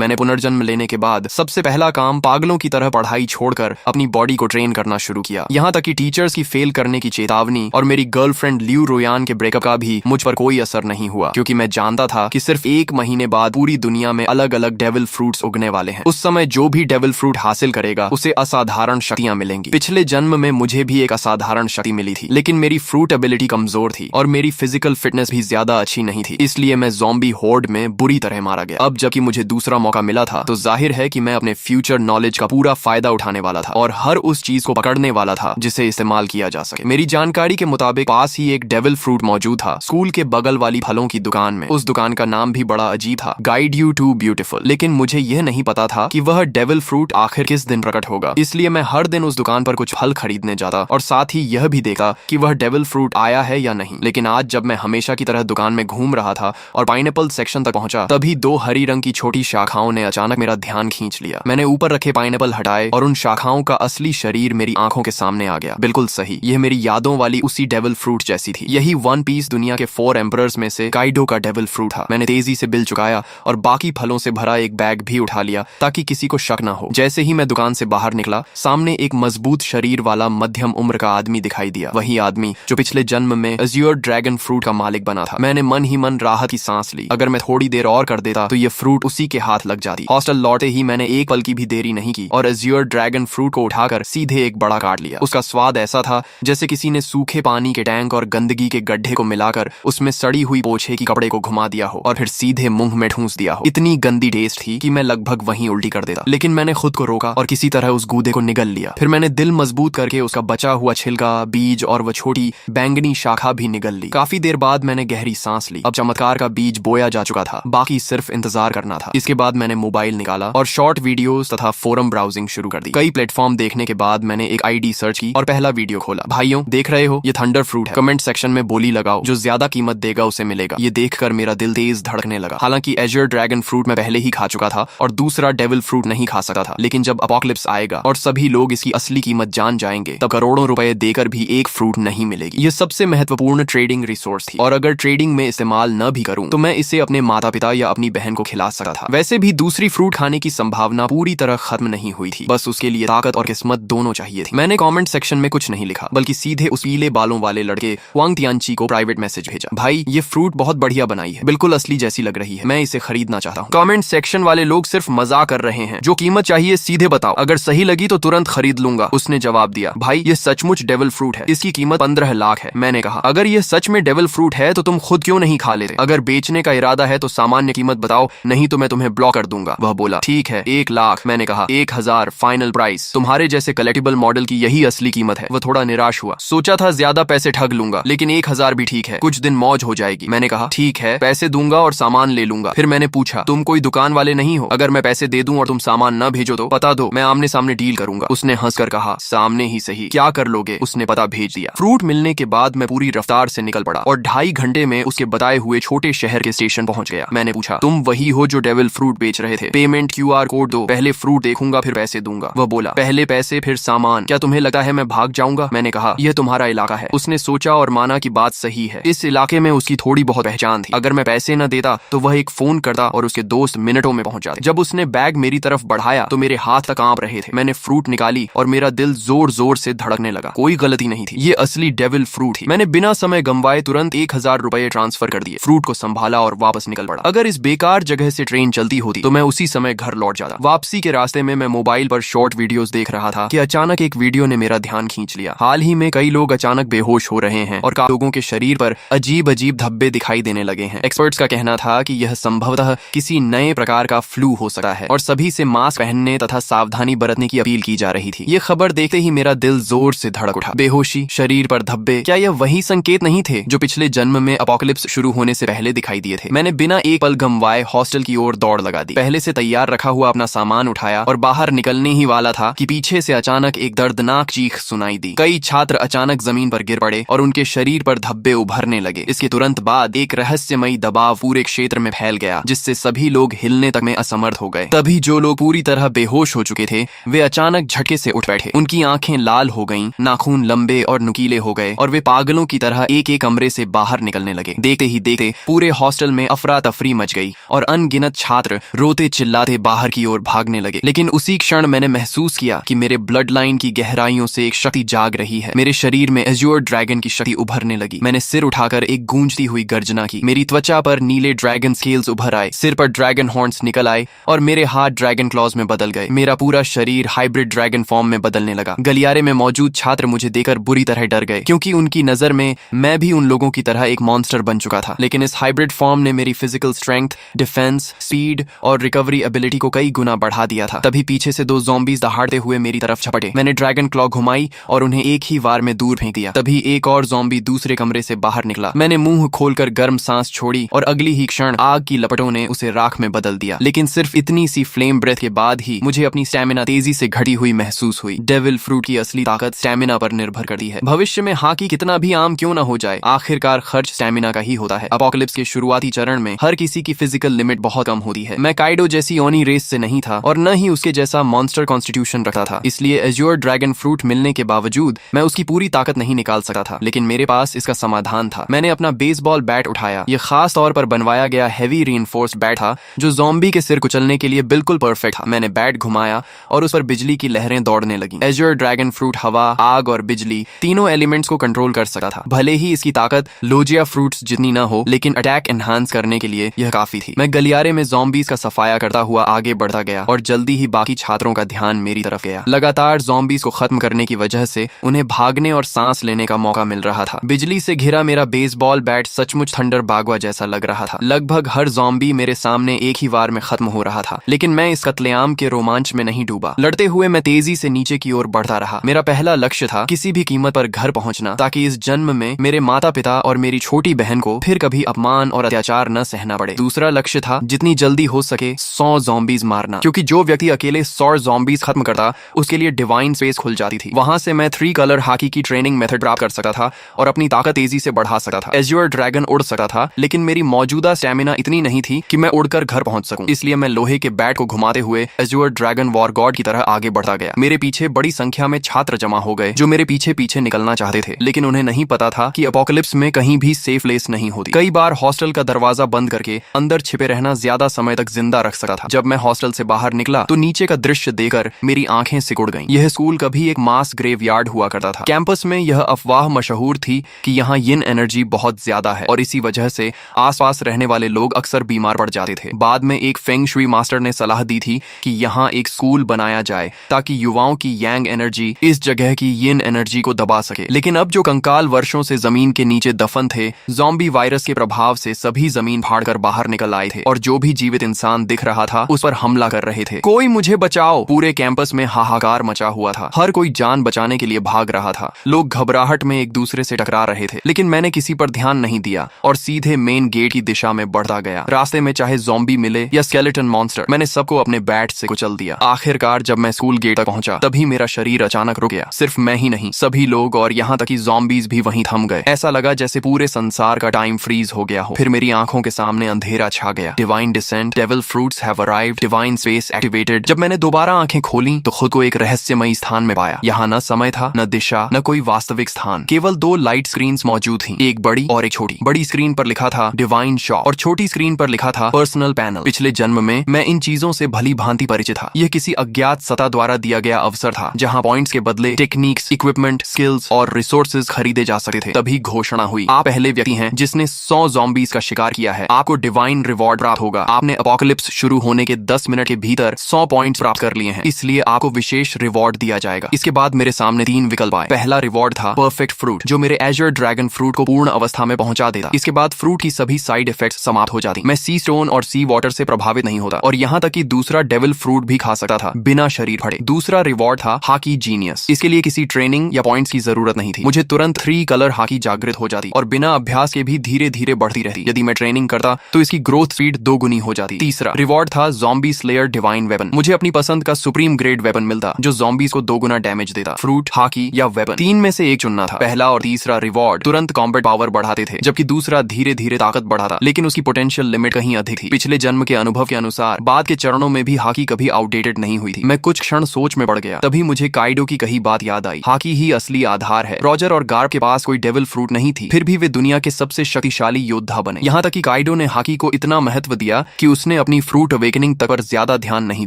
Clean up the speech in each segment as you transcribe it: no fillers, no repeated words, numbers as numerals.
मैंने पुनर्जन्म लेने के बाद सबसे पहला काम पागलों की तरह पढ़ाई छोड़कर अपनी बॉडी को ट्रेन करना शुरू किया। यहाँ तक कि टीचर्स की फेल करने की चेतावनी और मेरी गर्लफ्रेंड लियू रोयान के ब्रेकअप का भी मुझ पर कोई असर नहीं हुआ, क्योंकि मैं जानता था कि सिर्फ 1 महीने बाद पूरी दुनिया में अलग अलग डेविल फ्रूट्स उगने वाले हैं। उस समय जो भी डेविल फ्रूट हासिल करेगा उसे असाधारण शक्तियां मिलेंगी। पिछले जन्म में मुझे भी एक असाधारण शक्ति मिली थी, लेकिन मेरी फ्रूट एबिलिटी कमजोर थी और मेरी फिजिकल फिटनेस भी ज्यादा अच्छी नहीं थी, इसलिए मैं ज़ॉम्बी होर्ड में बुरी तरह मारा गया। अब जबकि मुझे दूसरा मौका मिला था तो जाहिर है कि मैं अपने फ्यूचर नॉलेज का पूरा फायदा उठाने वाला था और हर उस चीज को पकड़ने वाला था जिसे इस्तेमाल किया जा सके। मेरी जानकारी के मुताबिक पास ही एक डेविल फ्रूट मौजूद था, स्कूल के बगल वाली फलों की दुकान में। उस दुकान का नाम भी बड़ा अजीब था, गाइड यू टू ब्यूटीफुल। लेकिन मुझे यह नहीं पता था कि वह डेविल फ्रूट आखिर किस दिन प्रकट होगा, इसलिए मैं हर दिन उस दुकान पर कुछ फल खरीदने जाता और साथ ही यह भी देखा कि वह डेविल फ्रूट आया है या नहीं। लेकिन आज जब मैं हमेशा की तरह दुकान में घूम रहा था और पाइनएप्पल सेक्शन तक पहुंचा, तभी 2 हरी रंग की छोटी शाखाओं ने अचानक मेरा ध्यान खींच लिया। मैंने ऊपर रखे पाइनएप्पल हटाए और उन शाखाओं का असली शरीर मेरी आंखों के सामने आ गया। बिल्कुल सही, यह मेरी यादों वाली उसी डेविल फ्रूट जैसी थी। यही वन पीस दुनिया के 4 एम्परर्स में से काइडो का डेविल फ्रूट था। मैंने तेजी से बिल चुकाया और बाकी फलों से भरा एक बैग भी उठा लिया ताकि किसी को शक न हो। जैसे ही मैं दुकान से बाहर निकला, सामने एक मजबूत शरीर वाला मध्यम उम्र का आदमी दिखाई दिया, वही आदमी जो पिछले जन्म में अज़्योर ड्रैगन फ्रूट का मालिक बना था। मैंने मन ही मन राहत की सांस ली। अगर मैं थोड़ी देर और कर देता तो ये फ्रूट उसी के हाथ लग जाती। हॉस्टल लौटे ही मैंने एक पल की भी देरी नहीं की और अज़्योर ड्रैगन फ्रूट को उठाकर सीधे एक बड़ा काट लिया। उसका स्वाद ऐसा था जैसे किसी ने सूखे पानी के टैंक और गंदगी के गड्ढे को मिलाकर उसमें सड़ी हुई पोछे की कपड़े को घुमा दिया हो और फिर सीधे मुंह में ठूंस दिया हो। इतनी गंदी टेस्ट थी कि मैं लगभग वहीं उल्टी कर देता, लेकिन मैंने खुद को रोका और किसी तरह उस गूदे को निगल लिया। फिर मैंने दिल मजबूत करके उसका बचा हुआ छिलका, बीज और वह छोटी बैंगनी शाखा भी निगल ली। काफी देर बाद मैंने गहरी सांस ली। अब चमत्कार का बीज बोया जा चुका था, बाकी सिर्फ इंतजार करना था। इसके बाद मैंने मोबाइल निकाला और शॉर्ट वीडियोस तथा फोरम ब्राउजिंग शुरू कर दी। कई प्लेटफॉर्म देखने के बाद मैंने एक आईडी सर्च की और पहला वीडियो खोला। भाइयों, देख रहे हो, ये थंडर फ्रूट है। कमेंट सेक्शन में बोली लगाओ, जो ज्यादा कीमत देगा उसे मिलेगा। ये देखकर मेरा दिल तेज धड़कने लगा। हालांकि अज़्योर ड्रैगन फ्रूट मैं पहले ही खा चुका था और दूसरा डेविल फ्रूट नहीं खा सकता था, लेकिन जब अपोकलिप्स आएगा और सभी लोग इसकी असली कीमत जान जाएंगे, तब करोड़ों रुपए देकर भी एक फ्रूट नहीं मिलेगी। ये सबसे महत्वपूर्ण ट्रेडिंग रिसोर्स थी और अगर ट्रेडिंग में इस्तेमाल न भी करूं तो मैं इसे अपने माता पिता या अपनी बहन को खिला सकता था। वैसे भी दूसरी फ्रूट खाने की संभावना पूरी तरह खत्म नहीं हुई थी, बस उसके लिए ताकत और किस्मत दोनों चाहिए थी। मैंने कमेंट सेक्शन में कुछ नहीं लिखा, बल्कि सीधे उस पीले बालों वाले लड़के वांग तियानची को प्राइवेट मैसेज भेजा। भाई, ये फ्रूट बहुत बढ़िया बनाई है, बिल्कुल असली जैसी लग रही है, मैं इसे खरीदना चाहता हूँ। कमेंट सेक्शन वाले लोग सिर्फ मजाक कर रहे हैं, जो कीमत चाहिए सीधे बताओ, अगर सही लगी तो तुरंत खरीद लूंगा। उसने जवाब दिया, भाई ये सचमुच डेविल फ्रूट है, इसकी कीमत 15 लाख है। मैंने कहा, अगर ये सच में डेविल फ्रूट है तो तुम खुद क्यों नहीं खा लेते? अगर बेचने का इरादा है तो सामान्य कीमत बताओ, नहीं तो मैं तुम्हें ब्लॉक कर दूंगा। वह बोला, ठीक है 1 लाख। मैंने कहा, 1000 फाइनल प्राइस। तुम्हारे जैसे कलेक्टिबल मॉडल की यही असली कीमत है। वह थोड़ा निराश हुआ, सोचा था ज्यादा पैसे ठग लूंगा, लेकिन 1000 भी ठीक है, कुछ दिन मौज हो जाएगी। मैंने कहा, ठीक है, पैसे दूंगा और सामान ले लूंगा। फिर मैंने पूछा, तुम कोई दुकान वाले नहीं हो? अगर मैं पैसे दे दूं और तुम सामान न भेजो तो बता दो, मैं आमने सामने डील करूंगा। उसने हंसकर कहा, सामने ही सही, क्या कर लोगे? उसने पता भेज दिया। फ्रूट मिलने के बाद मैं पूरी रफ्तार से निकल पड़ा और 2.5 घंटे में उसके बताए हुए छोटे शहर के स्टेशन पहुंच गया। मैंने पूछा, तुम वही हो जो डेविल फ्रूट बेच रहे थे? पेमेंट QR कोड दो, पहले फ्रूट देखूंगा फिर पैसे दूंगा। वह बोला, पहले पैसे फिर सामान। क्या तुम्हें लगता है मैं भाग जाऊंगा? मैंने कहा, यह तुम्हारा इलाका है। उसने सोचा और माना कि बात सही है, इस इलाके में उसकी थोड़ी बहुत पहचान थी। अगर मैं पैसे न देता तो वह एक फोन करता और उसके दोस्त मिनटों में पहुंच जाते। जब उसने बैग मेरी तरफ बढ़ाया तो मेरे हाथ तक कांप रहे थे। मैंने फ्रूट निकाली और मेरा दिल जोर जोर से धड़कने लगा। कोई गलती नहीं थी, ये असली डेविल फ्रूट थी। मैंने बिना समय गंवाए तुरंत 1000 रुपए ट्रांसफर कर दिए, फ्रूट को संभाला और वापस निकल पड़ा। अगर इस बेकार जगह से ट्रेन चलती होती तो मैं उसी समय घर लौट जाता। वापसी के रास्ते में मैं मोबाइल पर शॉर्ट वीडियोस देख रहा था कि अचानक एक वीडियो ने मेरा ध्यान खींच लिया। हाल ही में कई लोग अचानक बेहोश हो रहे हैं और लोगों के शरीर पर अजीब अजीब धब्बे दिखाई देने लगे हैं। एक्सपर्ट्स का कहना था कि यह संभवतः किसी नए प्रकार का फ्लू हो सकता है और सभी से मास्क पहनने तथा सावधानी बरतने की अपील की जा रही थी। ये खबर देखते ही मेरा दिल जोर से धड़क उठा। बेहोशी, शरीर पर धब्बे, क्या यह वही संकेत नहीं थे जो पिछले जन्म में अपोकलिप्स शुरू होने से पहले दिखाई दिए थे? मैंने बिना एक पल गंवाए हॉस्टल की ओर दौड़ लगा दी। पहले से तैयार रखा हुआ अपना सामान उठाया और बाहर निकलने ही वाला था कि पीछे से अचानक एक दर्दनाक चीख सुनाई दी। कई छात्र अचानक जमीन पर गिर पड़े और उनके शरीर पर धब्बे उभरने लगे। इसके तुरंत बाद एक रहस्यमयी दबाव पूरे क्षेत्र में फैल गया, जिससे सभी लोग हिलने तक में असमर्थ हो गए। तभी जो लोग पूरी तरह बेहोश हो चुके थे वे अचानक झटके से उठ बैठे। उनकी आंखें लाल हो गईं, नाखून लंबे और नुकीले हो गए और वे पागलों की तरह एक एक कमरे से बाहर निकलने लगे। देखते ही देखते पूरे हॉस्टल में अफरा तफरी मच गई और अनगिनत छात्र रोते चिल्लाते बाहर की ओर भागने लगे। लेकिन उसी क्षण मैंने महसूस किया कि मेरे ब्लड लाइन की गहराइयों से एक शक्ति जाग रही है। मेरे शरीर में एज्योर ड्रैगन की शक्ति उभरने लगी। मैंने सिर उठाकर एक गूंजती हुई गर्जना की। मेरी त्वचा पर नीले ड्रैगन स्केल्स उभर आए, सिर पर ड्रैगन हॉर्न्स निकल आए और मेरे हाथ ड्रैगन क्लॉज में बदल गए। मेरा पूरा शरीर हाइब्रिड ड्रैगन फॉर्म में बदलने लगा। गलियारे में मौजूद छात्र मुझे देखकर बुरी तरह डर गए, क्योंकि उनकी नजर में मैं भी उन लोगों की तरह एक मॉन्स्टर बन चुका था। लेकिन इस हाइब्रिड फॉर्म ने मेरी फिजिकल स्ट्रेंथ, डिफेंस, स्पीड और रिकवरी एबिलिटी को कई गुना बढ़ा दिया था। तभी पीछे से 2 ज़ॉम्बीज दहाड़ते हुए मेरी तरफ झपटे। मैंने ड्रैगन क्लॉ घुमाई और उन्हें एक ही वार में दूर फेंक दिया। तभी एक और ज़ॉम्बी दूसरे कमरे से बाहर निकला। मैंने मुंह खोलकर गर्म सांस छोड़ी और अगली ही क्षण आग की लपटों ने उसे राख में बदल दिया। लेकिन सिर्फ इतनी सी फ्लेम ब्रेथ के बाद ही मुझे अपनी स्टैमिना तेजी से घटी हुई महसूस हुई। डेविल फ्रूट की असली ताकत स्टैमिना पर निर्भर करती है। भविष्य में हाकी कितना भी आम क्यों ना हो जाए, आखिरकार खर्च स्टैमिना का ही होता है। अपोकलिप्स के शुरुआती चरण में हर किसी की फिजिकल लिमिट बहुत कम होती है। मैं काइडो जैसी ओनी रेस से नहीं था और न ही उसके जैसा मॉन्स्टर कॉन्स्टिट्यूशन रखता था। इसलिए एज्योर ड्रैगन फ्रूट मिलने के बावजूद मैं उसकी पूरी ताकत नहीं निकाल सकता था। लेकिन मेरे पास इसका समाधान था। मैंने अपना बेसबॉल बैट उठाया। यह खास तौर पर बनवाया गया हैवी रीइंफोर्स्ड बैट था, जो ज़ॉम्बी के सिर कुचलने के लिए बिल्कुल परफेक्ट था। मैंने बैट घुमाया और उस पर बिजली की लहरें दौड़ने लगी। एज्योर ड्रैगन फ्रूट हवा, आग और बिजली तीनों एलिमेंट्स को कंट्रोल कर सकता था। भले ही इसकी ताकत लोजिया फ्रूट्स जितनी ना हो, लेकिन अटैक एनहांस करने के लिए यह काफी थी। मैं गलियारे में ज़ॉम्बीज का सफाया करता हुआ आगे बढ़ता गया और जल्दी ही बाकी छात्रों का ध्यान मेरी तरफ गया। लगातार ज़ॉम्बीज को खत्म करने की वजह से उन्हें भागने और सांस लेने का मौका मिल रहा था। बिजली से घिरा मेरा बेसबॉल बैट सचमुच थंडर बागवा जैसा लग रहा था। लगभग हर ज़ॉम्बी मेरे सामने एक ही वार में खत्म हो रहा था। लेकिन मैं इस कत्लेआम के रोमांच में नहीं डूबा। लड़ते हुए मैं तेजी से नीचे की ओर बढ़ता रहा। मेरा पहला लक्ष्य था किसी भी कीमत पर घर पहुंचना, ताकि इस जन्म में मेरे माता पिता और मेरी छोटी बहन को फिर कभी अपमान और अत्याचार न सहना पड़े। दूसरा लक्ष्य था जितनी जल्दी हो सके 100 ज़ॉम्बीज मारना, क्योंकि जो व्यक्ति अकेले 100 ज़ॉम्बीज खत्म करता उसके लिए डिवाइन स्पेस खुल जाती थी। वहां से मैं 3 कलर हाकी की ट्रेनिंग मेथड प्राप्त कर सकता था और अपनी ताकत तेजी से बढ़ा सकता था। एज्योर ड्रैगन उड़ सकता था, लेकिन मेरी मौजूदा स्टैमिना इतनी नहीं थी कि मैं उड़कर घर पहुंच सकूं। इसलिए मैं लोहे के बैट को घुमाते हुए एज्योर ड्रैगन वॉर गॉड की तरह आगे बढ़ता गया। मेरे पीछे बड़ी संख्या में छात्र जमा हो गए जो मेरे पीछे पीछे निकलना चाहते थे, लेकिन उन्हें नहीं पता था कि अपोकलिप्स में कहीं भी सेफ प्लेस नहीं होती। कई बार हॉस्टल का दरवाजा बंद करके अंदर छिपे रहना ज्यादा समय तक जिंदा रख सकता था। जब मैं हॉस्टल से बाहर निकला तो नीचे का दृश्य देखकर मेरी आंखें सिकुड़ गईं। यह स्कूल कभी एक मास ग्रेवयार्ड हुआ करता था। कैंपस में यह अफवाह मशहूर थी कि यहाँ यिन एनर्जी बहुत ज्यादा है और इसी वजह से आसपास रहने वाले लोग अक्सर बीमार पड़ जाते थे। बाद में एक फेंग शुई मास्टर ने सलाह दी थी कि यहाँ एक स्कूल बनाया जाए ताकि युवाओं की यांग एनर्जी इस जगह की यिन एनर्जी को दबा सके। लेकिन अब जो कंकाल वर्षों से जमीन के नीचे दफन थे, ज़ॉम्बी वायरस के प्रभाव से सभी जमीन फाड़कर बाहर निकल आए थे और जो भी जीवित इंसान दिख रहा था उस पर हमला कर रहे थे। कोई मुझे बचाओ! पूरे कैंपस में हाहाकार मचा हुआ था। हर कोई जान बचाने के लिए भाग रहा था। लोग घबराहट में एक दूसरे से टकरा रहे थे, लेकिन मैंने किसी पर ध्यान नहीं दिया और सीधे मेन गेट की दिशा में बढ़ता गया। रास्ते में चाहे ज़ॉम्बी मिले या स्केलेटन मॉन्स्टर, मैंने सबको अपने बैट से कुचल दिया। आखिरकार जब मैं स्कूल गेट तक पहुंचा तभी मेरा शरीर अचानक रुक गया। सिर्फ मैं ही नहीं, सभी लोग और यहाँ तक कि ज़ॉम्बीज भी वहीं थम गए। ऐसा लगा जैसे पूरे संसार का टाइम फ्रीज हो गया हो। फिर मेरी आंखों के सामने अंधेरा छा गया। Divine descent, devil fruits have arrived, divine space activated. जब मैंने दोबारा आंखें खोली तो खुद को एक रहस्यमयी स्थान में पाया। यहाँ न समय था, न दिशा, न कोई वास्तविक स्थान। केवल 2 लाइट स्क्रीन्स मौजूद थी, एक बड़ी और एक छोटी। बड़ी स्क्रीन पर लिखा था डिवाइन शॉप और छोटी स्क्रीन पर लिखा था पर्सनल पैनल। पिछले जन्म में मैं इन चीजों से भली भांति परिचित था। यह किसी अज्ञात सत्ता द्वारा दिया गया अवसर था जहाँ पॉइंट्स के बदले टेक्निक्स, इक्विपमेंट, स्किल्स और रिसोर्सेज खरीदे जा सकते थे। तभी घोषणा हुई, आप पहले व्यक्ति हैं जिसने 100 ज़ॉम्बीज का शिकार किया है। आपको डिवाइन रिवॉर्ड प्राप्त होगा। आपने अपोकलिप्स शुरू होने के 10 मिनट के भीतर 100 पॉइंट्स प्राप्त कर लिए हैं, इसलिए आपको विशेष रिवॉर्ड दिया जाएगा। इसके बाद मेरे सामने 3 विकल्प आए। पहला रिवॉर्ड था परफेक्ट फ्रूट, जो मेरे एज्योर ड्रैगन फ्रूट को पूर्ण अवस्था में पहुंचा देता। इसके बाद फ्रूट की सभी साइड इफेक्ट्स समाप्त हो जाती। मैं सी स्टोन और सी वाटर से प्रभावित नहीं होता और यहाँ तक कि दूसरा डेविल फ्रूट भी खा सकता था बिना शरीर फटे। दूसरा रिवॉर्ड था हाकी जीनियस। इसके लिए किसी ट्रेनिंग या पॉइंट्स की जरूरत नहीं थी। मुझे तुरंत 3 कलर हाकी जागृत हो जाती और बिना अभ्यास के भी धीरे धीरे बढ़ती रहती। यदि मैं ट्रेनिंग करता तो इसकी ग्रोथ स्पीड 2 गुनी हो जाती। तीसरा रिवॉर्ड था ज़ॉम्बी स्लेयर डिवाइन वेपन। मुझे अपनी पसंद का सुप्रीम ग्रेड वेपन मिलता जो ज़ॉम्बीज को 2 गुना डैमेज देता। फ्रूट, हाकी या वेपन, 3 में से एक चुनना था। पहला और तीसरा रिवॉर्ड तुरंत कॉम्बैट पावर बढ़ाते थे, जबकि दूसरा धीरे धीरे ताकत बढ़ाता, लेकिन उसकी पोटेंशियल लिमिट कहीं अधिक थी। पिछले जन्म के अनुभव के अनुसार बाद के चरणों में भी हाकी कभी आउटडेटेड नहीं हुई थी। मैं कुछ क्षण सोच में पड़ गया। तभी मुझे काइडो की कही बात याद आई, हाकी ही असली आधार है। रॉजर और गार्ब के पास कोई डेविल फ्रूट नहीं थी, फिर भी वे दुनिया के सबसे शक्तिशाली योद्धा बने। यहाँ तक कि काइडो ने हाकी को इतना महत्व दिया कि उसने उसने अपनी फ्रूट अवेकनिंग तक पर ज्यादा ध्यान नहीं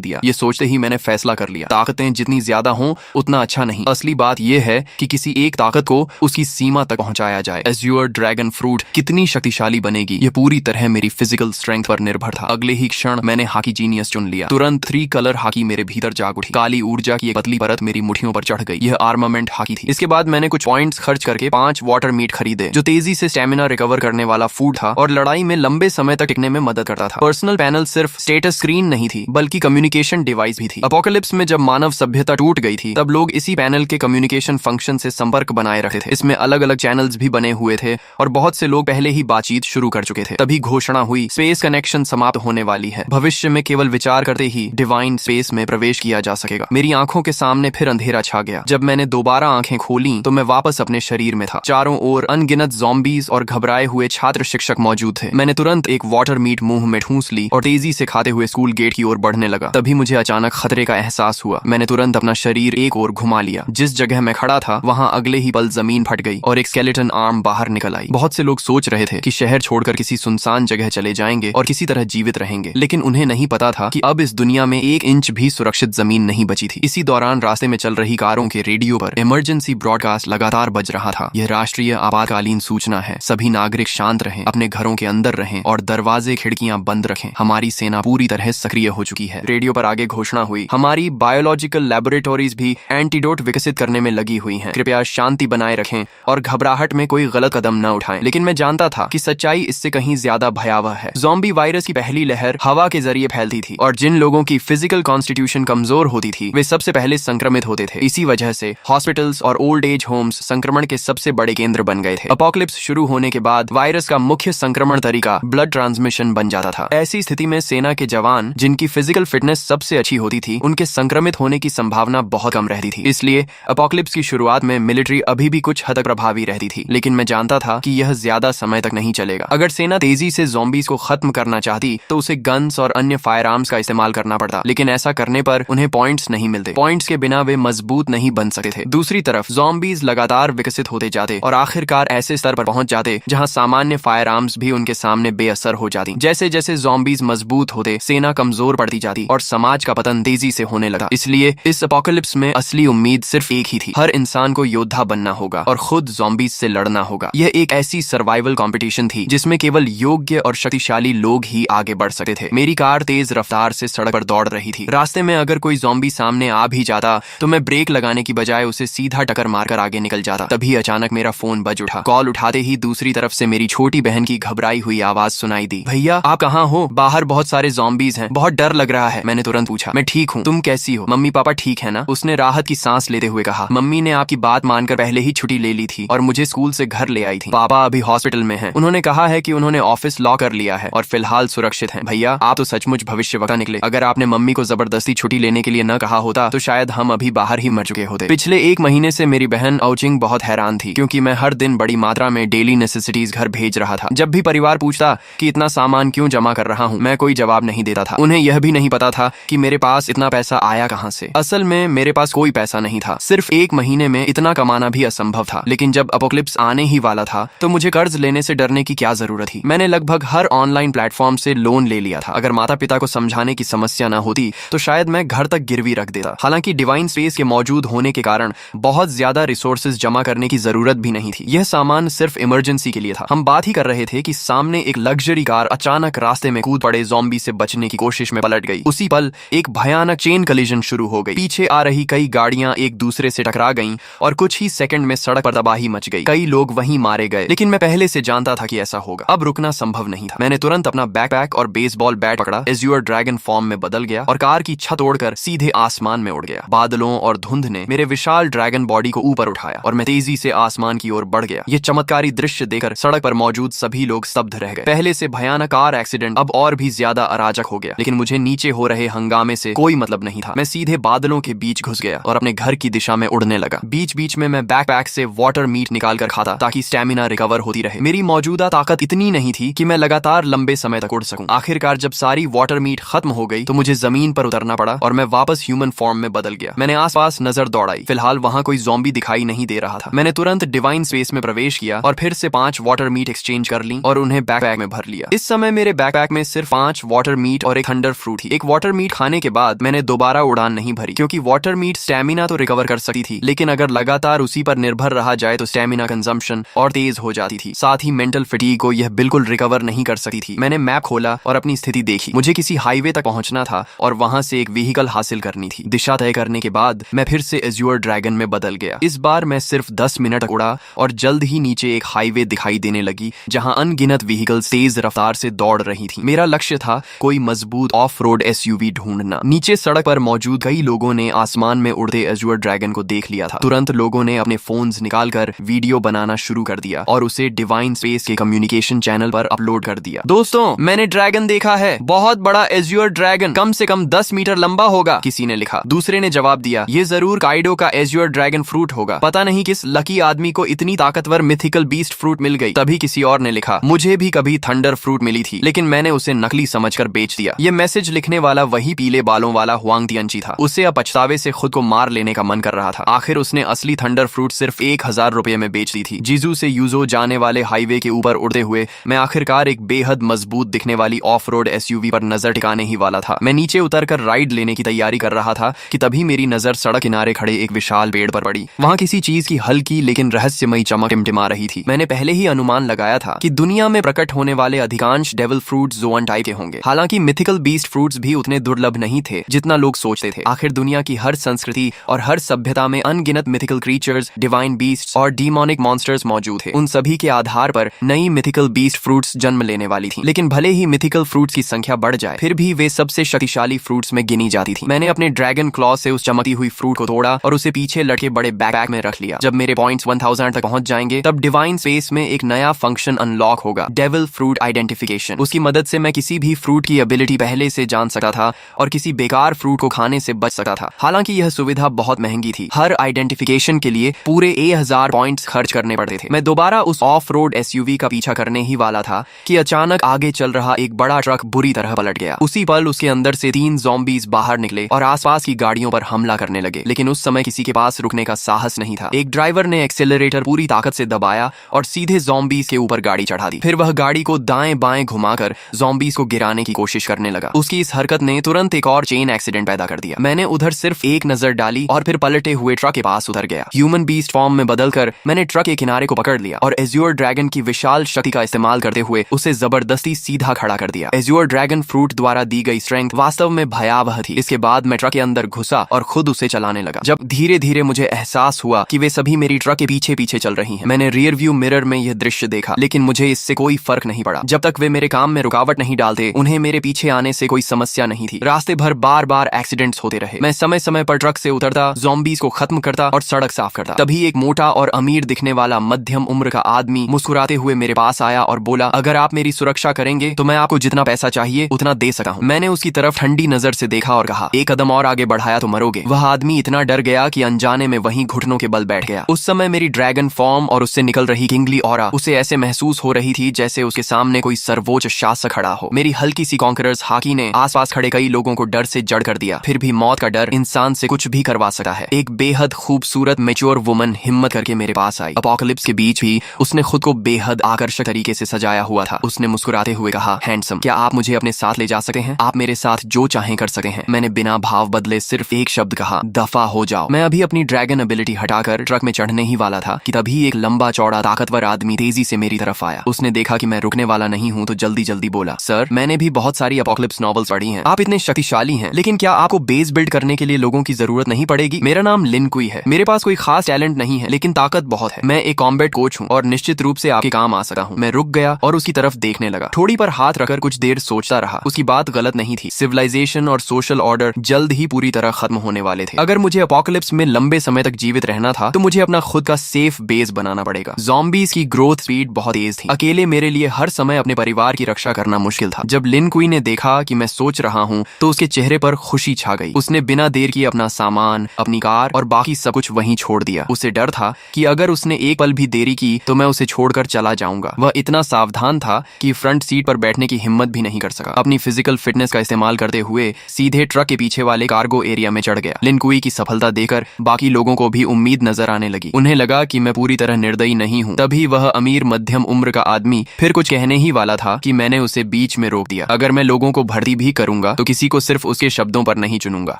दिया। ये सोचते ही मैंने फैसला कर लिया, ताकतें जितनी ज्यादा हों उतना अच्छा नहीं। असली बात यह है कि किसी एक ताकत को उसकी सीमा तक पहुंचाया जाए। एज्योर ड्रैगन फ्रूट कितनी शक्तिशाली बनेगी, ये पूरी तरह मेरी फिजिकल स्ट्रेंथ पर निर्भर था। अगले ही क्षण मैंने हाकी जीनियस चुन लिया। तुरंत 3 कलर हाकी मेरे भीतर जाग उठी। काली ऊर्जा की एक पतली परत मेरी मुट्ठियों पर चढ़ गई। यह आर्मामेंट हाकी थी। इसके बाद मैंने कुछ पॉइंट्स खर्च करके 5 वाटर मीट खरीदे, जो तेजी से स्टेमिना रिकवर करने वाला फूड था और लड़ाई में लंबे समय तक टिकने में मदद करता था। पर्सनल पैनल सिर्फ स्टेटस स्क्रीन नहीं थी, बल्कि कम्युनिकेशन डिवाइस भी थी। अपोकलिप्स में जब मानव सभ्यता टूट गई थी, तब लोग इसी पैनल के कम्युनिकेशन फंक्शन से संपर्क बनाए रखते थे। इसमें अलग अलग चैनल्स भी बने हुए थे और बहुत से लोग पहले ही बातचीत शुरू कर चुके थे। तभी घोषणा हुई, स्पेस कनेक्शन समाप्त होने वाली है। भविष्य में केवल विचार करते ही डिवाइन स्पेस में प्रवेश किया जा सकेगा। मेरी आंखों के सामने फिर अंधेरा छा गया। जब मैंने दोबारा आंखें खोली तो मैं वापस अपने शरीर में था। चारों ओर अनगिनत ज़ॉम्बीज और घबराए हुए छात्र शिक्षक मौजूद थे। मैंने तुरंत एक वाटर मीट मुंह में ठूंस ली और तेजी से खाते हुए स्कूल गेट की ओर बढ़ने लगा। तभी मुझे अचानक खतरे का एहसास हुआ। मैंने तुरंत अपना शरीर एक ओर घुमा लिया। जिस जगह मैं खड़ा था वहां अगले ही पल जमीन फट गई और एक स्केलेटन आर्म बाहर निकल आई। बहुत से लोग सोच रहे थे कि शहर छोड़कर किसी सुनसान जगह चले जाएंगे और किसी तरह जीवित रहेंगे, लेकिन उन्हें नहीं पता था कि अब इस दुनिया में 1 इंच भी सुरक्षित जमीन नहीं बची थी। इसी दौरान रास्ते में चल रही कारों के रेडियो पर इमरजेंसी ब्रॉडकास्ट लगातार बज रहा था। यह राष्ट्रीय आपातकालीन सूचना है। सभी नागरिक शांत रहें, अपने घरों के अंदर रहें और दरवाजे खिड़कियां बंद रखें। हमारी सेना पूरी तरह सक्रिय हो चुकी है। रेडियो पर आगे घोषणा हुई, हमारी बायोलॉजिकल लैबोरेटरीज भी एंटीडोट विकसित करने में लगी हुई हैं। कृपया शांति बनाए रखें और घबराहट में कोई गलत कदम न उठाएं। लेकिन मैं जानता था कि सच्चाई इससे कहीं ज्यादा भयावह है। ज़ॉम्बी वायरस की पहली लहर हवा के जरिए फैलती थी और जिन लोगों की फिजिकल कॉन्स्टिट्यूशन कमजोर होती थी वे सबसे पहले संक्रमित होते थे। इसी वजह से हॉस्पिटल्स और ओल्ड एज होम्स संक्रमण के सबसे बड़े केंद्र बन गए थे। अपोकलिप्स शुरू होने के बाद वायरस का मुख्य संक्रमण तरीका ब्लड ट्रांसमिशन बन जाता था। ऐसी स्थिति में सेना के जवान, जिनकी फिजिकल फिटनेस सबसे अच्छी होती थी, उनके संक्रमित होने की संभावना बहुत कम रहती थी। इसलिए अपोकलिप्स की शुरुआत में मिलिट्री अभी भी कुछ हद तक प्रभावी रहती थी, लेकिन मैं जानता था कि यह ज्यादा समय तक नहीं चलेगा। अगर सेना तेजी से ज़ॉम्बीज को खत्म करना चाहती तो उसे गन्स और अन्य फायर आर्म्स का इस्तेमाल करना पड़ता, लेकिन ऐसा करने पर उन्हें पॉइंट्स नहीं मिलते। पॉइंट्स के बिना वे मजबूत नहीं बन सकते थे। दूसरी तरफ ज़ॉम्बीज लगातार विकसित होते जाते और आखिरकार ऐसे स्तर पर पहुंच जाते जहां सामान्य फायर आर्म्स भी उनके सामने बेअसर हो जाती। जैसे जैसे ज़ॉम्बीज मजबूत होते, सेना कमजोर पड़ती जाती और समाज का पतन तेजी से होने लगा। इसलिए इस अपोकलिप्स में असली उम्मीद सिर्फ एक ही थी, हर इंसान को योद्धा बनना होगा और खुद ज़ॉम्बीज से लड़ना होगा। यह एक ऐसी सर्वाइवल कंपटीशन थी जिसमें केवल योग्य और शक्तिशाली लोग ही आगे बढ़ सकते थे। मेरी कार तेज रफ्तार से सड़क पर दौड़ रही थी। रास्ते में अगर कोई ज़ॉम्बी सामने आ भी जाता तो मैं ब्रेक लगाने की बजाय उसे सीधा टक्कर मारकर आगे निकल जाता। तभी अचानक मेरा फोन बज उठा। कॉल उठाते ही दूसरी तरफ से मेरी छोटी बहन की घबराई हुई आवाज सुनाई दी, भैया आप कहाँ हो? बाहर बहुत सारे ज़ॉम्बीज हैं, बहुत डर लग रहा है। मैंने तुरंत पूछा, मैं ठीक हूँ, तुम कैसी हो? मम्मी पापा ठीक है ना? उसने राहत की सांस लेते हुए कहा, मम्मी ने आपकी बात मानकर पहले ही छुट्टी ले ली थी और मुझे स्कूल से घर ले आई थी। पापा अभी हॉस्पिटल में हैं। उन्होंने कहा है कि उन्होंने ऑफिस लॉक कर लिया है और फिलहाल सुरक्षित हैं। भैया आप तो सचमुच भविष्यवक्ता निकले। अगर आपने मम्मी को जबरदस्ती छुट्टी लेने के लिए न कहा होता तो शायद हम अभी बाहर ही मर चुके होते। पिछले 1 महीने से मेरी बहन औचिंग बहुत हैरान थी, क्योंकि मैं हर दिन बड़ी मात्रा में डेली नेसेसिटीज घर भेज रहा था। जब भी परिवार पूछता कि इतना सामान क्यों जमा कर रहा हूँ, मैं कोई जवाब नहीं देता था। उन्हें यह भी नहीं पता था कि मेरे पास इतना पैसा आया कहाँ से। असल में मेरे पास कोई पैसा नहीं था। सिर्फ 1 महीने में इतना कमाना भी असंभव था। लेकिन जब अपोकलिप्स आने ही वाला था तो मुझे कर्ज लेने से डरने की क्या जरूरत थी। मैंने लगभग हर ऑनलाइन प्लेटफॉर्म से लोन ले लिया था। अगर माता पिता को समझाने की समस्या न होती तो शायद मैं घर तक गिरवी रख देता। हालांकि डिवाइन स्पेस के मौजूद होने के कारण बहुत ज्यादा रिसोर्सेज जमा करने की जरूरत भी नहीं थी। यह सामान सिर्फ इमरजेंसी के लिए था। हम बात ही कर रहे थे कि सामने एक लग्जरी कार अचानक रास्ते में कूद पड़े ज़ॉम्बी से बचने की कोशिश में पलट गई। उसी पल एक भयानक चेन कलिजन शुरू हो गई। पीछे आ रही कई गाड़ियां एक दूसरे से टकरा गईं और कुछ ही सेकंड में सड़क पर तबाही मच गई। कई लोग वहीं मारे गए, लेकिन मैं पहले से जानता था कि ऐसा होगा। अब रुकना संभव नहीं था। मैंने तुरंत अपना बैकपैक और बेसबॉल बैट पकड़ा, एज्योर ड्रैगन फॉर्म में बदल गया और कार की छत तोड़कर सीधे आसमान में उड़ गया। बादलों और धुंध ने मेरे विशाल ड्रैगन बॉडी को ऊपर उठाया और मैं तेजी से आसमान की ओर बढ़ गया। ये चमत्कारी दृश्य देखकर सड़क पर मौजूद सभी लोग स्तब्ध रह गए। पहले से भयानक कार एक्सीडेंट अब और भी ज्यादा अराजक हो गया, लेकिन मुझे नीचे हो रहे हंगामे से कोई मतलब नहीं था। मैं सीधे बादलों के बीच घुस गया और अपने घर की दिशा में उड़ने लगा। बीच बीच में मैं बैकपैक से वाटर मीट निकाल कर खाता ताकि स्टेमिना रिकवर होती रहे। मेरी मौजूदा ताकत इतनी नहीं थी कि मैं लगातार लंबे समय तक उड़ सकूं। आखिरकार जब सारी वाटर मीट खत्म हो गई तो मुझे जमीन पर उतरना पड़ा और मैं वापस ह्यूमन फॉर्म में बदल गया। मैंने आसपास नजर दौड़ाई। फिलहाल वहां कोई ज़ॉम्बी दिखाई नहीं दे रहा था। मैंने तुरंत डिवाइन स्पेस में प्रवेश किया और फिर से 5 वाटर मीट एक्सचेंज कर ली और उन्हें बैकपैक में भर लिया। इस समय मेरे बैकपैक में सिर्फ 5 वाटर मीट और एक थंडर फ्रूट ही। एक वाटर मीट खाने के बाद मैंने दोबारा उड़ान नहीं भरी, क्योंकि वाटर मीट स्टेमिना तो रिकवर कर सकती थी, लेकिन अगर लगातार उसी पर निर्भर रहा जाए तो स्टेमिना कंजम्पशन और तेज हो जाती थी। साथ ही मेंटल फटीग को यह बिल्कुल रिकवर नहीं कर सकती थी। मैंने मैप खोला और अपनी स्थिति देखी। मुझे किसी हाईवे तक पहुंचना था और वहां से एक व्हीकल हासिल करनी थी। दिशा तय करने के बाद मैं फिर से एज्योर ड्रैगन में बदल गया। इस बार मैं सिर्फ 10 मिनट तक उड़ा और जल्द ही नीचे एक हाईवे दिखाई देने लगी, जहां अनगिनत व्हीकल्स तेज रफ्तार से दौड़ रही थी। मेरा लक्ष्य था कोई मजबूत ऑफ रोड एसयूवी ढूंढना। नीचे सड़क पर मौजूद कई लोगों ने आसमान में उड़ते एज्योर ड्रैगन को देख लिया था। तुरंत लोगों ने अपने फोन्स निकालकर वीडियो बनाना शुरू कर दिया और उसे डिवाइन स्पेस के कम्युनिकेशन चैनल पर अपलोड कर दिया। दोस्तों, मैंने ड्रैगन देखा है, बहुत बड़ा एज्योर ड्रैगन, कम से कम 10 मीटर लंबा होगा, किसी ने लिखा। दूसरे ने जवाब दिया, ये जरूर काइडो का एज्योर ड्रैगन फ्रूट होगा। पता नहीं किस लकी आदमी को इतनी ताकतवर मिथिकल बीस्ट फ्रूट मिल गई। तभी किसी और ने लिखा, मुझे भी कभी थंडर फ्रूट मिली थी, लेकिन मैंने उसे नकली समझकर बेच दिया। ये मैसेज लिखने वाला वही पीले बालों वाला हुआंग तियंची था। उसे अब पछतावे से खुद को मार लेने का मन कर रहा था। आखिर उसने असली थंडर फ्रूट सिर्फ 1000 रुपए में बेच दी थी। जीजू से यूजो जाने वाले हाईवे के ऊपर उड़ते हुए मैं आखिरकार एक बेहद मजबूत दिखने वाली ऑफ रोड एसयूवी पर नजर टिकाने ही वाला था। मैं नीचे उतरकर राइड लेने की तैयारी कर रहा था कि तभी मेरी नजर सड़क किनारे खड़े एक विशाल पेड़ पर पड़ी। वहां किसी चीज की हल्की लेकिन रहस्यमयी चमक टिमटिमा रही थी। मैंने पहले ही अनुमान लगाया था कि दुनिया में प्रकट होने वाले अधिकांश डेविल फ्रूट्स जोन टाइप के होंगे। हालांकि मिथिकल बीस्ट फ्रूट्स भी उतने दुर्लभ नहीं थे जितना लोग सोचते थे। आखिर दुनिया की हर संस्कृति और हर सभ्यता में अनगिनत मिथिकल क्रीचर्स, डिवाइन बीस्ट्स और डीमोनिक मॉन्स्टर्स मौजूद थे। उन सभी के आधार पर नई मिथिकल बीस्ट फ्रूट्स जन्म लेने वाली थी। लेकिन भले ही मिथिकल फ्रूट्स की संख्या बढ़ जाए, फिर भी वे सबसे शक्तिशाली फ्रूट्स में गिनी जाती थी। मैंने अपने ड्रैगन क्लॉ से उस चमकती हुई फ्रूट को तोड़ा और उसे पीछे लटके बड़े बैकपैक में रख लिया। जब मेरे पॉइंट्स 1000 तक पहुंच जाएंगे, तब डिवाइन स्पेस में एक नया फंक्शन अनलॉक होगा, डेविल फ्रूट आइडेंटिफिकेशन। उसकी मदद से मैं किसी भी फ्रूट की एबिलिटी पहले से जान सकता था और किसी बेकार फ्रूट को खाने से बच सकता था। हालांकि यह सुविधा बहुत महंगी थी। हर आइडेंटिफिकेशन के लिए पूरे 1000 पॉइंट्स खर्च करने पड़ते थे। मैं दोबारा उस ऑफ रोड एसयूवी का पीछा करने ही वाला था कि अचानक आगे चल रहा एक बड़ा ट्रक बुरी तरह पलट गया। उसी पल उसके अंदर से 3 ज़ॉम्बीज बाहर निकले और आसपास की गाड़ियों पर हमला करने लगे। लेकिन उस समय किसी के पास रुकने का साहस नहीं था। एक ड्राइवर ने एक्सेलरेटर पूरी ताकत से दबाया और सीधे ज़ॉम्बीज के ऊपर गाड़ी चढ़ा दी। फिर वह गाड़ी को दाएं बाएं घुमाकर ज़ॉम्बीज को गिराने की कोशिश करने लगा। उसकी इस हरकत ने तुरंत एक और चेन एक्सीडेंट पैदा कर दिया। मैंने उधर सिर्फ एक नजर डाली और फिर पलटे हुए ट्रक के पास उतर गया। ह्यूमन बीस्ट फॉर्म में बदलकर मैंने ट्रक के किनारे को पकड़ लिया और एज्योर ड्रैगन की विशाल शक्ति का इस्तेमाल करते हुए उसे जबरदस्ती सीधा खड़ा कर दिया। एज्योर ड्रैगन फ्रूट द्वारा दी गई स्ट्रेंथ वास्तव में भयावह थी। इसके बाद मैं ट्रक के अंदर घुसा और खुद उसे चलाने लगा। जब धीरे धीरे मुझे एहसास हुआ कि वे सभी मेरी ट्रक के पीछे पीछे चल रही हैं। मैंने रियर व्यू मिरर में यह दृश्य देखा, लेकिन मुझे इससे कोई फर्क नहीं पड़ा। जब तक वे मेरे काम में रुकावट नहीं डालते, उन्हें मेरे पीछे आने से कोई समस्या नहीं थी। रास्ते भर बार बार एक्सीडेंट्स होते रहे। मैं समय समय पर ट्रक से उतरता, ज़ॉम्बीज को खत्म करता और सड़क साफ करता। तभी एक मोटा और अमीर दिखने वाला मध्यम उम्र का आदमी मुस्कुराते हुए मेरे पास आया और बोला, अगर आप मेरी सुरक्षा करेंगे तो मैं आपको जितना पैसा चाहिए उतना दे सकता हूँ। मैंने उसकी तरफ ठंडी नजर से देखा और कहा, एक कदम और आगे बढ़ाया तो मरोगे। वह आदमी इतना डर गया कि अनजाने में वहीं घुटनों के बल बैठ गया। उस समय मेरी ड्रैगन फॉर्म और उससे निकल रही किंगली ऑरा उसे ऐसे महसूस हो रही थी जैसे उसके सामने कोई सर्वोच्च शासक खड़ा हो। मेरी हल्की सी कॉन्करर्स हाकी ने आसपास खड़े कई लोगों को डर से जड़ कर दिया। फिर भी मौत का डर इंसान से कुछ भी करवा सकता है। एक बेहद खूबसूरत मैच्योर वुमन हिम्मत करके मेरे पास आई। अपोकलिप्स के बीच भी उसने खुद को बेहद आकर्षक तरीके से सजाया हुआ था। उसने मुस्कुराते हुए कहा, हैंडसम, क्या आप मुझे अपने साथ ले जा सकते हैं? आप मेरे साथ जो चाहें कर सकते हैं। मैंने बिना भाव बदले सिर्फ एक शब्द कहा, दफा हो जाओ। मैं अभी अपनी ड्रैगन एबिलिटी हटाकर ट्रक में चढ़ने ही वाला था कि तभी एक लंबा चौड़ा ताकतवर आदमी तेजी से मेरी तरफ आया। उसने देखा कि मैं रुकने वाला नहीं हूँ तो जल्दी जल्दी बोला, सर, मैंने भी बहुत सारी अपोकलिप्स नॉवेल्स पढ़ी हैं। आप इतने शक्तिशाली हैं, लेकिन क्या आपको बेस बिल्ड करने के लिए लोगों की जरूरत नहीं पड़ेगी? मेरा नाम लिन कुई है। मेरे पास कोई खास टैलेंट नहीं है, लेकिन ताकत बहुत है। मैं एक कॉम्बैट कोच हूँ और निश्चित रूप से आपके काम आ सकता हूँ। मैं रुक गया और उसकी तरफ देखने लगा। थोड़ी पर हाथ रखकर कुछ देर सोचता रहा। उसकी बात गलत नहीं थी। सिविलाइजेशन और सोशल ऑर्डर जल्द ही पूरी तरह खत्म होने वाले थे। अगर मुझे अपोकलिप्स में लंबे समय तक जीवित रहना था तो मुझे अपना खुद का सेफ बेस बनाना पड़ेगा। ज़ॉम्बीज की ग्रोथ स्पीड बहुत तेज थी। अकेले मेरे लिए हर समय अपने परिवार की रक्षा करना मुश्किल था। जब लिन कुई ने देखा कि मैं सोच रहा हूँ तो उसके चेहरे पर खुशी छा गई। उसने बिना देर किए अपना सामान, अपनी कार और बाकी सब कुछ वहीं छोड़ दिया। उसे डर था कि अगर उसने एक पल भी देरी की तो मैं उसे छोड़कर चला जाऊंगा। वह इतना सावधान था कि फ्रंट सीट पर बैठने की हिम्मत भी नहीं कर सका। अपनी फिजिकल फिटनेस का इस्तेमाल करते हुए सीधे ट्रक के पीछे वाले कार्गो एरिया में चढ़ गया। लिन कुई की सफलता देखकर बाकी लोगों को भी उम्मीद नजर आने लगी। उन्हें लगा कि मैं पूरी तरह निर्दयी नहीं हूँ। तभी वह अमीर मध्यम उम्र का आदमी फिर कुछ कहने ही वाला था कि मैंने उसे बीच में रोक दिया। अगर मैं लोगों को भर्ती भी करूंगा तो किसी को सिर्फ उसके शब्दों पर नहीं चुनूंगा।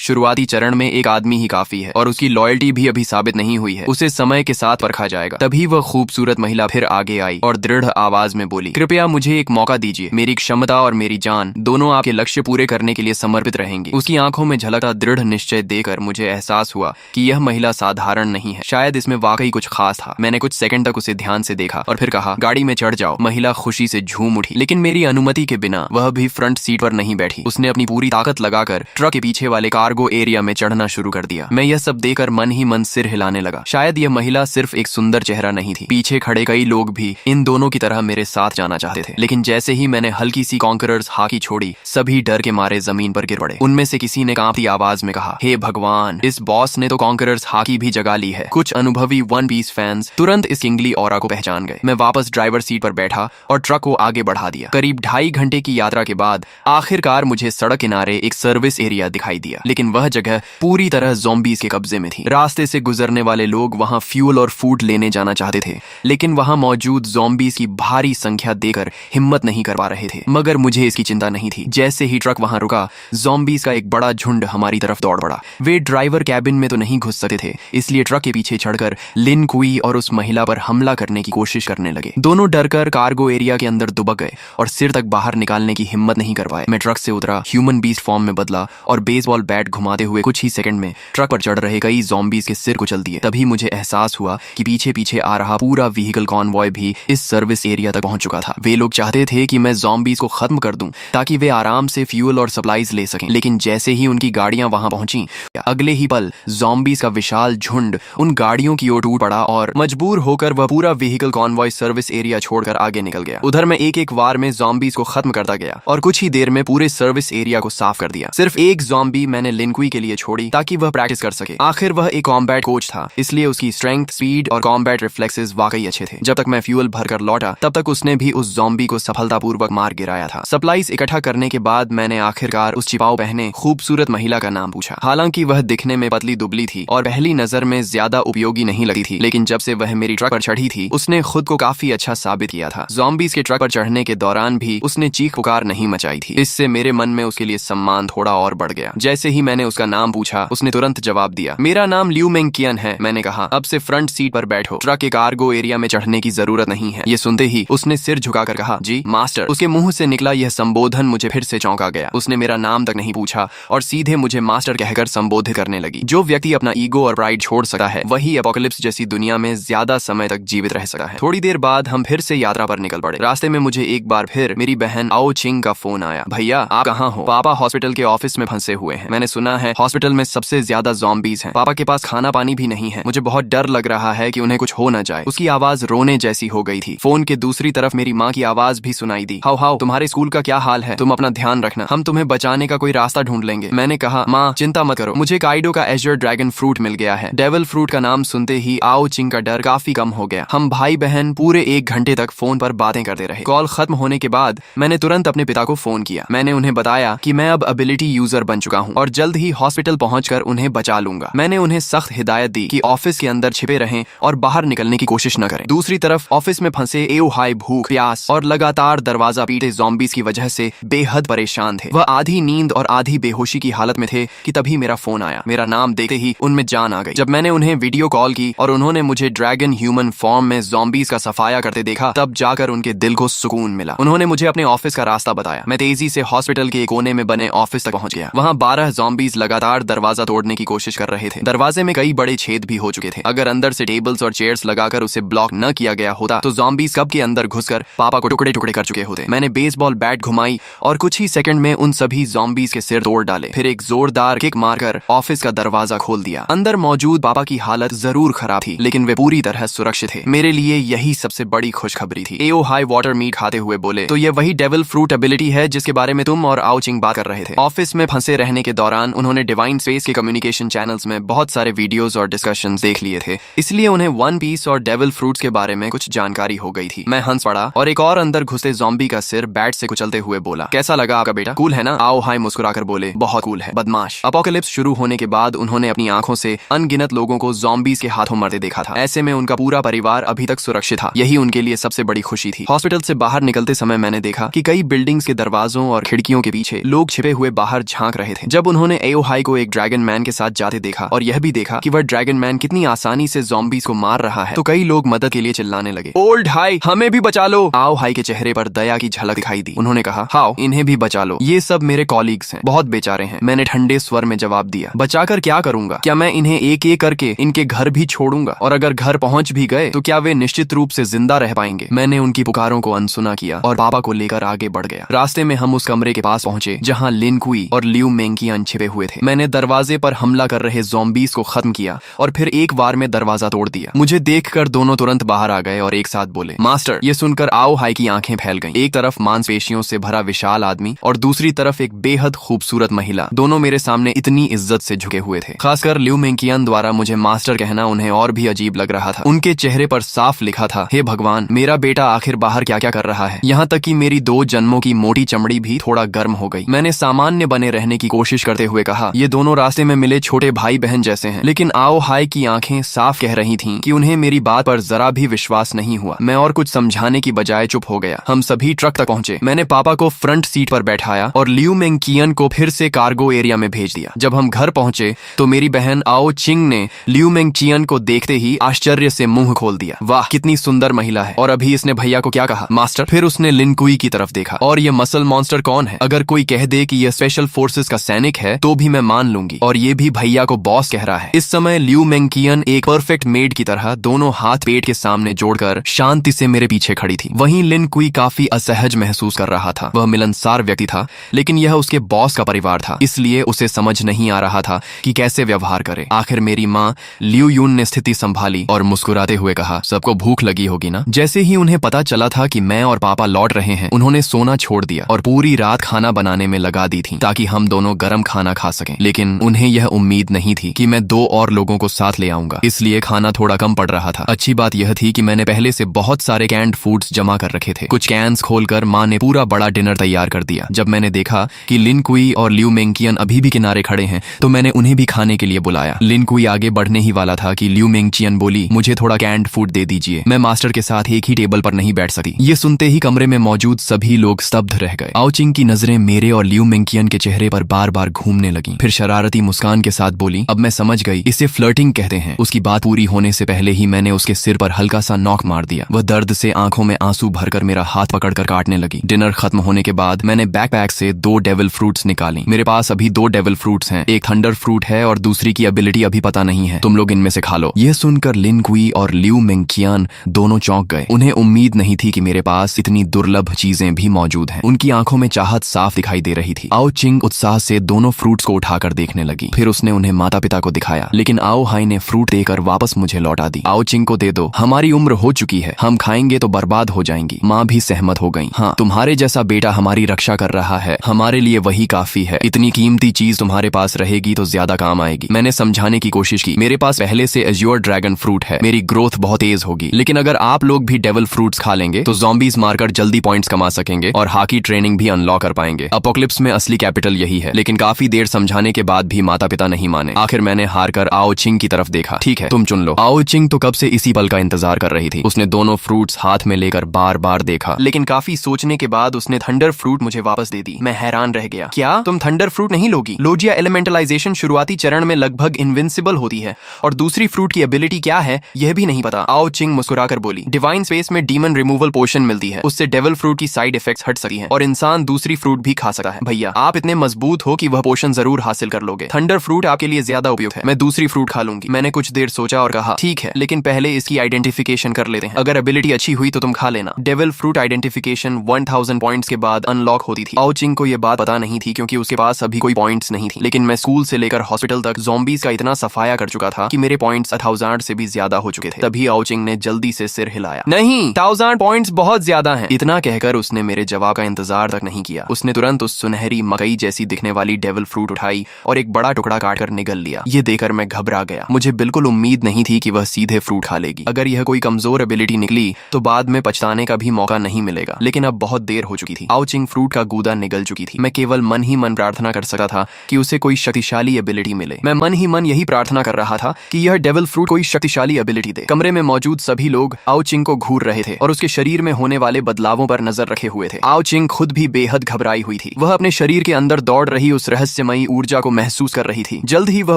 शुरुआती चरण में एक आदमी ही काफी है और उसकी लॉयल्टी भी अभी साबित नहीं हुई है, उसे समय के साथ परखा जाएगा। तभी वह खूबसूरत महिला फिर आगे आई और दृढ़ आवाज में बोली, कृपया मुझे एक मौका दीजिए। मेरी क्षमता और मेरी जान दोनों आपके लक्ष्य पूरे करने के लिए समर्पित रहेंगी। उसकी आंखों में झलकता दृढ़ निश्चय देकर मुझे एहसास हुआ कि यह महिला साधारण नहीं है, शायद इसमें वाकई कुछ खास था। मैंने कुछ सेकंड तक उसे ध्यान से देखा और फिर कहा, गाड़ी में चढ़ जाओ। महिला खुशी से झूम उठी, लेकिन मेरी अनुमति के बिना वह भी फ्रंट सीट पर नहीं बैठी। उसने अपनी पूरी ताकत लगाकर ट्रक के पीछे वाले कार्गो एरिया में चढ़ना शुरू कर दिया। मैं यह सब देखकर मन ही मन सिर हिलाने लगा। शायद यह महिला सिर्फ एक सुंदर चेहरा नहीं थी, पीछे खड़े कई लोग भी इन दोनों की तरह मेरे साथ जाना चाहते थे। लेकिन जैसे ही मैंने हल्की सी कॉन्करर्स हाकी छोड़ी, सभी डर के मारे जमीन पर गिर पड़े। उनमें से किसी ने कांपती आवाज में कहा, हे भगवान, इस बॉस ने तो कॉन्करर्स हाकी भी जगा ली है। कुछ अनुभवी वन पीस फैंस तुरंत इस किंगली ऑरा को पहचान गए। मैं वापस ड्राइवर सीट पर बैठा और ट्रक को आगे बढ़ा दिया। करीब 2.5 घंटे की यात्रा के बाद आखिरकार मुझे सड़क किनारे एक सर्विस एरिया दिखाई दिया, लेकिन वह जगह पूरी तरह ज़ॉम्बीज़ के कब्जे में थी। रास्ते से गुजरने वाले लोग वहां फ्यूल और फूड लेने जाना चाहते थे, लेकिन वहां मौजूद ज़ॉम्बीज़ की भारी संख्या देखकर हिम्मत नहीं कर पा रहे थे। मगर मुझे इसकी चिंता नहीं थी। जैसे ही ट्रक वहां रुका, ज़ॉम्बीज़ का एक बड़ा झुंड हमारी तरफ दौड़ पड़ा। वे ड्राइवर कैबिन में तो नहीं घुस सकते थे, इसलिए ट्रक के पीछे चढ़कर लिन कुई और उस महिला पर हमला करने की कोशिश करने लगे। दोनों डरकर कार्गो एरिया के अंदर दुबक गए और सिर तक बाहर निकालने की हिम्मत नहीं कर पाए। मैं ट्रक से उतरा, ह्यूमन बीस्ट फॉर्म में बदला और बेसबॉल बैट घुमाते हुए कुछ ही सेकंड में ट्रक पर चढ़ रहे कई ज़ॉम्बीज़ के सिर कुचल दिए। तभी मुझे एहसास हुआ कि पीछे पीछे आ रहा पूरा व्हीकल कॉन्वॉय भी इस सर्विस एरिया तक पहुंच चुका था। वे लोग चाहते थे कि मैं ज़ॉम्बीज़ को खत्म कर दूं ताकि वे आराम से फ्यूल और सप्लाईज ले सकें। लेकिन जैसे ही उनकी गाड़ियां वहां पहुंची, अगले ही पल ज़ॉम्बीज़ का विशाल झुंड उन गाड़ियों की ओर टूट पड़ा और मजबूर होकर वह पूरा व्हीकल कॉन्वॉय सर्विस एरिया छोड़कर आगे निकल गया। उधर मैं एक एक वार में ज़ॉम्बीज़ को खत्म करता गया और कुछ ही देर में पूरे सर्विस एरिया को साफ कर दिया। सिर्फ एक ज़ॉम्बी मैंने लिनकुई के लिए छोड़ी ताकि वह प्रैक्टिस कर सके। आखिर वह एक कॉम्बैट कोच था, इसलिए उसकी स्ट्रेंथ, स्पीड और कॉम्बैट रिफ्लेक्सेस वाकई अच्छे थे। जब तक मैं फ्यूल भरकर लौटा, तब तक उसने भी उस ज़ॉम्बी को सफलतापूर्वक मार गिराया था। सप्लाईज इकट्ठा करने के बाद मैंने आखिरकार उस छिपाव पहने खूबसूरत महिला का नाम पूछा। हालांकि वह दिखने में पतली दुबली थी और पहली नजर में ज्यादा उपयोगी नहीं लगी थी, लेकिन जब से वह मेरी ट्रक पर चढ़ी थी, उसने खुद को काफी अच्छा साबित किया था। ज़ॉम्बीज़ के ट्रक पर चढ़ने के दौरान भी उसने चीख पुकार नहीं मचाई थी। इससे मेरे मन में उसके लिए सम्मान थोड़ा और बढ़ गया। जैसे ही मैंने उसका नाम पूछा, उसने तुरंत जवाब दिया, मेरा नाम लियू मेंग कियन है। मैंने कहा, अब से फ्रंट सीट पर बैठो, ट्रक के कार्गो एरिया में चढ़ने की जरूरत नहीं है। ये सुनते ही उसने सिर झुकाकर कहा, जी मास्टर। उसके मुंह से निकला यह संबोधन मुझे फिर से चौंका गया। उसने मेरा नाम तक नहीं पूछा और सीधे मुझे मास्टर कहकर संबोधित करने लगी। जो व्यक्ति अपना ईगो और प्राइड छोड़ सकता है, वही एपोकलिप्स जैसी दुनिया में ज्यादा समय तक जीवित रह सकता है। थोड़ी देर बाद हम फिर से यात्रा पर निकल पड़े। रास्ते में मुझे एक बार फिर मेरी बहन आओ चिंग का फोन आया। भैया आप कहाँ हो? पापा हॉस्पिटल के ऑफिस में फंसे हुए हैं। मैंने सुना है हॉस्पिटल में सबसे ज्यादा ज़ॉम्बीज़ हैं। पापा के पास खाना पानी भी नहीं है। मुझे बहुत डर लग रहा है कि उन्हें कुछ हो न जाए। उसकी आवाज रोने जैसी हो गई थी। फोन के दूसरी तरफ मेरी माँ की आवाज भी सुनाई दी। हाउ हाउ, तुम्हारे स्कूल का क्या हाल है? तुम अपना ध्यान रखना, हम तुम्हें बचाने का कोई रास्ता ढूंढ लेंगे। मैंने कहा, माँ चिंता मत करो, मुझे काइडो का एजर ड्रैगन फ्रूट मिल गया है। डेविल फ्रूट का नाम सुनते ही आओ चिंग का डर काफी कम हो गया। हम भाई बहन पूरे 1 घंटे तक फोन पर बातें करते रहे। कॉल खत्म होने के बाद मैंने तुरंत अपने पिता को फोन किया। मैंने उन्हें बताया कि मैं अब एबिलिटी यूजर बन चुका हूँ और जल्द ही हॉस्पिटल पहुंचकर उन्हें बचा लूंगा। मैंने उन्हें सख्त हिदायत दी कि ऑफिस के अंदर छिपे रहें और बाहर निकलने की कोशिश न करें। दूसरी तरफ ऑफिस में फंसे एओ हाई भूख, प्यास और लगातार दरवाजा पीटे ज़ॉम्बीज़ की वजह से बेहद परेशान थे। वह आधी नींद और आधी बेहोशी की हालत में थे कि तभी मेरा फोन आया। मेरा नाम देखते ही उनमें जान आ गई। जब मैंने उन्हें वीडियो कॉल की और उन्होंने मुझे ड्रैगन ह्यूमन फॉर्म में ज़ॉम्बीज़ का सफाया करते देखा, तब जाकर उनके दिल को सुकून मिला। उन्होंने मुझे अपने ऑफिस का रास्ता बताया। मैं तेजी से हॉस्पिटल के एक कोने में बने ऑफिस तक पहुंच गया। वहां 12 ज़ॉम्बीज़ लगातार दरवाजा तोड़ने की कोशिश कर रहे थे। दरवाजे में कई बड़े छेद भी हो चुके थे। अगर अंदर से टेबल्स और चेयर्स लगाकर उसे ब्लॉक न किया गया होता तो ज़ॉम्बीज़ कब के अंदर घुसकर पापा को टुकड़े टुकड़े कर चुके होते। मैंने बेसबॉल बैट घुमाई और कुछ ही सेकंड में उन सभी ज़ॉम्बीज़ के सिर तोड़ डाले। फिर एक जोरदार किक मारकर ऑफिस का दरवाजा खोल दिया। अंदर मौजूद पापा की हालत जरूर खराब थी, लेकिन वे पूरी तरह सुरक्षित थे। मेरे लिए यही सबसे बड़ी खुशखबरी थी। एओ हाई वाटर मीट खाते हुए बोले, तो ये वही डेविल फ्रूट एबिलिटी है जिसके बारे में तुम और आओ चिंग बात कर रहे थे। ऑफिस में फंसे रहने के दौरान उन्होंने डिवाइन स्पेस के कम्युनिकेशन चैनल्स में बहुत सारे वीडियोस और डिस्कशंस देख लिए थे, इसलिए उन्हें वन पीस और डेविल फ्रूट्स के बारे में कुछ जानकारी हो गई थी। मैं हंस पड़ा और एक और अंदर घुसे ज़ॉम्बी का सिर बैट से कुचलते हुए बोला, कैसा लगा आपका बेटा? कूल है ना? आओ हाई मुस्कुराकर बोले, बहुत कूल है बदमाश। अपोकलिप्स शुरू होने के बाद उन्होंने अपनी आंखों से अनगिनत लोगों को ज़ॉम्बीज़ के हाथों मरते देखा था। ऐसे में उनका पूरा परिवार अभी तक सुरक्षित था। यही उनके लिए सबसे बड़ी खुशी थी। हॉस्पिटल से बाहर निकलते समय मैंने देखा कि कई कई बिल्डिंग्स के दरवाजों और खिड़कियों के पीछे लोग छिपे हुए बाहर झांक रहे थे। जब उन्होंने एओ हाई को एक ड्रैगन मैन के साथ जाते देखा और यह भी देखा कि वह ड्रैगन मैन कितनी आसानी से ज़ॉम्बीज़ को मार रहा है, तो कई लोग मदद के लिए चिल्लाने लगे, ओल्ड हाई, हमें भी बचा लो। आओ हाई के चेहरे पर दया की झलक दिखाई दी। उन्होंने कहा, हाओ, इन्हें भी बचा लो, ये सब मेरे कॉलीग्स हैं, बहुत बेचारे हैं। मैंने ठंडे स्वर में जवाब दिया, बचाकर क्या करूंगा? क्या मैं इन्हें एक एक करके इनके घर भी छोड़ूंगा? और अगर घर पहुंच भी गए तो क्या वे निश्चित रूप से जिंदा रह पाएंगे? मैंने उनकी पुकारों को अनसुना किया और पापा को लेकर आगे बढ़ गया। रास्ते में हम उस कमरे के पास पहुंचे जहां लिन कुई और लियू मेंकियन छिपे हुए थे। मैंने दरवाजे पर हमला कर रहे ज़ॉम्बीज़ को खत्म किया और फिर एक बार में दरवाजा तोड़ दिया। मुझे देखकर दोनों तुरंत बाहर आ गए और एक साथ बोले, मास्टर। ये सुनकर आओ हाई की आंखें फैल गईं। एक तरफ मांसपेशियों से भरा विशाल आदमी और दूसरी तरफ एक बेहद खूबसूरत महिला, दोनों मेरे सामने इतनी इज्जत से झुके हुए थे। खासकर लियू मेंकियन द्वारा मुझे मास्टर कहना उन्हें और भी अजीब लग रहा था। उनके चेहरे पर साफ लिखा था, हे भगवान, मेरा बेटा आखिर बाहर क्या क्या कर रहा है। यहाँ तक कि मेरी 2 जन्मों की मोटी चमड़ी भी थोड़ा गर्म हो गई। मैंने सामान्य बने रहने की कोशिश करते हुए कहा, ये दोनों रास्ते में मिले छोटे भाई बहन जैसे हैं। लेकिन आओ हाई की आंखें साफ कह रही थीं कि उन्हें मेरी बात पर जरा भी विश्वास नहीं हुआ। मैं और कुछ समझाने की बजाय चुप हो गया। हम सभी ट्रक तक पहुंचे। मैंने पापा को फ्रंट सीट पर बैठाया और लियू मेंकियन को फिर से कार्गो एरिया में भेज दिया। जब हम घर पहुंचे तो मेरी बहन आओ चिंग ने लियू मेंकियन को देखते ही आश्चर्य से मुंह खोल दिया। वाह, कितनी सुंदर महिला है। और अभी इसने भैया को क्या कहा, मास्टर? फिर उसने लिन कुई की तरफ देखा। और ये मसल मॉन्स्टर कौन है? अगर कोई कह दे कि यह स्पेशल फोर्सेस का सैनिक है तो भी मैं मान लूंगी। और ये भी भैया को बॉस कह रहा है। इस समय लियू मेंकियन एक परफेक्ट मेड की तरह दोनों हाथ पेट के सामने जोड़कर शांति से मेरे पीछे खड़ी थी। वहीं लिन कुई काफी असहज महसूस कर रहा था। वह मिलनसार व्यक्ति था, लेकिन यह उसके बॉस का परिवार था, इसलिए उसे समझ नहीं आ रहा था कि कैसे व्यवहार करे। आखिर मेरी माँ लियू यून ने स्थिति संभाली और मुस्कुराते हुए कहा, सबको भूख लगी होगी ना? जैसे ही उन्हें पता चला था कि मैं और पापा लौट रहे हैं, उन्होंने सोना छोड़ दिया और पूरी रात खाना बनाने में लगा दी थी ताकि हम दोनों गरम खाना खा सकें। लेकिन उन्हें यह उम्मीद नहीं थी कि मैं 2 और लोगों को साथ ले आऊंगा, इसलिए खाना थोड़ा कम पड़ रहा था। अच्छी बात यह थी कि मैंने पहले से बहुत सारे कैंड फूड्स जमा कर रखे थे। कुछ कैंस खोलकर माँ ने पूरा बड़ा डिनर तैयार कर दिया। जब मैंने देखा कि लिन कुई और लियू मेंकियन अभी भी किनारे खड़े हैं तो मैंने उन्हें भी खाने के लिए बुलाया। लिन कुई आगे बढ़ने ही वाला था कि लियू मेंकियन बोली, मुझे थोड़ा कैंड फूड दे दीजिए, मैं मास्टर के साथ एक ही टेबल पर नहीं बैठ सकती। ये सुनते ही कमरे में मौजूद सभी लोग स्तब्ध रह गए। आओ चिंग की नजरें मेरे और लियू मेंकियन के चेहरे पर बार बार घूमने लगी। फिर शरारती मुस्कान के साथ बोली, अब मैं समझ गई, इसे फ्लर्टिंग कहते हैं। उसकी बात पूरी होने से पहले ही मैंने उसके सिर पर हल्का सा नॉक मार दिया। वह दर्द से आंखों में आंसू भरकर मेरा हाथ पकड़कर काटने लगी। डिनर खत्म होने के बाद मैंने बैकपैक से 2 डेविल फ्रूट्स निकाली। मेरे पास अभी 2 डेविल फ्रूट्स हैं, एक थंडर फ्रूट है और दूसरी की एबिलिटी अभी पता नहीं है। तुम लोग इनमें से खा लो। यह सुनकर लिन कुई और लियू मेंकियन दोनों चौंक गए। उन्हें उम्मीद नहीं थी कि मेरे पास इतनी दुर्लभ चीजें भी मौजूद हैं। उनकी आंखों में चाहत साफ दिखाई दे रही थी। आओ चिंग उत्साह से दोनों फ्रूट्स को उठाकर देखने लगी। फिर उसने उन्हें माता पिता को दिखाया, लेकिन आओ हाई ने फ्रूट देकर वापस मुझे लौटा दी। आओ चिंग को दे दो, हमारी उम्र हो चुकी है, हम खाएंगे तो बर्बाद हो जाएंगी। माँ भी सहमत हो गई। हाँ, तुम्हारे जैसा बेटा हमारी रक्षा कर रहा है, हमारे लिए वही काफी है। इतनी कीमती चीज तुम्हारे पास रहेगी तो ज्यादा काम आएगी। मैंने समझाने की कोशिश की, मेरे पास पहले से एज्योर ड्रैगन फ्रूट है, मेरी ग्रोथ बहुत तेज होगी। लेकिन अगर आप लोग भी डेविल फ्रूट्स खा लेंगे तो ज़ॉम्बीज मारकर जल्दी पॉइंट्स कमा सकेंगे और हाकी ट्रेनिंग भी अनलॉक कर पाएंगे। अपोक्लिप्स में असली कैपिटल यही है। लेकिन काफी देर समझाने के बाद भी माता पिता नहीं माने। आखिर मैंने हार कर आओ चिंग की तरफ देखा। ठीक है, तुम चुन लो। आओ चिंग तो कब से इसी पल का इंतजार कर रही थी। उसने दोनों फ्रूट्स हाथ में लेकर बार बार देखा, लेकिन काफी सोचने के बाद उसने थंडर फ्रूट मुझे वापस दे दी। मैं हैरान रह गया, क्या तुम थंडर फ्रूट नहीं लोगी? लोजिया एलिमेंटलाइजेशन शुरुआती चरण में लगभग इनविंसिबल होती है और दूसरी फ्रूट की एबिलिटी क्या है यह भी नहीं पता। आओ चिंग मुस्कुराकर बोली, डिवाइन स्पेस में डीमन रिमूवल पोशन मिलती है, उससे डेविल फ्रूट की साइड इफेक्ट्स हट सकती हैं और इंसान दूसरी फ्रूट भी खा सकता है। भैया आप इतने मजबूत हो कि वह पोशन जरूर हासिल कर लोगे। थंडर फ्रूट आपके लिए ज्यादा उपयुक्त है, मैं दूसरी फ्रूट खा लूंगी। मैंने कुछ देर सोचा और कहा, ठीक है, लेकिन पहले इसकी आइडेंटिफिकेशन कर लेते हैं। अगर एबिलिटी अच्छी हुई तो तुम खा लेना। डेविल फ्रूट आइडेंटिफिकेशन 1000 पॉइंट्स के बाद अनलॉक होती थी। आओ चिंग को यह बात पता नहीं थी क्योंकि उसके पास अभी कोई पॉइंट्स नहीं थी। लेकिन मैं स्कूल से लेकर हॉस्पिटल तक ज़ॉम्बीज का इतना सफाया कर चुका था कि मेरे पॉइंट्स 1000 से भी ज्यादा हो चुके थे। तभी आओ चिंग ने जल्दी से सिर हिलाया, नहीं, 1000 पॉइंट्स बहुत ज्यादा हैं। इतना कहकर उसने मेरे जवाब का इंतजार तक नहीं किया। उसने तुरंत उस सुनहरी मकई जैसी दिखने वाली डेविल फ्रूट उठाई और एक बड़ा टुकड़ा काटकर निगल लिया। ये देखकर मैं घबरा गया। मुझे बिल्कुल उम्मीद नहीं थी कि वह सीधे फ्रूट खा लेगी। अगर यह कोई कमजोर एबिलिटी निकली तो बाद में पछताने का भी मौका नहीं मिलेगा। लेकिन अब बहुत देर हो चुकी थी। आओ चिंग फ्रूट का गूदा निगल चुकी थी। मैं केवल मन ही मन प्रार्थना कर सकता था कि उसे कोई शक्तिशाली एबिलिटी मिले। मैं मन ही मन यही प्रार्थना कर रहा था कि यह डेविल फ्रूट कोई शक्तिशाली एबिलिटी दे। कमरे में मौजूद सभी लोग आओ चिंग को घूर रहे थे और उसके शरीर में होने वाले बदलावों पर नजर रखे हुए हुए थे। आओ चिंग खुद भी बेहद घबराई हुई थी। वह अपने शरीर के अंदर दौड़ रही उस रहस्यमयी ऊर्जा को महसूस कर रही थी। जल्द ही वह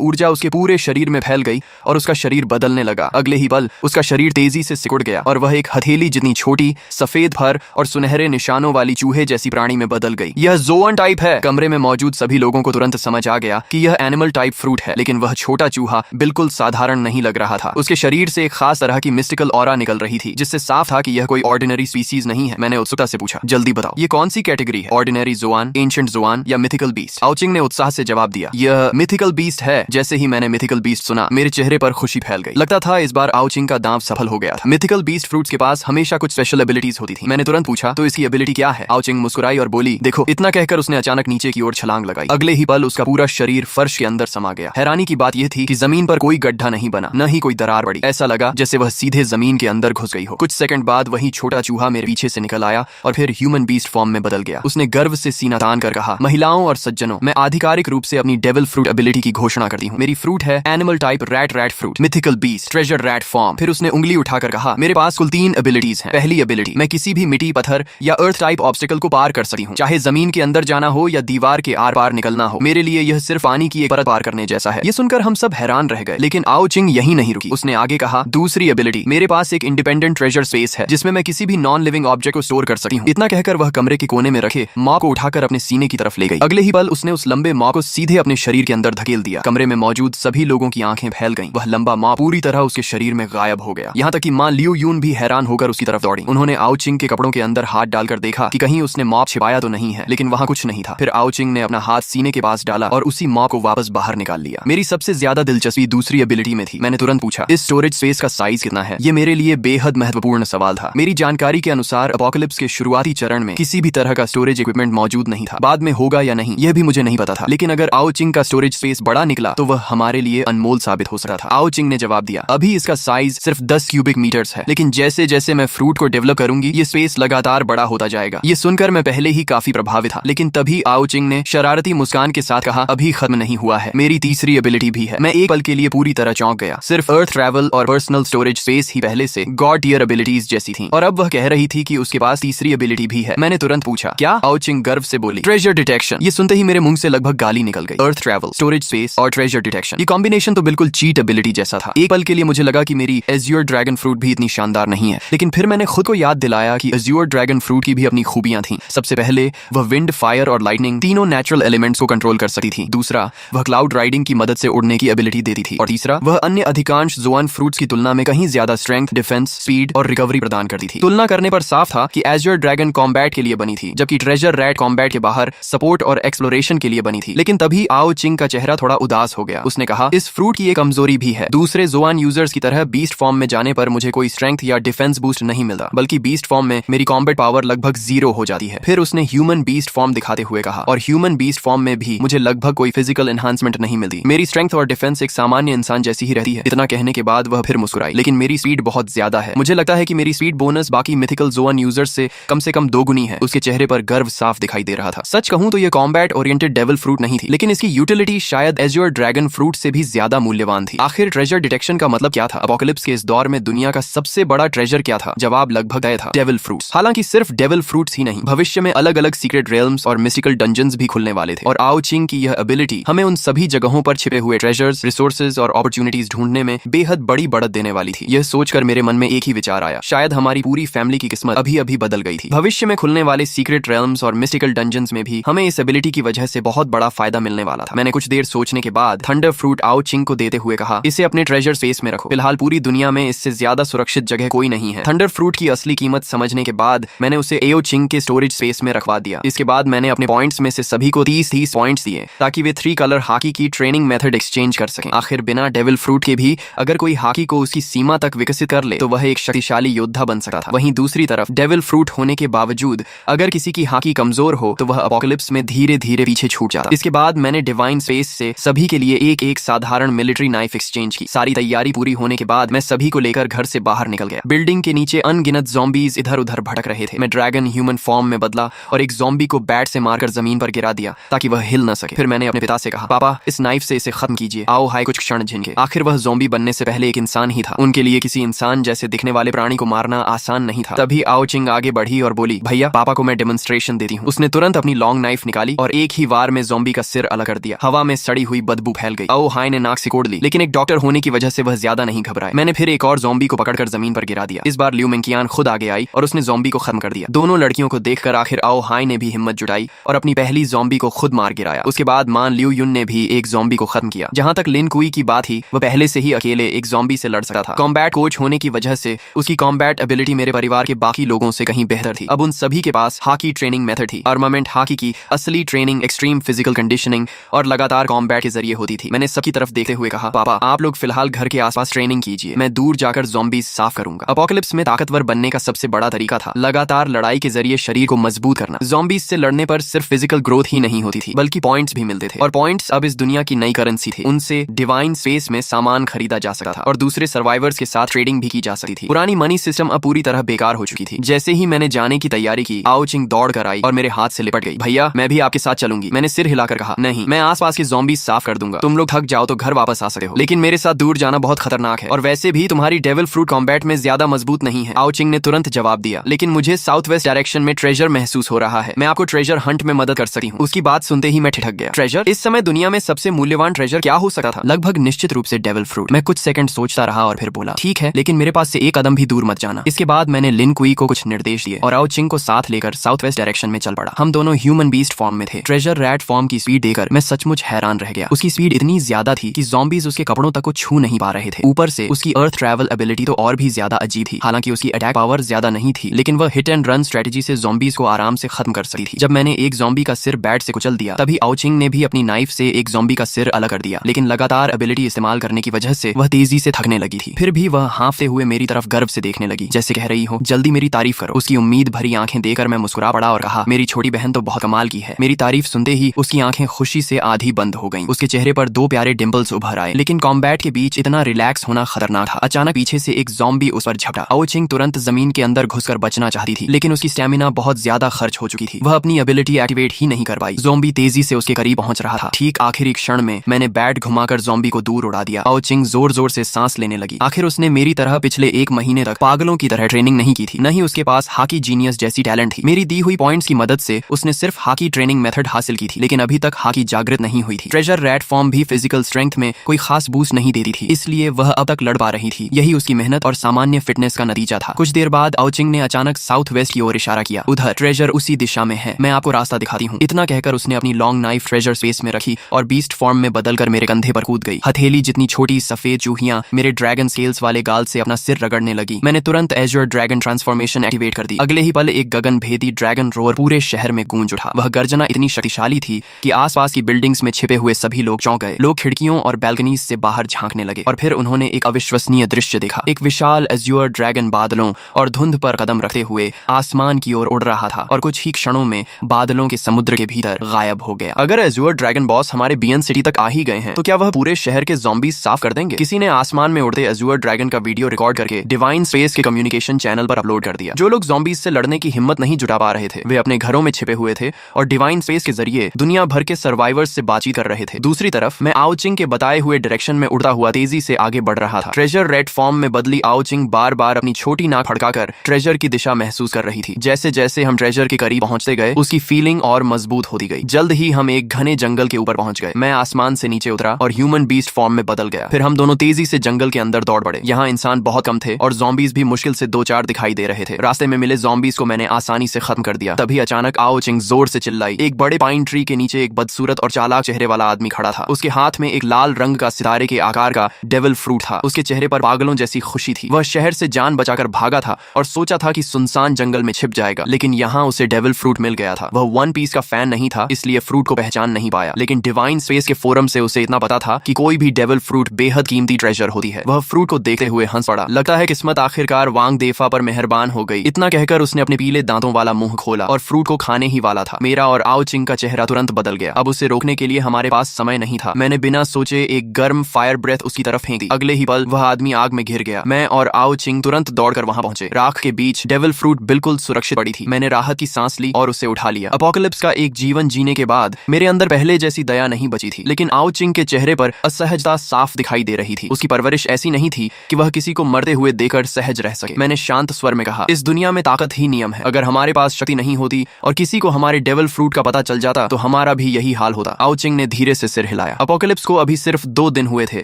ऊर्जा उसके पूरे शरीर में फैल गई और उसका शरीर बदलने लगा। अगले ही पल उसका शरीर तेजी से सिकुड़ गया और वह एक हथेली जितनी छोटी, सफेद फर और सुनहरे निशानों वाली चूहे जैसी प्राणी में बदल गई। यह ज़ोअन टाइप है। कमरे में मौजूद सभी लोगों को तुरंत समझ आ गया कि यह एनिमल टाइप फ्रूट है, लेकिन वह छोटा चूहा बिल्कुल साधारण नहीं लग रहा था। उसके शरीर से एक खास तरह की मिस्टिकल ऑरा निकल रही थी, जिससे साफ था कि यह कोई ऑर्डिनरी स्पीसीज नहीं है। मैंने उत्सुकता से पूछा, जल्दी बताओ, ये कौन सी कैटेगरी है? ऑर्डिनरी ज़ोआन, एंशिएंट ज़ोआन या मिथिकल बीस्ट? आओ चिंग ने उत्साह से जवाब दिया, यह मिथिकल बीस्ट है। जैसे ही मैंने मिथिकल बीस्ट सुना, मेरे चेहरे पर खुशी फैल गई। लगता था इस बार आओ चिंग का दांव सफल हो गया था। मिथिकल बीस्ट फ्रूट्स के पास हमेशा कुछ स्पेशल एबिलिटीज होती थी। मैंने तुरंत पूछा, तो इसकी एबिलिटी क्या है? आओ चिंग मुस्कुराई और बोली, देखो। इतना कहकर उसने अचानक नीचे की ओर छलांग लगाई। अगले ही पल उसका पूरा शरीर फर्श के अंदर समा गया। हैरानी की बात यह थी कि जमीन पर कोई गड्ढा नहीं बना, न ही कोई दरार पड़ी। ऐसा लगा जैसे वह सीधे जमीन के अंदर घुस गई हो। कुछ सेकंड बाद वही छोटा चूहा मेरे पीछे से निकल आया और फिर ह्यूमन बीस्ट फॉर्म में बदल गया। उसने गर्व से सीना तान कर कहा, महिलाओं और सज्जनों, मैं आधिकारिक रूप से अपनी डेविल फ्रूट एबिलिटी की घोषणा करती हूँ। मेरी फ्रूट है animal type rat fruit, mythical beast, treasure rat form. फिर उसने उंगली उठाकर कहा, मेरे पास कुल 3 एबिलिटीज हैं। पहली एबिलिटी, मैं किसी भी मिट्टी, पत्थर या अर्थ टाइप ऑब्स्टिकल को पार कर सकती हूँ, चाहे जमीन के अंदर जाना हो या दीवार के आर पार निकलना हो। मेरे लिए यह सिर्फ पानी की एक परत पार करने जैसा है। ये सुनकर हम सब हैरान रह गए, लेकिन आओ चिंग यही नहीं रुकी। उसने आगे कहा, दूसरी एबिलिटी, मेरे पास एक इंडिपेंडेंट ट्रेजर स्पेस है, जिसमें मैं किसी भी नॉन लिविंग ऑब्जेक्ट को स्टोर कर सकती हूँ। इतना कहकर वह कमरे के कोने में रखे मॉप को उठाकर अपने सीने की तरफ ले गई। अगले ही पल उसने उस लंबे मॉप को सीधे अपने शरीर के अंदर धकेल दिया। कमरे में मौजूद सभी लोगों की आंखें फैल गईं। वह लंबा मॉप पूरी तरह उसके शरीर में गायब हो गया। यहाँ तक कि मां लियू यून भी हैरान होकर उसकी तरफ दौड़ी। उन्होंने आओ चिंग के कपड़ों के अंदर हाथ डालकर देखा कि कहीं उसने मॉप छिपाया तो नहीं है, लेकिन वहां कुछ नहीं था। फिर आओ चिंग ने अपना हाथ सीने के पास डाला और उसी मॉप को वापस बाहर निकाल लिया। मेरी सबसे ज्यादा दिलचस्पी दूसरी एबिलिटी में थी। मैंने तुरंत पूछा, इस स्टोरेज स्पेस का साइज कितना है? ये मेरे लिए बेहद महत्वपूर्ण सवाल था। मेरी जानकारी के अनुसार अपोकलिप्स के शुरुआती चरण में किसी भी तरह का स्टोरेज इक्विपमेंट मौजूद नहीं था। बाद में होगा या नहीं, यह भी मुझे नहीं पता था, लेकिन अगर आओ चिंग का स्टोरेज स्पेस बड़ा निकला तो वह हमारे लिए अनमोल साबित हो सकता था। आओ चिंग ने जवाब दिया, अभी इसका साइज सिर्फ 10 क्यूबिक मीटर्स है, लेकिन जैसे जैसे मैं फ्रूट को डेवलप करूंगी, ये स्पेस लगातार बड़ा होता जाएगा। ये सुनकर मैं पहले ही काफी प्रभावित था, लेकिन तभी आओ चिंग ने शरारती मुस्कान के साथ कहा, अभी खत्म नहीं हुआ है, मेरी तीसरी एबिलिटी भी है। मैं एक पल के लिए पूरी तरह चौंक गया। सिर्फ अर्थ ट्रैवल और पर्सनल स्टोरेज स्पेस ही पहले से गॉड टियर एबिलिटीज जैसी थी, और अब वह कह रही थी कि उसके पास तीसरी एबिलिटी भी है। मैंने तुरंत पूछा, क्या? आओ चिंग गर्व से बोली, ट्रेजर डिटेक्शन। ये सुनते ही मेरे मुंह से लगभग गाली निकल गई। अर्थ ट्रैवल, स्टोरेज स्पेस और ट्रेजर डिटेक्शन, ये कॉम्बिनेशन तो बिल्कुल चीट एबिलिटी जैसा था। एक पल के लिए मुझे लगा कि मेरी एज्योर ड्रैगन फ्रूट भी इतनी शानदार नहीं है, लेकिन फिर मैंने खुद को याद दिलाया कि एज्योर ड्रैगन फ्रूट की भी अपनी खूबियां थीं। सबसे पहले वह विंड, फायर और लाइटनिंग तीनों नेचुरल एलिमेंट्स को कंट्रोल कर सकती थी। दूसरा, वह क्लाउड राइडिंग की मदद से उड़ने की एबिलिटी देती थी। और तीसरा, वह अन्य अधिकांश ज़ोआन फ्रूट्स की तुलना में कहीं ज्यादा स्ट्रेंथ, डिफेंस, स्पीड और रिकवरी प्रदान करती थी। तुलना करने पर साफ था कि एज्योर ड्रैगन कॉम्बैट के लिए बनी थी, जबकि ट्रेजर रैट कॉम्बैट के बाहर सपोर्ट और एक्सप्लोरेशन के लिए बनी थी। लेकिन तभी आओ चिंग का चेहरा थोड़ा उदास हो गया। उसने कहा, इस फ्रूट की एक कमजोरी भी है। दूसरे ज़ोआन यूजर्स की तरह बीस्ट फॉर्म में जाने पर मुझे कोई स्ट्रेंथ या डिफेंस बूस्ट नहीं मिलता, बल्कि बीस्ट फॉर्म में मेरी कॉम्बैट पावर लगभग 0 हो जाती है। फिर उसने ह्यूमन बीस्ट फॉर्म दिखाते हुए कहा, और ह्यूमन बीस्ट फॉर्म में भी मुझे लगभग कोई फिजिकल एनहांसमेंट नहीं मिलती। मेरी स्ट्रेंथ और डिफेंस एक सामान्य इंसान जैसी ही रहती है। इतना कहने के बाद वह फिर मुस्कुराई, लेकिन मेरी स्पीड बहुत ज्यादा है। मुझे लगता है कि मेरी स्पीड बोनस बाकी मिथिकल ज़ोआन यूजर्स से कम 2 गुनी है। उसके चेहरे पर गर्व साफ दिखाई दे रहा था। सच कहूं तो यह कॉम्बैट ओरिएंटेड डेविल फ्रूट नहीं थी, लेकिन इसकी यूटिलिटी शायद एज्योर ड्रैगन फ्रूट से भी ज्यादा मूल्यवान थी। आखिर ट्रेजर डिटेक्शन का मतलब क्या था? अपोकलिप्स के इस दौर में दुनिया का सबसे बड़ा ट्रेजर क्या था? जवाब लगभग तय था, डेविल फ्रूट्स। हालांकि सिर्फ डेविल फ्रूट्स ही नहीं, भविष्य में अलग अलग सीक्रेट रेल्म्स और मिस्टिकल डंजन्स भी खुलने वाले थे। और आओ चिंग की यह एबिलिटी हमें उन सभी जगहों पर छिपे हुए ट्रेजर्स, रिसोर्सेज और अपॉर्चुनिटीज ढूंढने में बेहद बड़ी बढ़त देने वाली थी। यह सोचकर मेरे मन में एक ही विचार आया, शायद हमारी पूरी फैमिली की किस्मत अभी अभी बदल गई थी। भविष्य में खुलने वाले सीक्रेट रेल्म्स और मिस्टिकल डंजन्स में भी हमें इस एबिलिटी की वजह से बहुत बड़ा फायदा मिलने वाला था। मैंने कुछ देर सोचने के बाद थंडर फ्रूट आओ चिंग को देते हुए कहा, इसे अपने ट्रेजर स्पेस में रखो। फिलहाल पूरी दुनिया में इससे ज्यादा सुरक्षित जगह कोई नहीं है। थंडर फ्रूट की असली कीमत समझने के बाद मैंने उसे एओ चिंग के स्टोरेज स्पेस में रखवा दिया। इसके बाद मैंने अपने पॉइंट्स में से सभी को 30 पॉइंट्स दिए, ताकि वे 3 कलर हॉकी की ट्रेनिंग मेथड एक्सचेंज कर सकें। आखिर बिना डेविल फ्रूट के भी अगर कोई हॉकी को उसकी सीमा तक विकसित कर ले तो वह एक शक्तिशाली योद्धा बन सकता था। वहीं दूसरी तरफ डेविल फ्रूट होने के बावजूद अगर किसी की हॉकी कमजोर हो तो वह अपोकलिप्स में धीरे धीरे पीछे छूट जाता। इसके बाद मैंने डिवाइन स्पेस से सभी के लिए एक साधारण मिलिट्री नाइफ एक्सचेंज की। सारी तैयारी पूरी होने के बाद मैं सभी को लेकर घर से बाहर निकल गया। बिल्डिंग के नीचे अनगिनत ज़ॉम्बीज इधर उधर भटक रहे थे। मैं ड्रैगन ह्यूमन फॉर्म में बदला और एक ज़ॉम्बी को बैट से मारकर जमीन पर गिरा दिया ताकि वह हिल न सके। फिर मैंने अपने पिता से कहा, पापा इस नाइफ से इसे खत्म कीजिए। आओ हाय कुछ क्षण झिनके। आखिर वह ज़ॉम्बी बनने से पहले एक इंसान ही था। उनके लिए किसी इंसान जैसे दिखने वाले प्राणी को मारना आसान नहीं था। तभी आओ चिंग आगे बढ़ी और बोली, भैया पापा को मैं डेमोन्स्ट्रेशन देती हूँ। उसने तुरंत अपनी लॉन्ग नाइफ निकाली और एक ही वार में ज़ॉम्बी का सिर अलग कर दिया। हवा में सड़ी हुई बदबू फैल गई। आओ हाय ने नाक सिकोड़ ली, लेकिन एक डॉक्टर होने की वजह से वह ज्यादा नहीं घबराए। मैंने फिर एक और ज़ॉम्बी को पकड़कर जमीन पर गिरा दिया। इस बार लियू मेंकियान खुद आगे आई और उसने ज़ॉम्बी को खत्म कर दिया। दोनों लड़कियों को देखकर आखिर आओ हाय ने भी हिम्मत जुटाई और अपनी पहली ज़ॉम्बी को खुद मार गिराया। उसके बाद मान लियू युन ने भी एक ज़ॉम्बी को खत्म किया। जहां तक लिन कुई की बात थी, वह पहले से ही अकेले एक ज़ॉम्बी से लड़ सकता था। कॉम्बैट कोच होने की वजह से उसकी कॉम्बैट एबिलिटी मेरे परिवार के बाकी लोगों से कहीं बेहतर थी। अब उन सभी के पास हाकी ट्रेनिंग मेथड थी। आर्मामेंट हाकी की असली ट्रेनिंग एक्सट्रीम फिजिकल कंडीशनिंग और लगातार कॉम्बैट के जरिए होती थी। मैंने सबकी तरफ देखते हुए कहा, पापा आप लोग फिलहाल घर के आसपास ट्रेनिंग कीजिए, मैं दूर जाकर ज़ॉम्बीज साफ करूंगा। अपोकलिप्स में ताकतवर बनने का सबसे बड़ा तरीका था लगातार लड़ाई के जरिए शरीर को मजबूत करना। ज़ॉम्बीज से लड़ने पर सिर्फ फिजिकल ग्रोथ ही नहीं होती थी, बल्कि पॉइंट्स भी मिलते थे और पॉइंट्स अब इस दुनिया की नई करेंसी थी। उनसे डिवाइन स्पेस में सामान खरीदा जा सकता था और दूसरे सर्वाइवर्स के साथ ट्रेडिंग भी की जा सकती थी। पुरानी मनी सिस्टम अब पूरी तरह बेकार हो चुकी थी। जैसे ही मैंने जाने की तैयारी की, आओ चिंग दौड़ कर आई और मेरे हाथ से लिपट गई। भैया मैं भी आपके साथ चलूंगी। मैंने सिर हिलाकर कहा, नहीं, मैं आसपास के ज़ॉम्बीज साफ कर दूंगा। तुम लोग थक जाओ तो घर वापस आ सकते हो, लेकिन मेरे साथ दूर जाना बहुत खतरनाक है और वैसे भी तुम्हारी डेविल फ्रूट कॉम्बैट में ज्यादा मजबूत नहीं है। आओ चिंग ने तुरंत जवाब दिया, लेकिन मुझे साउथ वेस्ट डायरेक्शन में ट्रेजर महसूस हो रहा है। मैं आपको ट्रेजर हंट में मदद कर सकती हूँ। उसकी बात सुनते ही मैं ठिठक गया। ट्रेजर? इस समय दुनिया में सबसे मूल्यवान ट्रेजर क्या हो सकता था? लगभग निश्चित रूप से डेविल फ्रूट। मैं कुछ सेकंड सोचता रहा और फिर बोला, ठीक है, लेकिन मेरे पास से एक कदम भी दूर मत जाना। इसके बाद मैंने लिन कुई को कुछ निर्देश दिए और आओ चिंग को साथ लेकर साउथ वेस्ट डायरेक्शन में चल पड़ा। हम दोनों ह्यूमन बीस्ट फॉर्म में थे। ट्रेजर रैट फॉर्म की स्पीड देखकर मैं सचमुच हैरान रह गया। उसकी स्पीड इतनी ज्यादा थी कि ज़ॉम्बीज उसके कपड़ों तक को छू नहीं पा रहे थे। ऊपर से उसकी अर्थ ट्रैवल एबिलिटी तो और भी ज्यादा अजीब थी। हालांकि उसकी अटैक पावर ज्यादा नहीं थी, लेकिन वह हिट एंड रन स्ट्रेटेजी से ज़ॉम्बीज को आराम से खत्म कर सकती थी। जब मैंने एक ज़ॉम्बी का सिर बैट से कुचल दिया, तभी आओ चिंग ने भी अपनी नाइफ से एक ज़ॉम्बी का सिर अलग कर दिया। लेकिन लगातार एबिलिटी इस्तेमाल करने की वजह से वह तेजी से थकने लगी थी। फिर भी वह हाँफते हुए मेरी तरफ गर्व से देखने लगी, जैसे कह रही हो, जल्दी मेरी तारीफ करो। उसकी उम्मीद भरी आंखें देकर मैं मुस्कुरा पड़ा और कहा, मेरी छोटी बहन तो बहुत कमाल की है। मेरी तारीफ सुनते ही उसकी आंखें खुशी से आधी बंद हो गईं। उसके चेहरे पर दो प्यारे डिंपल्स उभर आए। लेकिन कॉम्बैट के बीच इतना रिलैक्स होना खतरनाक था। अचानक पीछे से एक ज़ॉम्बी उस पर झपटा। आओ चिंग तुरंत जमीन के अंदर घुसकर बचना चाहती थी, लेकिन उसकी स्टैमिना बहुत ज्यादा खर्च हो चुकी थी। वह अपनी एबिलिटी एक्टिवेट ही नहीं कर पाई। ज़ॉम्बी तेजी से उसके करीब पहुंच रहा था। ठीक आखिरी क्षण में मैंने बैट घुमाकर ज़ॉम्बी को दूर उड़ा दिया। आओ चिंग जोर जोर से सांस लेने लगी। आखिर उसने मेरी तरह पिछले एक महीने तक पागलों की तरह ट्रेनिंग नहीं की थी, न ही उसके पास हाकी जीनियस जैसी टैलेंट थी। मेरी दी हुई पॉइंट्स की मदद से उसने सिर्फ हाकी ट्रेनिंग मेथड हासिल की थी, लेकिन अभी तक हाकी जागृत नहीं हुई थी। ट्रेजर रैट फॉर्म भी फिजिकल स्ट्रेंथ में कोई खास बूस्ट नहीं देती थी, इसलिए वह अब तक लड़ पा रही थी। यही उसकी मेहनत और सामान्य फिटनेस का नतीजा था। कुछ देर बाद आओ चिंग ने अचानक साउथ वेस्ट की ओर इशारा किया। उधर ट्रेजर उसी दिशा में है, मैं आपको रास्ता दिखाती हूँ। इतना कहकर उसने अपनी लॉन्ग नाइफ ट्रेजर स्पेस में रखी और बीस्ट फॉर्म में बदलकर मेरे कंधे पर कूद गई। हथेली जितनी छोटी सफेद चूहियां मेरे ड्रैगन स्केल्स वाले गाल से अपना सिर रगड़ने लगी। मैंने तुरंत एज़्योर ड्रैगन ट्रांसफॉर्मेशन एक्टिवेट कर दी। अगले ही पल एक गगन भेदी ड्रैगन रोर पूरे शहर में गूंज उठा। वह गर्जना इतनी शक्तिशाली थी कि आसपास की बिल्डिंग्स में छिपे हुए सभी लोग चौंक गए। लोग खिड़कियों और बैल्कनीज से बाहर झांकने लगे और फिर उन्होंने एक अविश्वसनीय दृश्य देखा। एक विशाल एज़्योर ड्रैगन बादलों और धुंध पर कदम रखते हुए आसमान की ओर उड़ रहा था और कुछ ही क्षणों में बादलों के समुद्र के भीतर गायब हो गया। अगर एज़्योर ड्रैगन बॉस हमारे बीएन सिटी तक आ ही गए हैं, तो क्या वह पूरे शहर के ज़ॉम्बीज साफ कर देंगे? किसी ने आसमान में उड़ते एज़्योर ड्रैगन का वीडियो रिकॉर्ड करके डिवाइन स्पेस के कम्युनिकेशन चैनल पर अपलोड कर दिया। जो लोग ज़ॉम्बीज से लड़ने की हिम्मत नहीं जुटा पा रहे थे, वे अपने घरों में छिपे हुए थे और डिवाइन स्पेस के जरिए दुनिया भर के सर्वाइवर्स से बातचीत कर रहे थे। दूसरी तरफ मैं आओ चिंग के बताए हुए डायरेक्शन में उड़ता हुआ तेजी से आगे बढ़ रहा था। ट्रेजर रेड फॉर्म में बदली आओ चिंग बार बार अपनी छोटी नाक फड़काकर ट्रेजर की दिशा महसूस कर रही थी। जैसे जैसे हम ट्रेजर के करीब पहुंचते गए, उसकी फीलिंग और मजबूत होती गई। जल्द ही हम एक घने जंगल के ऊपर पहुंच गए। मैं आसमान से नीचे उतरा और ह्यूमन बीस्ट फॉर्म में बदल गया। फिर हम दोनों तेजी से जंगल के अंदर दौड़ पड़े। यहाँ इंसान बहुत कम थे और ज़ॉम्बीज भी मुश्किल से 2-4 दिखाई दे रहे थे। रास्ते में मिले ज़ॉम्बीज को मैंने आसानी से खत्म कर दिया। तभी अचानक आओ चिंग जोर से चिल्लाई। एक बड़े पाइन ट्री के नीचे एक बदसूरत और चालाक चेहरे वाला आदमी खड़ा था। उसके हाथ में एक लाल रंग का सितारे के आकार का डेविल फ्रूट था। उसके चेहरे पर पागलों जैसी खुशी थी। वह शहर से जान बचाकर भागा था और सोचा था कि सुनसान जंगल में छिप जाएगा, लेकिन यहाँ उसे डेविल फ्रूट मिल गया था। वह वन पीस का फैन नहीं था, इसलिए फ्रूट को पहचान नहीं पाया, लेकिन डिवाइन स्पेस के फोरम से उसे इतना पता था कि कोई भी डेविल फ्रूट बेहद कीमती ट्रेजर होती है। वह फ्रूट को देखते हुए हंस पड़ा। लगता है किस्मत आखिरकार वांग देफा पर मेहरबान हो गई। इतना कहकर उसने अपने पीले दांतों वाला मुंह खोला और फ्रूट को खाने ही वाला था। मेरा और आओ चिंग का चेहरा तुरंत बदल गया। अब उसे रोकने के लिए हमारे पास समय नहीं था। मैंने बिना सोचे एक गर्म फायर ब्रेथ उसकी तरफ फेंक दी। अगले ही पल वह आदमी आग में घिर गया। मैं और आओ चिंग तुरंत दौड़कर वहां पहुंचे। राख के बीच डेविल फ्रूट बिल्कुल सुरक्षित पड़ी थी। मैंने राहत की सांस ली और उसे उठा लिया। अपोकलिप्स का एक जीवन जीने के बाद मेरे अंदर पहले जैसी दया नहीं बची थी, लेकिन आओ चिंग के चेहरे पर असहजता साफ दिखाई दे रही थी। उसकी परवरिश ऐसी नहीं थी कि वह किसी को मरते हुए देखकर सहज रह सके। मैंने शांत स्वर में कहा, इस दुनिया में ताकत ही नियम है। अगर हमारे पास शक्ति नहीं होती और किसी को हमारे डेविल फ्रूट का पता चल जाता तो हमारा भी यही हाल होता। आओ चिंग ने धीरे से सिर हिलाया। अपोकलिप्स को अभी सिर्फ 2 दिन हुए थे,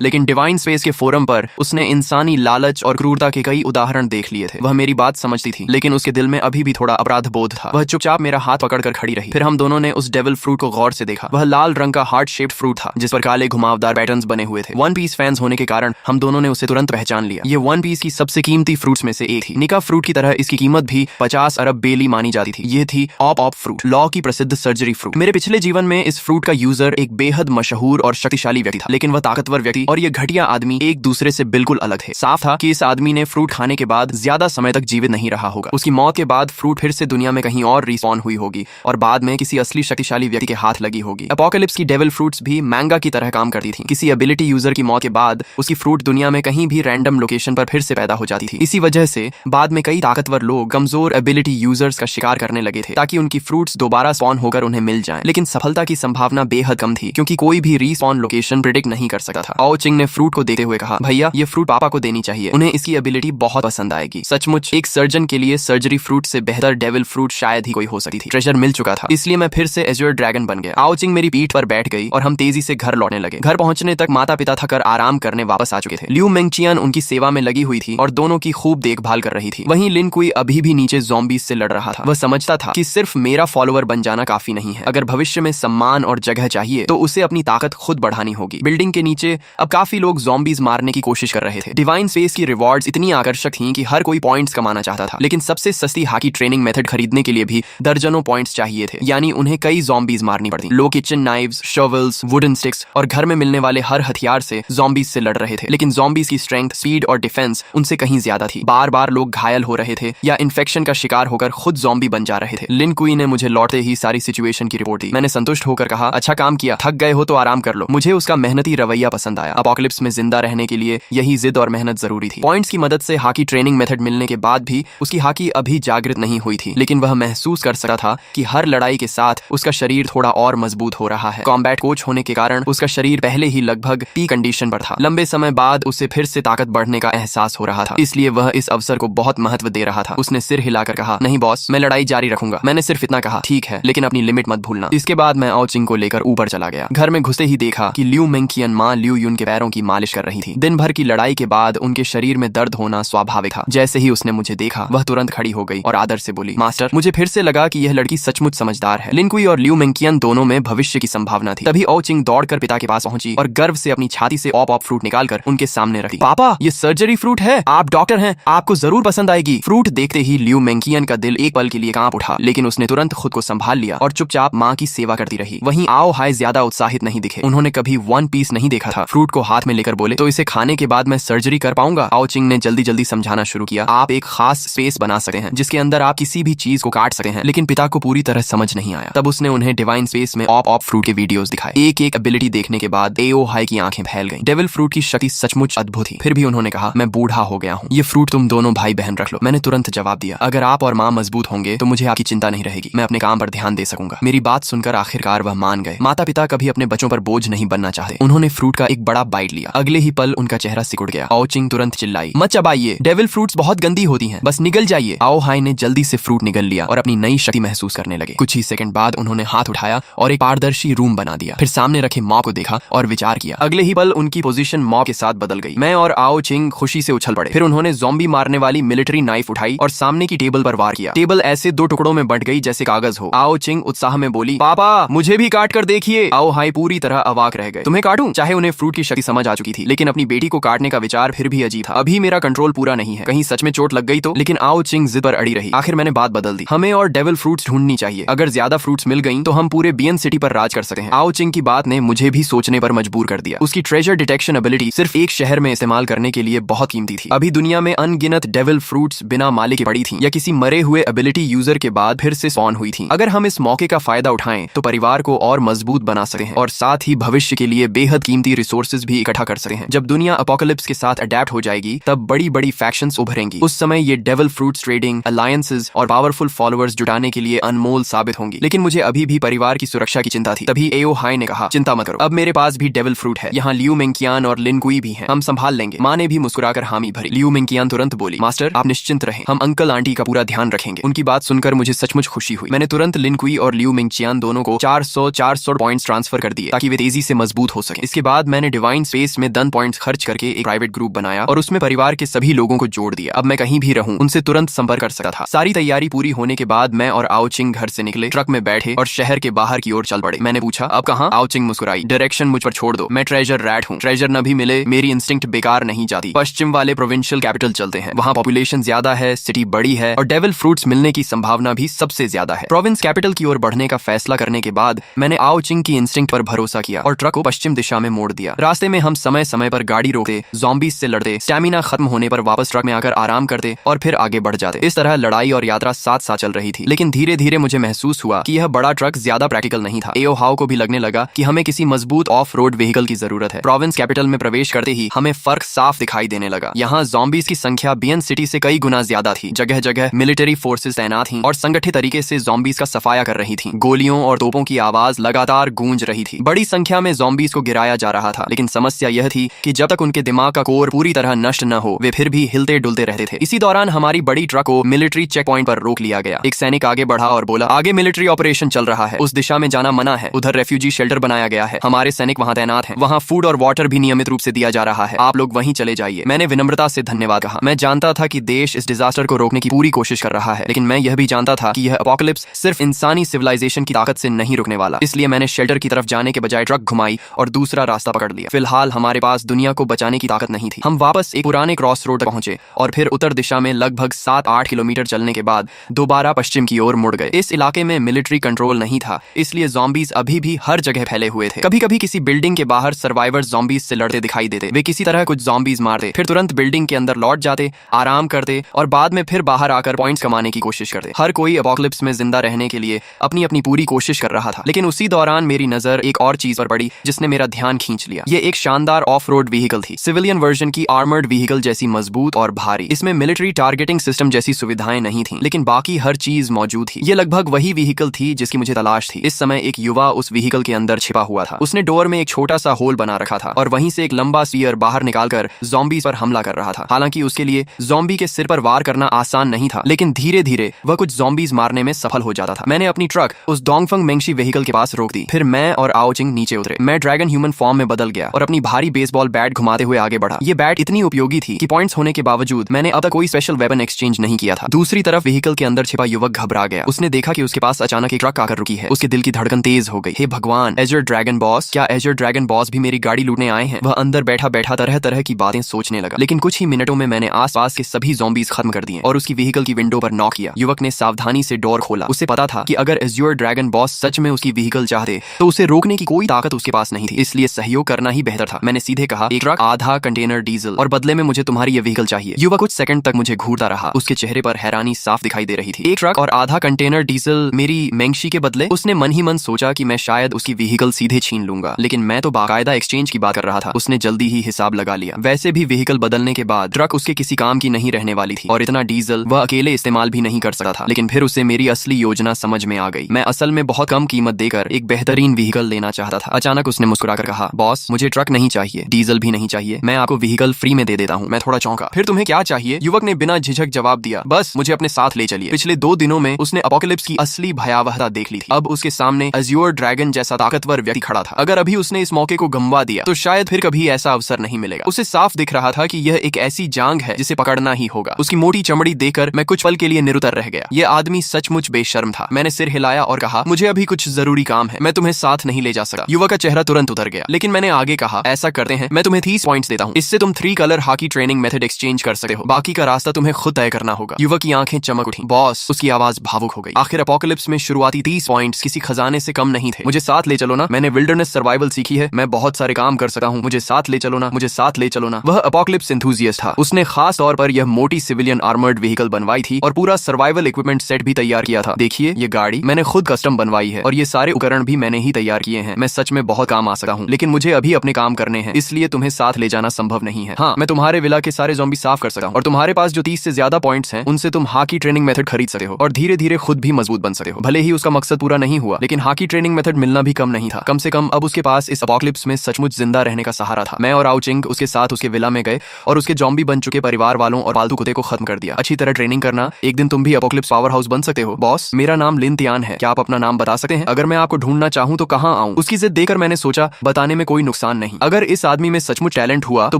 लेकिन डिवाइन स्पेस के फोरम पर उसने इंसानी लालच और क्रूरता के कई उदाहरण देख लिए थे। वह मेरी बात समझती थी, लेकिन उसके दिल में अभी भी थोड़ा अपराध बोध था। वह चुपचाप मेरा हाथ पकड़कर खड़ी रही। फिर हम दोनों ने उस डेविल फ्रूट को गौर से देखा। वह लाल रंग का हार्ट शेप्ड फ्रूट था, जिस पर काले घुमावदार पैटर्न्स बने हुए थे। वन पीस फैंस होने के कारण हम दोनों ने उसे तुरंत पहचान लिया। ये वन पीस की सबसे कीमती फ्रूट्स में से एक थी। निका फ्रूट की तरह इसकी कीमत भी 50 अरब बेली मानी जाती थी। ये थी ऑप फ्रूट, लॉ की प्रसिद्ध सर्जरी फ्रूट। मेरे पिछले जीवन में इस फ्रूट का यूजर एक बेहद मशहूर और शक्तिशाली व्यक्ति था, लेकिन वह ताकतवर व्यक्ति और ये घटिया आदमी एक दूसरे से बिल्कुल अलग थे। साफ था कि इस आदमी ने फ्रूट खाने के बाद ज्यादा समय तक जीवित नहीं रहा होगा। उसकी मौत के बाद फ्रूट फिर से दुनिया में कहीं और रिस्पॉन हुई होगी और बाद में किसी असली शक्तिशाली व्यक्ति के हाथ लगी होगी। अपोकलिप्स की डेविल फ्रूट्स भी मैंगा की तरह काम करती थी। किसी एबिलिटी यूजर की मौत के बाद उसकी फ्रूट दुनिया में कहीं भी रैंडम लोकेशन पर फिर से पैदा हो जाती थी। इसी वजह से बाद में कई ताकतवर लोग कमजोर एबिलिटी यूजर्स का शिकार करने लगे थे, ताकि उनकी फ्रूट्स दोबारा स्पॉन होकर उन्हें मिल जाएं। लेकिन सफलता की संभावना बेहद कम थी, क्योंकि कोई भी रीस्पॉन लोकेशन प्रिडिक्ट नहीं कर सकता था। आओ चिंग ने फ्रूट को देखते हुए कहा, भैया ये फ्रूट पापा को देनी चाहिए, उन्हें इसकी एबिलिटी बहुत पसंद आएगी। सचमुच एक सर्जन के लिए सर्जरी फ्रूट से बेहतर डेविल फ्रूट शायद ही कोई हो सकती थी। ट्रेजर मिल चुका था, इसलिए मैं फिर से एज्योर ड्रैगन बन गया। आओ चिंग मेरी पीठ पर बैठ गई और हम तेजी से घर लौटने लगे। घर पहुंचने तक माता पिता थकर आराम करने वापस आ चुके थे। ल्यू मेंगचियन उनकी सेवा में लगी हुई थी और दोनों की खूब देखभाल कर रही थी। वहीं लिन कुई अभी भी नीचे ज़ॉम्बीज से लड़ रहा था। वह समझता था कि सिर्फ मेरा फॉलोअर बन जाना काफी नहीं है। अगर भविष्य में सम्मान और जगह चाहिए तो उसे अपनी ताकत खुद बढ़ानी होगी। बिल्डिंग के नीचे अब काफी लोग ज़ॉम्बीज मारने की कोशिश कर रहे थे। डिवाइन स्पेस की रिवॉर्ड्स इतनी आकर्षक थीं कि हर कोई पॉइंट्स कमाना चाहता था, लेकिन सबसे सस्ती हाकी ट्रेनिंग मेथड खरीदने के लिए भी दर्जनों पॉइंट्स चाहिए थे, यानी उन्हें कई ज़ॉम्बीज मारनी पड़ती। लोग kitchen knives, shovels, wooden sticks और घर में मिलने वाले हर हथियार से ज़ॉम्बीज से लड़ रहे थे, लेकिन ज़ॉम्बीज की स्ट्रेंथ, स्पीड और डिफेंस उनसे कहीं ज्यादा थी। बार बार लोग घायल हो रहे थे या इन्फेक्शन का शिकार होकर खुद ज़ॉम्बी बन जा रहे थे। लिन कुई ने मुझे लौटते ही सारी सिचुएशन की रिपोर्ट दी। मैंने संतुष्ट होकर कहा, अच्छा काम किया, थक गए हो तो आराम कर लो। मुझे उसका मेहनती रवैया पसंद आया। अपोकलिप्स में जिंदा रहने के लिए यही जिद और मेहनत जरूरी थी। पॉइंट्स की मदद से हाकी ट्रेनिंग मेथड मिलने के बाद भी उसकी हाकी अभी जागृत नहीं हुई थी, लेकिन वह महसूस कर सकता था कि हर लड़ाई के साथ उसका शरीर थोड़ा और मजबूत हो रहा है। कॉम्बैट कोच होने के कारण उसका शरीर पहले ही लगभग पी कंडीशन पर था। लंबे समय बाद उसे फिर से ताकत बढ़ने का एहसास हो रहा था, इसलिए वह इस अवसर को बहुत महत्व दे रहा था। उसने सिर हिलाकर कहा, नहीं बॉस, मैं लड़ाई जारी रखूंगा। मैंने सिर्फ इतना कहा, ठीक है, लेकिन अपनी लिमिट मत भूलना। इसके बाद मैं आओ चिंग को लेकर ऊपर चला गया। घर में घुसे ही देखा कि ल्यू मेंगचियन मां ल्यू युन के पैरों की मालिश कर रही थी। दिन भर की लड़ाई के बाद उनके शरीर में दर्द होना स्वाभाविक था। जैसे ही उसने मुझे देखा, वह तुरंत खड़ी हो गई और आदर से बोली, मास्टर। मुझे फिर से लगा कि यह लड़की सचमुच समझदार है। लिन कुई और ल्यू मेंगचियन दोनों में भविष्य की संभावना थी। तभी आओ चिंग दौड़कर पिता के पास पहुंची और गर्व से अपनी छाती से ऑप फ्रूट निकालकर उनके सामने रखी। पापा, ये सर्जरी फ्रूट है, आप डॉक्टर हैं, आपको जरूर पसंद आएगी। फ्रूट देखते ही ल्यू मेंगचियन का दिल एक पल के लिए कांप उठा, लेकिन उसने तुरंत खुद को संभाल लिया और चुपचाप माँ की सेवा करती रही। वहीं आओ हाय ज्यादा उत्साहित नहीं दिखे। उन्होंने कभी वन पीस नहीं देखा था। फ्रूट को हाथ में लेकर बोले, तो इसे खाने के बाद मैं सर्जरी कर पाऊंगा? आओ चिंग ने जल्दी जल्दी समझाना शुरू किया, आप एक खास स्पेस बना सकते हैं जिसके अंदर आप किसी भी चीज को काट सकते हैं। लेकिन पिता को पूरी तरह समझ नहीं आया। तब उसने उन्हें डिवाइन स्पेस में ऑप फ्रूट के वीडियोस दिखाए। एक एक एबिलिटी देखने के बाद एओ हाई की आंखें फैल गईं। डेविल फ्रूट की शक्ति सचमुच अद्भुत थी। फिर भी उन्होंने कहा, मैं बूढ़ा हो गया हूँ, ये फ्रूट तुम दोनों भाई बहन रख लो। मैंने तुरंत जवाब दिया, अगर आप और माँ मजबूत होंगे तो मुझे आपकी चिंता नहीं रहेगी। मैं अपने काम पर ध्यान दे सकूंगा। मेरी बात सुनकर आखिरकार वह मान गए। माता पिता कभी अपने बच्चों पर बोझ नहीं बनना चाहते। उन्होंने फ्रूट का एक बड़ा बाइट लिया। अगले ही पल उनका चेहरा सिकुड़ गया। आओ चिंग तुरंत चिल्लाई, मत चबाइए, डेविल फ्रूट्स बहुत गंदी होती हैं, बस निगल जाइए। आओ हाई ने जल्दी से फ्रूट निगल लिया और अपनी नई शक्ति महसूस करने लगे। कुछ ही सेकंड बाद उन्होंने हाथ उठाया और एक पारदर्शी रूम बना दिया। फिर सामने रखे मॉब को देखा और विचार किया। अगले ही पल उनकी पोजीशन मॉब के साथ बदल गई। मैं और आओ चिंग खुशी से उछल पड़े। फिर उन्होंने ज़ॉम्बी मारने वाली मिलिट्री नाइफ उठाई और सामने की टेबल पर वार किया। टेबल ऐसे दो टुकड़ों में बंट गई जैसे कागज हो। आओ चिंग उत्साह में बोली, पापा मुझे भी काट कर देखिए। आओ हाई पूरी तरह अवाक रह गए। तुम्हें काटूं? चाहे उन्हें फ्रूट की शक्ति समझ आ चुकी थी, लेकिन अपनी बेटी को काटने का विचार फिर भी अजीब था। अभी मेरा कंट्रोल पूरा नहीं है, कहीं सच में चोट लग गई तो। लेकिन आओ चिंग जिद पर अड़ी रही। आखिर मैंने बात बदल दी। हमें और डेविल फ्रूट्स ढूंढनी चाहिए। अगर ज्यादा फ्रूट्स मिल गई तो हम पूरे बियन सिटी पर राज कर सकते हैं। आओ चिंग की बात ने मुझे भी सोचने पर मजबूर कर दिया। उसकी ट्रेजर डिटेक्शन एबिलिटी सिर्फ एक शहर में इस्तेमाल करने के लिए बहुत कीमती थी। अभी दुनिया में अनगिनत डेविल फ्रूट्स बिना मालिक के पड़ी थी या किसी मरे हुए एबिलिटी यूजर के बाद फिर से स्पॉन हुई थी। अगर हम इस मौके का फायदा उठाएं तो परिवार को और मजबूत बना सकते हैं और साथ ही भविष्य के लिए बेहद कीमती रिसोर्सेज भी इकट्ठा कर सकते हैं। जब दुनिया अपोकलिप्स के साथ अडेप्ट हो जाएगी तब बड़ी बड़ी फैक्शंस उभरेंगी। उस समय ये डेविल फ्रूट्स ट्रेडिंग अलायंसेस और पावरफुल फॉलोअर्स जुटाने के लिए अनमोल साबित होंगी। लेकिन मुझे अभी भी परिवार की सुरक्षा की चिंता थी। तभी एओ हाई ने कहा, चिंता मत करो, अब मेरे पास भी डेविल फ्रूट है। यहाँ ल्यू मेंगचियन और लिन कुई भी हैं, हम संभाल लेंगे। माँ ने भी मुस्कुराकर हामी भरी। ल्यू मेंगचियन तुरंत बोली, मास्टर आप निश्चिंत रहें, हम अंकल आंटी का पूरा पूरा ध्यान रखेंगे। उनकी बात सुनकर मुझे सचमुच खुशी हुई। मैंने तुरंत लिन कुई और लियू मिंगचियान दोनों को 400 पॉइंट्स ट्रांसफर कर दिए ताकि वे तेजी से मजबूत हो सके। इसके बाद मैंने डिवाइन स्पेस में 10 पॉइंट्स खर्च करके एक प्राइवेट ग्रुप बनाया और उसमें परिवार के सभी लोगों को जोड़ दिया। अब मैं कहीं भी रहूं उनसे तुरंत संपर्क कर सकता था। सारी तैयारी पूरी होने के बाद मैं और आओचिंग घर से निकले, ट्रक में बैठे और शहर के बाहर की ओर चल पड़े। मैंने पूछा, अब कहाँ? आओचिंग मुस्कुराई, डायरेक्शन मुझ पर छोड़ दो, मैं ट्रेजर रैट हूँ। ट्रेजर न भी मिले मेरी इंस्टिंक्ट बेकार नहीं जाती। पश्चिम वाले प्रोविंशियल कैपिटल चलते हैं, वहाँ पॉपुलेशन ज्यादा है, सिटी बड़ी है और डेविल फ्रूट्स मिलने की संभावना भी सबसे ज्यादा है। प्रोविंस कैपिटल की ओर बढ़ने का फैसला करने के बाद मैंने आओचिंग की इंस्टिंक्ट पर भरोसा किया और ट्रक को पश्चिम दिशा में मोड़ दिया। रास्ते में हम समय समय पर गाड़ी रोकते, ज़ॉम्बीज से लड़ते, स्टैमिना खत्म होने पर वापस ट्रक में आकर आराम करते और फिर आगे बढ़ जाते। इस तरह लड़ाई और यात्रा साथ साथ चल रही थी। लेकिन धीरे धीरे मुझे महसूस हुआ कि यह बड़ा ट्रक ज्यादा प्रैक्टिकल नहीं था। एओ हाओ को भी लगने लगा कि हमें किसी मजबूत ऑफ रोड व्हीकल की जरूरत है। प्रोविंस कैपिटल में प्रवेश करते ही हमें फर्क साफ दिखाई देने लगा। यहाँ ज़ॉम्बीज की संख्या बियन सिटी से कई गुना ज्यादा थी। जगह जगह मिलिट्री फोर्सेस तैनात थीं और संगठित तरीके से ज़ॉम्बीज का सफाया कर रही थीं। गोलियों और तोपों की आवाज लगातार गूंज रही थी। बड़ी संख्या में ज़ॉम्बीज को गिराया जा रहा था, लेकिन समस्या यह थी कि जब तक उनके दिमाग का कोर पूरी तरह नष्ट न हो वे फिर भी हिलते डुलते रहते थे। इसी दौरान हमारी बड़ी ट्रक को मिलिट्री चेक पॉइंट पर रोक लिया गया। एक सैनिक आगे बढ़ा और बोला, आगे मिलिट्री ऑपरेशन चल रहा है, उस दिशा में जाना मना है, उधर रेफ्यूजी शेल्टर बनाया गया है, हमारे सैनिक वहां तैनात हैं, वहां फूड और वाटर भी नियमित रूप से दिया जा रहा है, आप लोग वहीं चले जाइए। मैंने विनम्रता से धन्यवाद कहा। मैं जानता था कि देश इस डिजास्टर को रोकने की पूरी कोशिश कर रहा है, लेकिन मैं यह भी जानता था कि यह एपोकलिप्स सिर्फ इंसानी सिविलाइजेशन की ताकत से नहीं रुकने वाला। इसलिए मैंने शेल्टर की तरफ जाने के बजाय ट्रक घुमाई और दूसरा रास्ता पकड़ लिया। फिलहाल हमारे पास दुनिया को बचाने की ताकत नहीं थी। हम वापस एक पुराने क्रॉस रोड तक पहुंचे और फिर उत्तर दिशा में लगभग 7-8 किलोमीटर चलने के बाद दोबारा पश्चिम की ओर मुड़ गए। इस इलाके में मिलिट्री कंट्रोल नहीं था, इसलिए ज़ॉम्बीज अभी भी हर जगह फैले हुए थे। कभी कभी किसी बिल्डिंग के बाहर सर्वाइवर्स ज़ॉम्बीज से लड़ते दिखाई देते। वे किसी तरह कुछ ज़ॉम्बीज मारते, फिर तुरंत बिल्डिंग के अंदर लौट जाते, आराम करते और बाद में फिर बाहर आकर पॉइंट्स कमाने की कोशिश करते। हर कोई एपोकलिप्स में जिंदा रहने के लिए अपनी अपनी पूरी कोशिश कर रहा था। लेकिन उसी दौरान मेरी नजर एक और चीज पर पड़ी जिसने मेरा ध्यान खींच लिया। ये एक शानदार ऑफ रोड व्हीकल थी, सिविलियन वर्जन की आर्मर्ड व्हीकल जैसी मजबूत और भारी। इसमें मिलिट्री टारगेटिंग सिस्टम जैसी सुविधाएं नहीं थी, लेकिन बाकी हर चीज मौजूद थी। ये लगभग वही व्हीकल थी जिसकी मुझे तलाश थी। इस समय एक युवा उस व्हीकल के अंदर छिपा हुआ था। उसने डोर में एक छोटा सा होल बना रखा था और वहीं से एक लंबा स्पीयर बाहर निकालकर ज़ॉम्बीज पर हमला कर रहा था। हालांकि उसके लिए ज़ॉम्बी के सिर पर वार करना आसान नहीं था, लेकिन धीरे धीरे वह कुछ ज़ॉम्बीज मारने में सफल हो जाता था। मैंने अपनी ट्रक उस डोंगफंग मेंगशी व्हीकल के पास रोक दी। फिर मैं और आओचिंग नीचे उतरे। मैं ड्रैगन ह्यूमन फॉर्म में बदल गया और अपनी भारी बेसबॉल बैट घुमाते हुए आगे बढ़ा। ये बैट इतनी उपयोगी थी कि पॉइंट्स होने के बावजूद मैंने अब तक कोई स्पेशल वेपन एक्सचेंज नहीं किया था। दूसरी तरफ व्हीकल के अंदर छिपा युवक घबरा गया। उसने देखा कि उसके पास अचानक एक ट्रक आकर रुकी है। उसके दिल की धड़कन तेज हो गई। हे भगवान, एजर ड्रैगन बॉस, क्या एजर ड्रैगन बॉस भी मेरी गाड़ी लूटने आए हैं? वह अंदर बैठा बैठा तरह तरह की बातें सोचने लगा। लेकिन कुछ ही मिनटों में मैंने आसपास के सभी ज़ॉम्बीज खत्म कर दिए और उसकी व्हीकल की विंडो पर नॉक किया। युवक ने सावधानी से डोर खोला। उसे पता था कि अगर एज्योर ड्रैगन बॉस सच में उसकी व्हीकल चाहते तो उसे रोकने की कोई ताकत उसके पास नहीं थी, इसलिए सहयोग करना ही बेहतर था। मैंने सीधे कहा, एक ट्रक, आधा कंटेनर डीजल और बदले में मुझे तुम्हारी ये व्हीकल चाहिए। युवक कुछ सेकंड तक मुझे घूरता रहा। उसके चेहरे पर हैरानी साफ दिखाई दे रही थी। एक ट्रक और आधा कंटेनर डीजल मेरी मेंगशी के बदले? उसने मन ही मन सोचा कि मैं शायद उसकी व्हीकल सीधे छीन लूंगा, लेकिन मैं तो बाकायदा एक्सचेंज की बात कर रहा था। उसने जल्दी ही हिसाब लगा लिया। वैसे भी व्हीकल बदलने के बाद ट्रक उसके किसी काम की नहीं रहने वाली थी और इतना डीजल वह अकेले इस्तेमाल भी नहीं कर सकता था। लेकिन फिर उसे मेरी असली योजना समझ में आ गई। मैं असल में बहुत कम कीमत देकर एक बेहतरीन व्हीकल लेना चाहता था। अचानक उसने मुस्कुराकर कहा, बॉस, मुझे ट्रक नहीं चाहिए, डीजल भी नहीं चाहिए, मैं आपको व्हीकल फ्री में दे देता हूँ। मैं थोड़ा चौंका। फिर तुम्हें क्या चाहिए? युवक ने बिना झिझक जवाब दिया, बस मुझे अपने साथ ले चलिए। पिछले 2 दिनों में उसने एपोकलिप्स की असली भयावहता देख ली थी। अब उसके सामने एज्योर ड्रैगन जैसा ताकतवर व्यक्ति खड़ा था। अगर अभी उसने इस मौके को गंवा दिया तो शायद फिर कभी ऐसा अवसर नहीं मिलेगा। उसे साफ दिख रहा था कि यह एक ऐसी जांग है जिसे पकड़ना ही होगा। उसकी मोटी चमड़ी देखकर मैं कुछ पल के लिए निरुत्तर रह गया। यह आदमी सचमुच बेशर्म था। मैंने सिर हिलाया और कहा, मुझे अभी कुछ जरूरी काम है, मैं तुम्हें साथ नहीं ले जा सकता। युवक का चेहरा तुरंत उतर गया, लेकिन मैंने आगे कहा, ऐसा करते हैं, मैं तुम्हें 30 पॉइंट्स देता हूँ, इससे तुम 3 colour hockey training method exchange कर सकते हो, बाकी का रास्ता तुम्हें खुद तय करना होगा। युवक की आंखें चमक उठी। बॉस, उसकी आवाज भावुक हो गई। आखिर एपोकलिप्स में शुरुआती 30 पॉइंट्स किसी खजाने से कम नहीं थे। मुझे साथ ले चलो ना, मैंने विल्डरनेस सर्वाइवल सीखी है, मैं बहुत सारे काम कर सकता हूँ, मुझे साथ ले चलो ना, मुझे साथ ले चलो ना। वह एपोकलिप्स एंथुसियास्ट था। उसने खास तौर पर यह मोटी सिविलियन आर्मर्ड व्हीकल बनवाई थी और पूरा सर्वाइवल इक्विपमेंट सेट भी तैयार किया था। देखिए, ये गाड़ी मैंने खुद कस्टम बनवाई है और ये सारे उपकरण भी मैंने ही तैयार किए हैं। मैं सच में बहुत काम आ सकता हूँ, लेकिन मुझे अभी अपने काम करने हैं, इसलिए तुम्हें साथ ले जाना संभव नहीं है। हाँ, मैं तुम्हारे विला के सारे ज़ॉम्बी साफ कर सकता हूँ और तुम्हारे पास जो 30 से ज्यादा पॉइंट्स हैं उनसे तुम हॉकी ट्रेनिंग मेथड खरीद सकते हो और धीरे धीरे खुद भी मजबूत बन सकते हो। भले ही उसका मकसद पूरा नहीं हुआ, लेकिन हॉकी ट्रेनिंग मेथड मिलना भी कम नहीं था। कम से कम अब उसके पास इस एपोकलिप्स में सचमुच जिंदा रहने का सहारा था। मैं और आओचिंग उसके साथ उसके विला में गए और उसके ज़ॉम्बी बन चुके परिवार वालों और पालतू कुत्ते को खत्म कर दिया। अच्छी तरह ट्रेनिंग करना, एक दिन तुम भी एपोकलिप्स पावर हाउस बन सकते हो। बॉस, मेरा नाम लिन तियान है, क्या आप अपना नाम बता सकते हैं? अगर मैं आपको ढूंढना चाहूँ तो कहाँ आऊँ? उसकी जिद देकर मैंने सोचा बताने में कोई नुकसान नहीं। अगर इस आदमी में सचमुच टैलेंट हुआ तो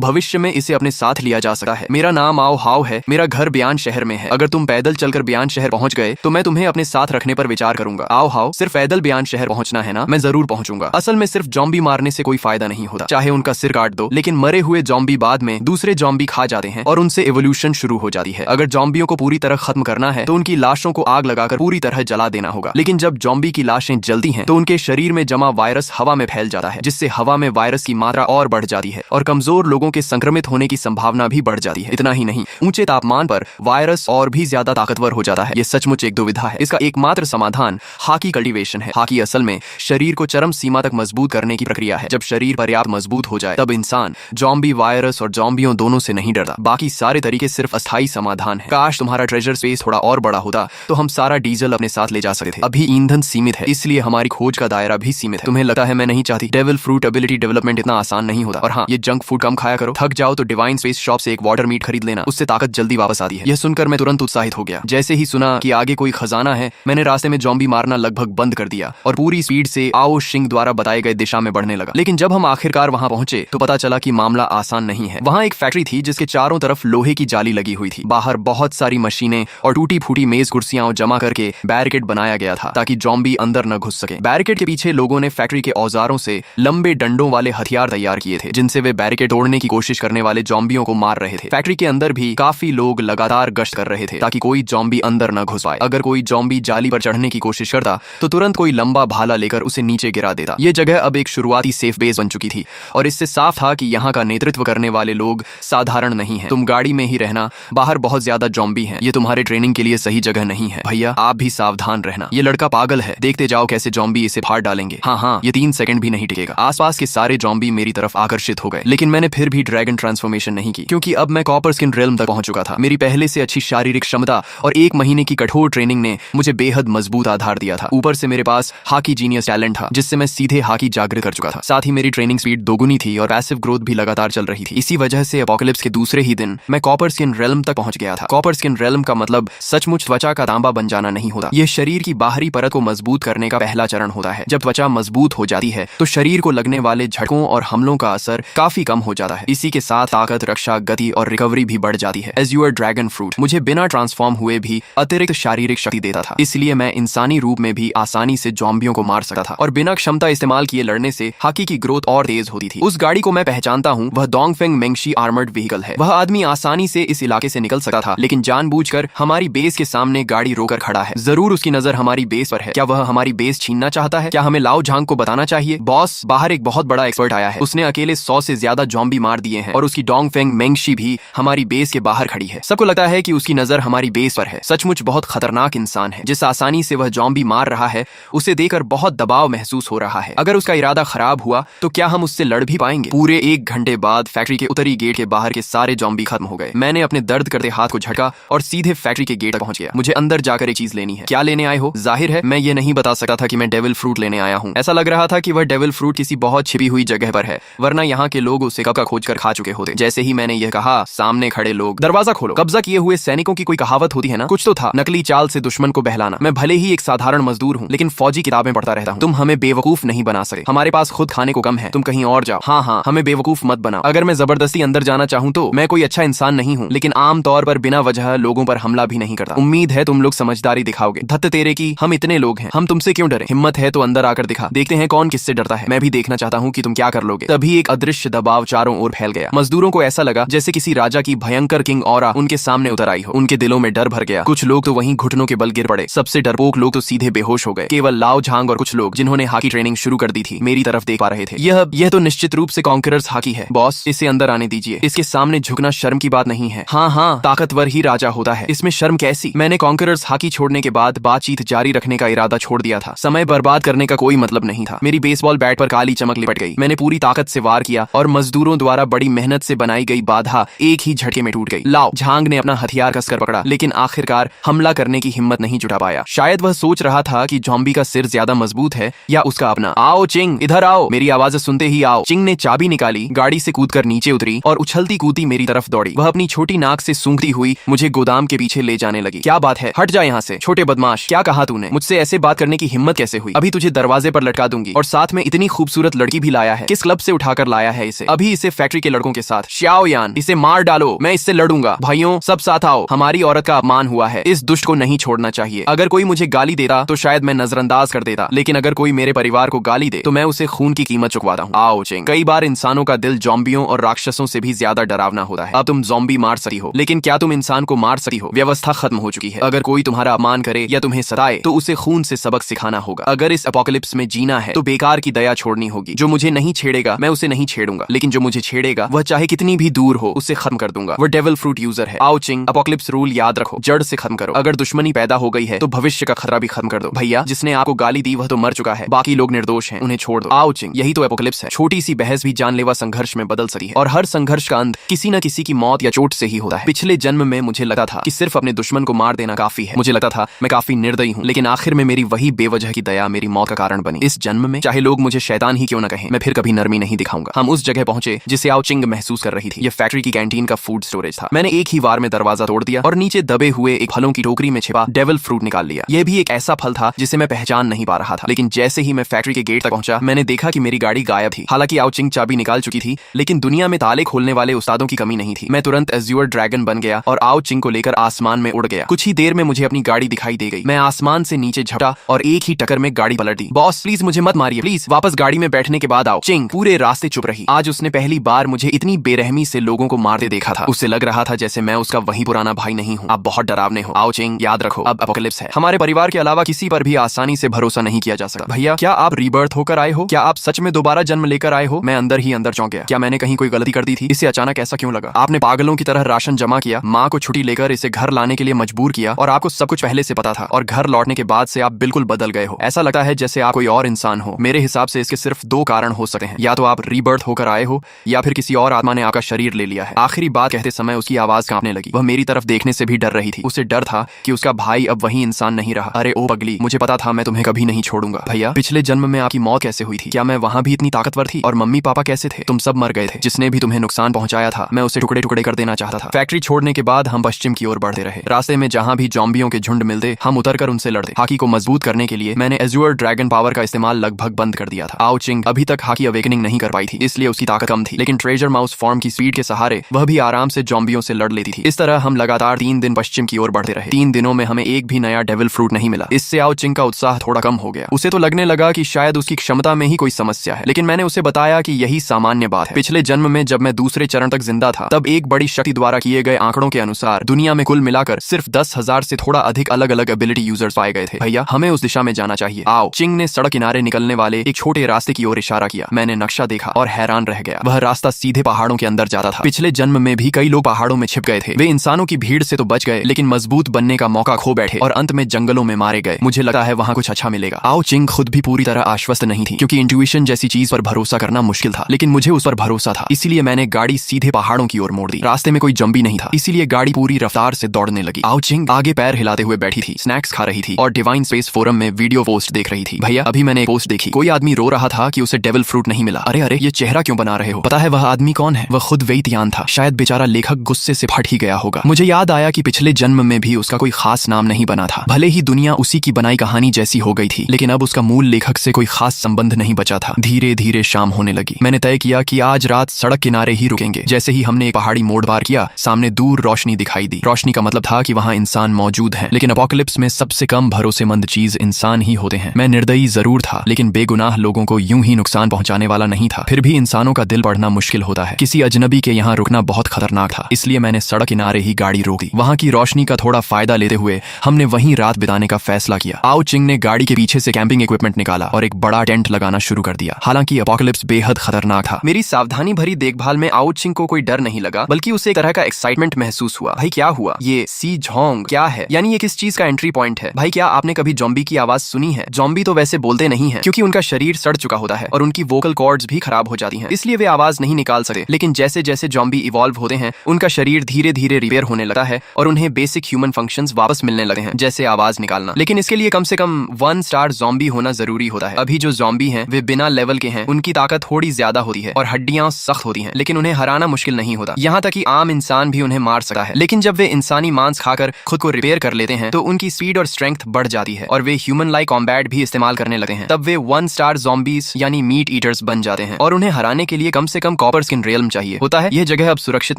भविष्य में इसे अपने साथ लिया जा सकता है। मेरा नाम आओ हाव है, मेरा घर बयान शहर में है। अगर तुम पैदल चलकर बयान शहर पहुंच गए तो मैं तुम्हें अपने साथ रखने पर विचार करूंगा। आओ हाव, सिर्फ पैदल बयान शहर पहुंचना है ना? मैं जरूर पहुंचूंगा। असल में सिर्फ जॉम्बी मारने से कोई फायदा नहीं होता, चाहे उनका सिर काट दो, लेकिन मरे हुए जॉम्बी बाद में दूसरे जॉम्बी खा जाते हैं और उनसे एवोल्यूशन शुरू हो जाती है। अगर जॉम्बियों को पूरी तरह खत्म करना है तो उनकी लाशों को आग लगाकर पूरी तरह जला देना होगा। लेकिन जब जॉम्बी की लाशें जलती हैं तो उनके शरीर में जमा वायरस हवा में फैल जाता है, जिससे हवा में वायरस की मात्रा और बढ़ जाती है और कमजोर लोगों के संक्रमित होने की संभावना भी बढ़ जाती है। इतना ही नहीं, ऊंचे तापमान पर वायरस और भी ज्यादा ताकतवर हो जाता है। यह सचमुच एक दुविधा है। इसका एकमात्र समाधान हाकी कल्टीवेशन है। हाकी असल में शरीर को चरम सीमा तक मजबूत करने की प्रक्रिया है। जब शरीर पर्याप्त मजबूत हो जाए तब इंसान जॉम्बी, वायरस और जॉम्बियों दोनों से नहीं डरता। बाकी सारे तरीके सिर्फ अस्थायी समाधान है। काश तुम्हारा ट्रेजर स्पेस थोड़ा और बड़ा होता तो हम सारा डीजल अपने साथ ले जा सकते थे। अभी ईंधन सीमित है, इसलिए हमारी खोज का दायरा भी सीमित है। तुम्हें लगता है मैं नहीं चाहती? डेविल फ्रूट एबिलिटी डेवलपमेंट इतना आसान नहीं होता। और हाँ, ये जंक फूड कम खाया करो। थक जाओ तो डिवाइन स्पेस शॉप से एक वाटर मीट खरीद लेना, उससे ताकत जल्दी वापस आती है। यह सुनकर मैं तुरंत उत्साहित हो गया। जैसे ही सुना कि आगे कोई खजाना है, मैंने रास्ते में जॉम्बी मारना लगभग बंद कर दिया और पूरी स्पीड से आओ शिंग द्वारा बताए गए दिशा में बढ़ने लगा। लेकिन जब हम आखिरकार वहां पहुंचे तो पता चला कि मामला आसान नहीं है। वहां एक फैक्ट्री थी जिसके चारों तरफ लोहे की जाली लगी हुई थी। बाहर बहुत सारी मशीनें और टूटी फूटी मेज कुर्सियां जमा करके बैरिकेड बनाया गया था ताकि जॉम्बी अंदर न घुस सके। बैरिकेड के पीछे लोगों ने फैक्ट्री के औजारों से लंबे डंडों वाले हथियार तैयार किए थे, जिनसे वे बैरिकेड तोड़ने की कोशिश करने वाले जॉम्बियों को मार रहे थे। फैक्ट्री के अंदर भी काफी लोग लगातार गश्त कर रहे थे ताकि कोई जॉम्बी अंदर न घुस पाए। अगर कोई जॉम्बी जाली पर चढ़ने की कोशिश करता तो तुरंत कोई लंबा भाला लेकर उसे नीचे गिरा देता। यह जगह अब एक शुरुआती सेफ बेस बन चुकी थी और इससे साफ था कि यहाँ का नेतृत्व करने वाले लोग साधारण नहीं है। तुम गाड़ी में ही रहना, बाहर बहुत ज्यादा जॉम्बी हैं। ये तुम्हारे ट्रेनिंग के लिए सही जगह नहीं है। भैया, आप भी सावधान रहना। ये लड़का पागल है, देखते जाओ कैसे जॉम्बी इसे फाड़ डालेंगे। हाँ, ये 3 सेकंड भी नहीं टिकेगा। आसपास के सारे जॉम्बी मेरी तरफ आकर्षित हो गए, लेकिन मैंने फिर भी ड्रैगन ट्रांसफॉर्मेशन नहीं की, क्योंकि अब मैं कॉपर स्किन रेल्म तक पहुंच चुका था। मेरी पहले से अच्छी शारीरिक क्षमता और 1 महीने की कठोर ट्रेनिंग ने मुझे बेहद मजबूत आधार दिया था। ऊपर से मेरे पास हाकी जीनियस टैलेंट था, जिससे मैं सीधे हाकी जागृत कर चुका था। साथ ही मेरी ट्रेनिंग स्पीड दोगुनी थी और पैसिव ग्रोथ भी लगातार चल रही थी। इसी वजह से एपोकलिप्स के दूसरे ही दिन मैं कॉपर स्किन रेल्म तक पहुंच गया था। कॉपर स्किन रेल्म का मतलब सचमुच त्वचा का तांबा बन जाना नहीं होता। यह शरीर की बाहरी परत को मजबूत करने का पहला चरण होता है। जब त्वचा मजबूत हो जाती है तो शरीर को लगने वाले झटकों और हमलों का असर काफी कम हो जाता है। इसी के साथ ताकत, रक्षा, गति और रिकवरी भी बढ़ जाती है। एज यूर ड्रैगन फ्रूट मुझे बिना ट्रांसफॉर्म हुए भी अतिरिक्त शारीरिक शक्ति देता था, इसलिए मैं इंसानी रूप में भी आसानी से जॉम्बियों को मार सकता था और बिना क्षमता इस्तेमाल किए लड़ने से हाकी की ग्रोथ और तेज होती थी। उस गाड़ी को मैं पहचानता हूँ, वह डोंगफेंग मेंगशी आर्मर्ड व्हीकल है। वह आदमी आसानी से इस इलाके से निकल सकता था, लेकिन जानबूझकर हमारी बेस के सामने गाड़ी रोकर खड़ा है। जरूर उसकी नजर हमारी बेस पर है। क्या वह हमारी बेस छीनना चाहता है? क्या हमें लाओ झांग को बताना चाहिए? बॉस, बाहर एक बहुत बड़ा एक्सपर्ट आया है। उसने अकेले 100 से ज्यादा जॉम्बी मार दिए हैं और उसकी डोंगफेंग मेंगशी भी हमारी बेस के बाहर खड़ी है। सबको लगता है कि उसकी नजर हमारी बेस पर है। सचमुच बहुत खतरनाक इंसान है। जिस आसानी से वह जॉम्बी मार रहा है, उसे देखकर बहुत दबाव महसूस हो रहा है। अगर उसका इरादा खराब हुआ तो क्या हम उससे लड़ भी पाएंगे? पूरे 1 घंटे बाद फैक्ट्री के उत्तरी गेट के बाहर के सारे जॉम्बी खत्म हो गए। मैंने अपने दर्द करते हाथ को झटका और सीधे फैक्ट्री के गेट तक पहुंच गया। मुझे अंदर जाकर एक चीज लेनी है। क्या लेने आए हो? जाहिर है मैं ये नहीं बता सकता था कि मैं डेविल फ्रूट लेने आया हूँ। ऐसा लग रहा था कि वह डेविल फ्रूट किसी बहुत छिपी हुई जगह पर है, वरना यहाँ के लोग उसे कब का खोज कर खा चुके होते। जैसे ही मैंने यह कहा, सामने खड़े लोग, दरवाजा खोलो। कब्जा किए हुए सैनिकों की कोई कहावत होती है ना, कुछ तो था, नकली चाल से दुश्मन को बहलाना। मैं भले ही एक साधारण मजदूर हूँ, लेकिन फौजी किताबें पढ़ता रहता हूँ। तुम हमें बेवकूफ नहीं बना सके। हमारे पास खुद खाने को कम है, तुम कहीं और जाओ। हाँ, हमें बेवकूफ मत बनाओ। अगर मैं जबरदस्ती अंदर जाना चाहूँ तो मैं कोई अच्छा इंसान नहीं हूँ, लेकिन आम तौर पर बिना वजह लोगों पर हमला भी नहीं करता। उम्मीद है तुम लोग समझदारी दिखाओगे। धत्त तेरे की, हम इतने लोग हैं, हम तुमसे क्यों डरे? हिम्मत है तो अंदर आकर दिखा, देखते हैं कौन किससे डरता है। मैं भी देखना चाहता हूँ कि तुम क्या कर लोगे। तभी एक अदृश्य दबाव चारों ओर फैल गया। मजदूरों को ऐसा लगा जैसे किसी राजा की भयंकर किंग ऑरा उनके सामने उतर आई हो। उनके दिलों में डर भर गया। कुछ लोग तो वहीं घुटनों के बल गिर पड़े। सबसे डरपोक लोग तो सीधे बेहोश हो गए। केवल लाओ झांग और कुछ लोग जिन्होंने हाकी ट्रेनिंग शुरू कर दी थी मेरी तरफ देख पा रहे थे। यह तो निश्चित रूप से कॉन्करर्स हाकी है। बॉस, इसे अंदर आने दीजिए। इसके सामने झुकना शर्म की बात नहीं है। हाँ, ताकतवर ही राजा होता है, इसमें शर्म कैसी? मैंने कॉन्करर्स हाकी छोड़ने के बाद बातचीत जारी रखने का इरादा छोड़ दिया था। समय बर्बाद करने का कोई मतलब नहीं था। मेरी बेसबॉल बैट पर काली चमक लिपट गई। मैंने पूरी ताकत से वार किया और मजदूरों द्वारा बड़ी मेहनत से बनाई गई बाधा एक ही झटके में टूट गई। लाओ झांग ने अपना हथियार कसकर पकड़ा, लेकिन आखिरकार हमला करने की हिम्मत नहीं जुटा पाया। शायद वह सोच रहा था कि जॉम्बी का सिर ज्यादा मजबूत है या उसका अपना। आओ चिंग, इधर आओ। मेरी आवाज सुनते ही आओ। चिंग ने चाबी निकाली, गाड़ी से कूदकर नीचे उतरी और उछलती कूदती मेरी तरफ दौड़ी। वह अपनी छोटी नाक से सूंघती हुई मुझे गोदाम गोदाम के पीछे ले जाने लगी। क्या बात है, हट जा यहाँ से छोटे बदमाश, क्या कहा तूने? मुझसे ऐसे बात करने की हिम्मत कैसे हुई? अभी तुझे दरवाजे पर लटका दूंगी और साथ में इतनी खूबसूरत लड़की भी लाया है। किस क्लब से उठाकर लाया है इसे? अभी इसे फैक्ट्री के लड़कों के साथ। शाओयान, इसे मार डालो, मैं इससे लड़ूंगा। भाइयों सब साथ आओ, हमारी औरत का अपमान हुआ है, इस दुष्ट को नहीं छोड़ना चाहिए। अगर कोई मुझे गाली देता तो शायद मैं नजरअंदाज कर देता, लेकिन अगर कोई मेरे परिवार को गाली दे तो मैं उसे खून की कीमत चुकवाता हूँ। आओ चिंग। कई बार इंसानों का दिल ज़ॉम्बियों और राक्षसों से भी ज्यादा डरावना होता है। अब तुम ज़ॉम्बी मार सकती हो, लेकिन क्या तुम इंसान को मार सकती हो? व्यवस्था खत्म हो चुकी है। अगर कोई तुम्हारा अपमान करे या तुम्हें सताए तो उसे खून से सबक सिखाना होगा। अगर इस एपोकलिप्स में जीना है तो बेकार की दया छोड़नी होगी। जो मुझे नहीं छेड़ेगा मैं उसे नहीं छेड़ूंगा, लेकिन जो मुझे छेड़ेगा वह चाहे कितनी भी दूर हो उसे खत्म कर दूंगा। वह डेविल फ्रूट यूजर है। आओ चिंग, एपोकलिप्स रूल याद रखो, जड़ से खत्म करो। अगर दुश्मनी पैदा हो गई है तो भविष्य का खतरा भी खत्म कर दो। भैया, जिसने आपको गाली दी वह तो मर चुका है, बाकी लोग निर्दोष हैं, उन्हें छोड़ दो। आओ चिंग, यही तो एपोकलिप्स है। छोटी सी बहस भी जानलेवा संघर्ष में बदल सकती है, और हर संघर्ष का अंत किसी न किसी की मौत या चोट से ही होता है। पिछले जन्म में मुझे लगा था कि सिर्फ अपने दुश्मन को मार देना काफी है। मुझे लगता था मैं काफी निर्दयी हूँ, लेकिन आखिर में मेरी वही बेवजह की दया मेरी मौत का कारण बनी। इस जन्म में चाहे लोग मुझे शैतान ही क्यों न कहें, मैं फिर कभी नरमी नहीं दिखाऊंगा। हम उस जगह पहुंचे जिसे आओ चिंग महसूस कर रही थी। यह फैक्ट्री की कैंटीन का फूड स्टोरेज था। मैंने एक ही वार में दरवाजा तोड़ दिया और नीचे दबे हुए एक फलों की टोकरी में छिपा डेविल फ्रूट निकाल लिया। यह भी एक ऐसा फल था जिसे मैं पहचान नहीं पा रहा था, लेकिन जैसे ही मैं फैक्ट्री के गेट तक पहुंचा मैंने देखा कि मेरी गाड़ी गायब थी। हालांकि आओ चिंग चाबी निकाल चुकी थी, लेकिन दुनिया में ताले खोलने वाले उस्तादों की कमी नहीं थी। मैं तुरंत एज़्योर ड्रैगन बन गया और आओ चिंग को लेकर आसमान में उड़ गया। कुछ ही देर में मुझे अपनी गाड़ी दिखाई दे गई। मैं आसमान से नीचे झपटा और एक ही टक्कर में गाड़ी पलट दी। बॉस प्लीज मुझे मत मारिए, प्लीज वापस गाड़ी में बैठने के बाद आओ। चिंग पूरे रास्ते चुप रही। आज उसने पहली बार मुझे इतनी बेरहमी से लोगों को मारते देखा था। उसे लग रहा था जैसे मैं उसका वही पुराना भाई नहीं हूँ। आप बहुत डरावने हो। आओ चिंग, याद रखो अब एपोकलिप्स है। हमारे परिवार के अलावा किसी पर भी आसानी से भरोसा नहीं किया जा सकता। भैया, क्या आप रीबर्थ होकर आए हो? क्या आप सच में दोबारा जन्म लेकर आए हो? मैं अंदर ही अंदर चौंक गया। क्या मैंने कहीं कोई गलती कर दी थी? इसे अचानक ऐसा क्यों लगा? आपने पागलों की तरह राशन जमा किया, माँ को छुट्टी लेकर इसे घर लाने के लिए मजबूर किया, और आपको सब कुछ पहले से पता था, और घर लौटने के बाद से आप बिल्कुल बदल गए हो। ऐसा लगता है जैसे आप कोई और इंसान हो। मेरे हिसाब से इसके सिर्फ दो कारण हो सकते हैं, या तो आप रीबर्थ होकर आए हो या फिर किसी और आत्मा ने आपका शरीर ले लिया है। आखिरी बात कहते समय उसकी आवाज कांपने लगी। वह मेरी तरफ देखने से भी डर रही थी। उसे डर था कि उसका भाई अब वही इंसान नहीं रहा। अरे ओ पगली, मुझे पता था मैं तुम्हें कभी नहीं छोड़ूंगा। भैया, पिछले जन्म में आपकी मौत कैसे हुई थी? क्या मैं वहां भी इतनी ताकतवर थी? और मम्मी पापा कैसे थे? तुम सब मर गए थे। जिसने भी तुम्हें नुकसान पहुंचाया था मैं उसे टुकड़े टुकड़े कर देना चाहता था। फैक्ट्री छोड़ने के बाद हम पश्चिम की ओर बढ़ते रहे। रास्ते में जहां भी ज़ॉम्बियों के झुंड मिलते हम उतरकर उनसे लड़ते। हाकी को मजबूत करने के लिए मैंने एज़्योर ड्रैगन पावर का इस्तेमाल लगभग बंद कर दिया था। आओ चिंग अभी तक हाकी अवेकनिंग नहीं कर पाई थी, इसलिए उसकी ताकत कम थी, लेकिन ट्रेजर माउस फॉर्म की स्पीड के सहारे वह भी आराम से ज़ॉम्बियों से लड़ लेती थी। इस तरह हम लगातार 3 दिन पश्चिम की ओर बढ़ते रहे। 3 दिनों में हमें एक भी नया डेविल फ्रूट नहीं मिला। इससे आओ चिंग का उत्साह थोड़ा कम हो गया। उसे तो लगने लगा कि शायद उसकी क्षमता में ही कोई समस्या है, लेकिन मैंने उसे बताया कि यही सामान्य बात है। पिछले जन्म में जब मैं दूसरे चरण तक जिंदा था तब एक बड़ी शक्ति द्वारा किए गए आंकड़ों के अनुसार दुनिया में कुल मिलाकर सिर्फ 10,000 से थोड़ा अधिक अलग अलग एबिलिटी यूजर्स पाए गए थे। भैया, हमें उस दिशा में जाना चाहिए। आओ। चिंग ने सड़क किनारे निकलने वाले एक छोटे रास्ते की ओर इशारा किया। मैंने नक्शा देखा और हैरान रह गया। वह रास्ता सीधे पहाड़ों के अंदर जाता था। पिछले जन्म में भी कई लोग पहाड़ों में छिप गए थे। वे इंसानों की भीड़ से तो बच गए, लेकिन मजबूत बनने का मौका खो बैठे और अंत में जंगलों में मारे गए। मुझे लगा है वहाँ कुछ अच्छा मिलेगा। आओ चिंग खुद भी पूरी तरह आश्वस्त नहीं थी, क्योंकि इंट्यूशन जैसी चीज पर भरोसा करना मुश्किल था, लेकिन मुझे उस पर भरोसा था। इसीलिए मैंने गाड़ी सीधे पहाड़ों की ओर मोड़ दी। रास्ते में कोई जंबी नहीं था, इसीलिए गाड़ी पूरी रफ्तार से दौड़ने लगी। आओ चिंग आगे पैर हिलाते हुए बैठी थी, स्नैक्स खा रही थी और डिवाइन स्पेस फोरम में वीडियो पोस्ट देख रही थी। भैया, अभी मैंने एक पोस्ट देखी। कोई आदमी रो रहा था कि उसे डेविल फ्रूट नहीं मिला। अरे अरे, ये चेहरा क्यों बना रहे हो? पता है वह आदमी कौन है? वह खुद वेइतियान था। शायद बेचारा लेखक गुस्से से फट ही गया होगा। मुझे याद आया कि पिछले जन्म में भी उसका कोई खास नाम नहीं बना था। भले ही दुनिया उसी की बनाई कहानी जैसी हो गई थी, लेकिन अब उसका मूल लेखक से कोई खास संबंध नहीं बचा था। धीरे धीरे शाम होने लगी। मैंने तय किया कि आज रात सड़क किनारे ही रुकेंगे। जैसे ही हमने एक पहाड़ी मोड़ पार किया, सामने दूर रोशनी दिखाई दी। रोशनी का मतलब था कि वहाँ इंसान मौजूद हैं, लेकिन एपोकलिप्स में सबसे कम भरोसेमंद चीज इंसान ही होते हैं। मैं निर्दयी जरूर था, लेकिन बेगुनाह लोगों को यूं ही नुकसान पहुंचाने वाला नहीं था। फिर भी इंसानों का दिल पढ़ना मुश्किल होता है। किसी अजनबी के यहाँ रुकना बहुत खतरनाक था, इसलिए मैंने सड़क किनारे ही गाड़ी रोक दी। वहाँ की रोशनी का थोड़ा फायदा लेते हुए हमने वहीं रात बिताने का फैसला किया। आओ चिंग ने गाड़ी के पीछे से कैंपिंग इक्विपमेंट निकाला और एक बड़ा टेंट लगाना शुरू कर दिया। हालांकि एपोकलिप्स बेहद खतरनाक था। मेरी सावधानी भरी देखभाल में आओ चिंग को कोई डर नहीं लगा, बल्कि उसे एक तरह का एक्साइटमेंट महसूस हुआ। भाई क्या हुआ? ये सी झोंग क्या है? यानी ये किस चीज का एंट्री पॉइंट है? भाई, क्या आपने कभी ज़ॉम्बी की आवाज सुनी है? ज़ॉम्बी तो वैसे बोलते नहीं है, क्योंकि उनका शरीर सड़ चुका होता है और उनकी वोकल कॉर्ड्स भी खराब हो जाती हैं, इसलिए वे आवाज नहीं निकाल सकते। लेकिन जैसे जैसे ज़ॉम्बी इवॉल्व होते हैं उनका शरीर धीरे धीरे रिपेयर होने लगता है और उन्हें बेसिक ह्यूमन फंक्शंस वापस मिलने लगते हैं, जैसे आवाज निकालना। लेकिन इसके लिए कम से कम 1 स्टार ज़ॉम्बी होना जरूरी होता है। अभी जो ज़ॉम्बी हैं वे बिना लेवल के हैं, उनकी ताकत थोड़ी ज्यादा होती है और हड्डियां सख्त होती हैं, लेकिन उन्हें हराना मुश्किल नहीं होता। यहाँ तक कि आम इंसान भी उन्हें मार सकता है। लेकिन जब जब वे इंसानी मांस खाकर खुद को रिपेयर कर लेते हैं तो उनकी स्पीड और स्ट्रेंथ बढ़ जाती है और वे ह्यूमन लाइक कॉम्बैट भी इस्तेमाल करने लगते हैं। तब वे 1 स्टार ज़ॉम्बीज यानी मीट ईटर्स बन जाते हैं और उन्हें हराने के लिए कम से कम कॉपर स्किन रियल्म चाहिए होता है। यह जगह अब सुरक्षित